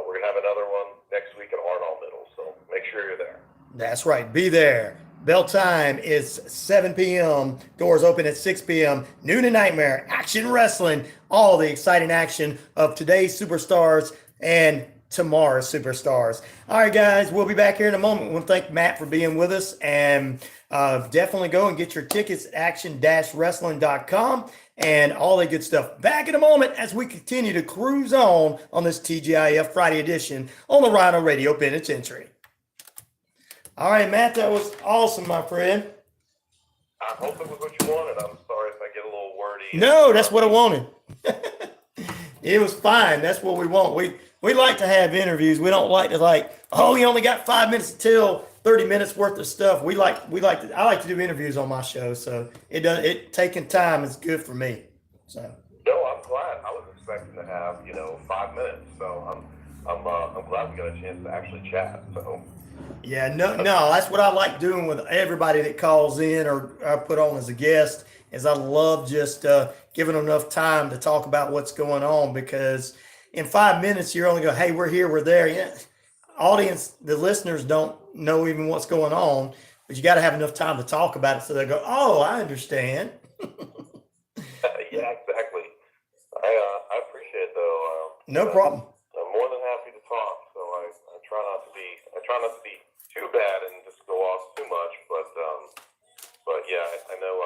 we're going to have another one next week at Arnold Middle, so make sure you're there. That's right. Be there. Bell time is 7 p.m. Doors open at 6 p.m. Noon and Nightmare, Action Wrestling, all the exciting action of today's superstars and tomorrow's superstars. All right, guys, we'll be back here in a moment. We want to thank Matt for being with us, and definitely go and get your tickets at action-wrestling.com and all that good stuff. Back in a moment as we continue to cruise on this TGIF Friday edition on the RyanORadio Penitentiary. All right, Matt, that was awesome, my friend. I hope it was what you wanted. I'm sorry if I get a little wordy. No, that's what I wanted. It was fine. That's what we want. We like to have interviews. We don't like to you only got 5 minutes to tell 30 minutes worth of stuff. I like to do interviews on my show, so taking time is good for me. So. No, I'm glad. I was expecting to have 5 minutes, so I'm glad we got a chance to actually chat. So. Yeah, no, that's what I like doing with everybody that calls in or I put on as a guest. Is I love just giving them enough time to talk about what's going on, because in 5 minutes you're only going, hey, we're here, we're there. Yeah, audience, the listeners don't know even what's going on, but you got to have enough time to talk about it so they go, oh, I understand. Yeah, exactly. I appreciate it though. No problem. I'm more than happy to talk, so I try not to be too bad and just go off too much, but yeah, I know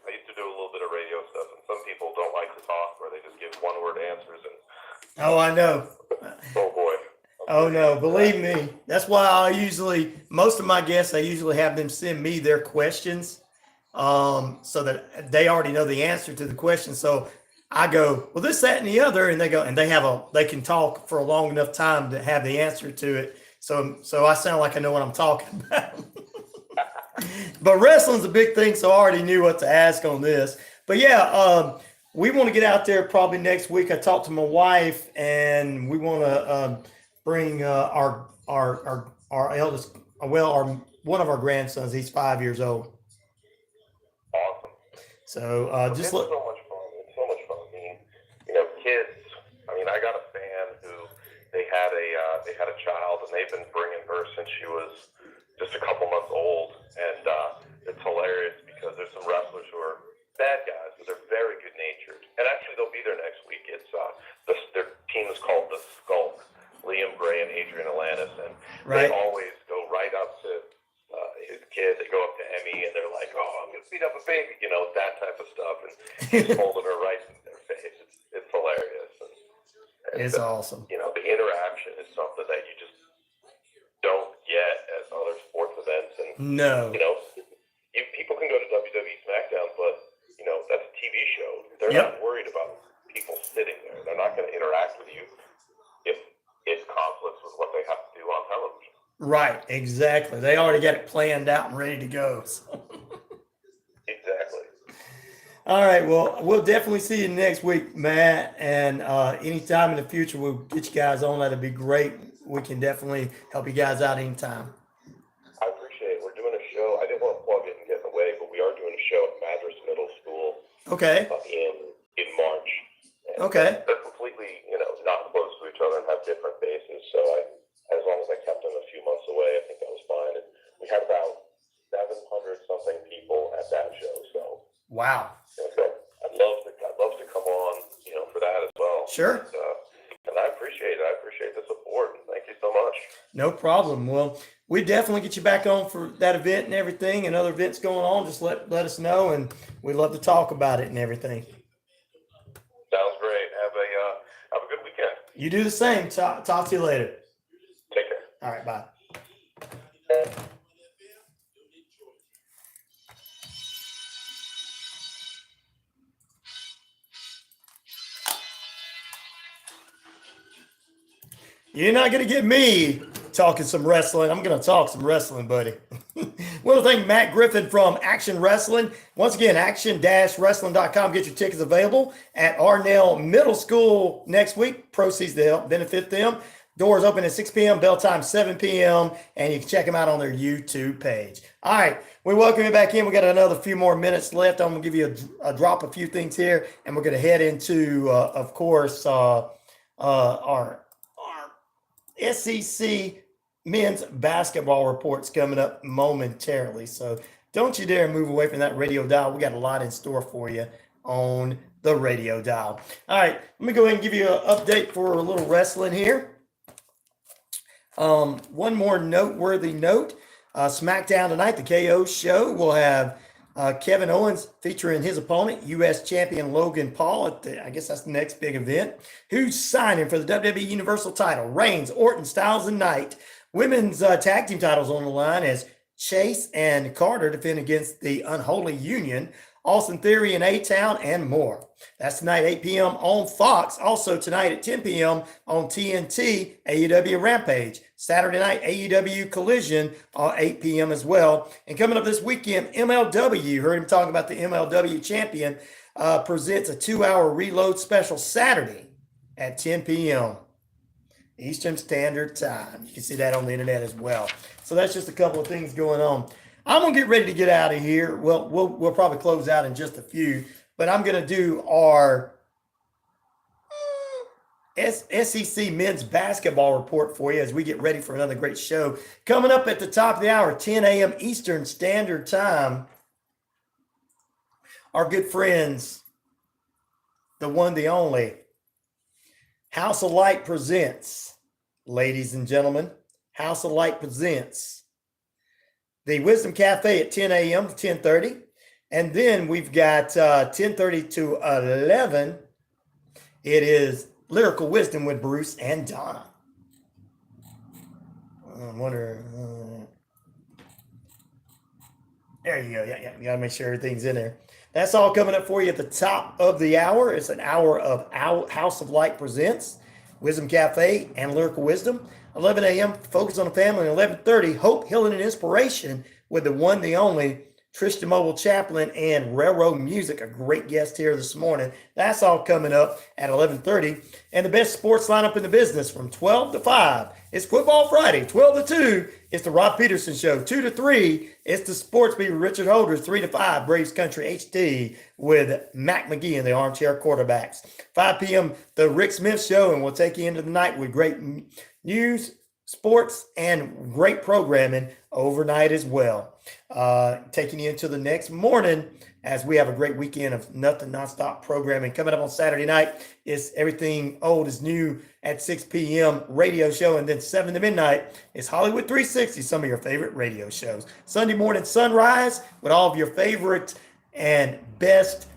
I used to do a little bit of radio stuff, and some people don't like to talk, or they just give one-word answers. And oh, I know. Oh boy. Oh no, believe me. That's why most of my guests, I usually have them send me their questions, so that they already know the answer to the question. So I go, well, this, that, and the other, and they go, and they can talk for a long enough time to have the answer to it. So I sound like I know what I'm talking about. But wrestling's a big thing, so I already knew what to ask on this. But yeah, we want to get out there probably next week. I talked to my wife, and we want to bring our eldest, one of our grandsons. He's 5 years old. Awesome. So It's so much fun. It's so much fun. I mean, kids. I mean, I got a fan who they had a child, and they've been bringing her since she was just a couple months old, and it's hilarious because there's some wrestlers who are bad guys, but they're They always go right up to his kid. They go up to Emmy, and they're like, "Oh, I'm gonna beat up a baby," that type of stuff, and he's holding her right in their face. It's hilarious. And It's awesome. The interaction is something that you just don't get at other sports events, and No. people can go to WWE SmackDown, but that's a TV show. They're not worried about people sitting there. They're not going to interact with you if it conflicts with what they have to do on television. Right, exactly. They already got it planned out and ready to go. So. Exactly. All right, well, we'll definitely see you next week, Matt. And anytime in the future we'll get you guys on. That'd be great. We can definitely help you guys out anytime. I appreciate it. We're doing a show. I didn't want to plug it and get in the way, but we are doing a show at Madras Middle School. Okay. In March. And okay. They're completely, not close to each other and have different bases. So as long as I kept them a few months away, I think that was fine. And we had about 700 something people at that show. So wow. I'd love to come on, for that as well. Sure. And I appreciate it. I appreciate the support. Thank you so much. No problem. Well, we definitely get you back on for that event and everything, and other events going on. Just let us know, and we'd love to talk about it and everything. Sounds great. Have a good weekend. You do the same. Talk to you later. Take care. All right. Bye. You're not going to get me talking some wrestling. I'm going to talk some wrestling, buddy. Want to thank Matt Griffin from Action Wrestling. Once again, action-wrestling.com. Get your tickets available at Arnell Middle School next week. Proceeds to help benefit them. Doors open at 6 p.m., bell time 7 p.m., and you can check them out on their YouTube page. All right, we welcome you back in. We got another few more minutes left. I'm going to give you a drop a few things here, and we're going to head into, of course, our SEC men's basketball reports coming up momentarily. So don't you dare move away from that radio dial. We got a lot in store for you on the radio dial. All right, let me go ahead and give you an update for a little wrestling here. One more noteworthy note. SmackDown tonight, the KO show, will have Kevin Owens featuring his opponent, U.S. champion Logan Paul. I guess that's the next big event. Who's signing for the WWE Universal title? Reigns, Orton, Styles, and Knight. Women's tag team titles on the line as Chase and Carter defend against the Unholy Union. Austin Theory and A-Town, and more. That's tonight, 8 p.m. on Fox. Also tonight at 10 p.m. on TNT, AEW Rampage. Saturday night, AEW Collision, 8 p.m. as well. And coming up this weekend, MLW, you heard him talking about the MLW champion, presents a 2-hour reload special Saturday at 10 p.m. Eastern Standard Time. You can see that on the internet as well. So that's just a couple of things going on. I'm going to get ready to get out of here. Well, we'll probably close out in just a few, but I'm going to do our SEC men's basketball report for you as we get ready for another great show. Coming up at the top of the hour, 10 a.m. Eastern Standard Time, our good friends, the one, the only, House of Light presents, ladies and gentlemen, House of Light presents the Wisdom Cafe at 10 a.m. to 10:30. And then we've got 10:30 to 11. It is Lyrical Wisdom with Bruce and Donna. I wonder. There you go. Yeah. You got to make sure everything's in there. That's all coming up for you at the top of the hour. It's an hour of House of Light presents Wisdom Cafe and Lyrical Wisdom. 11 a.m. Focus on the Family. 11:30 Hope, Healing, and Inspiration with the one, the only Tristan Mobile Chaplain and Railroad Music, a great guest here this morning. That's all coming up at 11:30. And the best sports lineup in the business from 12 to 5. It's Football Friday. 12 to 2, it's the Rod Peterson Show. 2 to 3, it's the Sports Beat with Richard Holder. 3 to 5, Braves Country HD with Mac McGee and the Armchair Quarterbacks. 5 p.m., the Rick Smith Show, and we'll take you into the night with great news, sports and great programming overnight as well. Taking you into the next morning as we have a great weekend of nothing nonstop programming. Coming up on Saturday night is Everything Old is New at 6 p.m. radio show. And then 7 to midnight is Hollywood 360, some of your favorite radio shows. Sunday morning sunrise with all of your favorite and best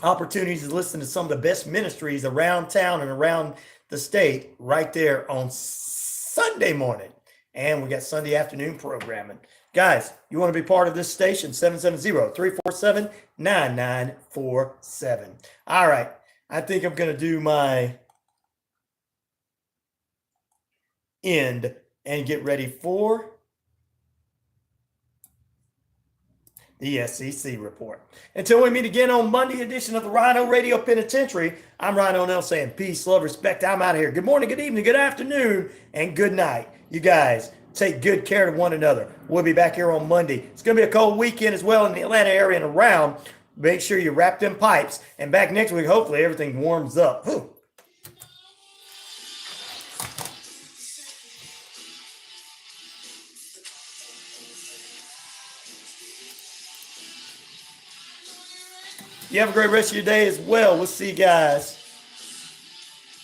opportunities to listen to some of the best ministries around town and around the state right there on Sunday morning. And we got Sunday afternoon programming. Guys, you want to be part of this station, 770-347-9947. All right, I think I'm going to do my end and get ready for the SEC report. Until we meet again on Monday edition of the RyanORadio Penitentiary, I'm Ryan O'Neill saying peace, love, respect. I'm out of here. Good morning, good evening, good afternoon, and good night. You guys take good care of one another. We'll be back here on Monday. It's going to be a cold weekend as well in the Atlanta area and around. Make sure you wrap them pipes. And back next week, hopefully everything warms up. Whew. You have a great rest of your day as well. We'll see you guys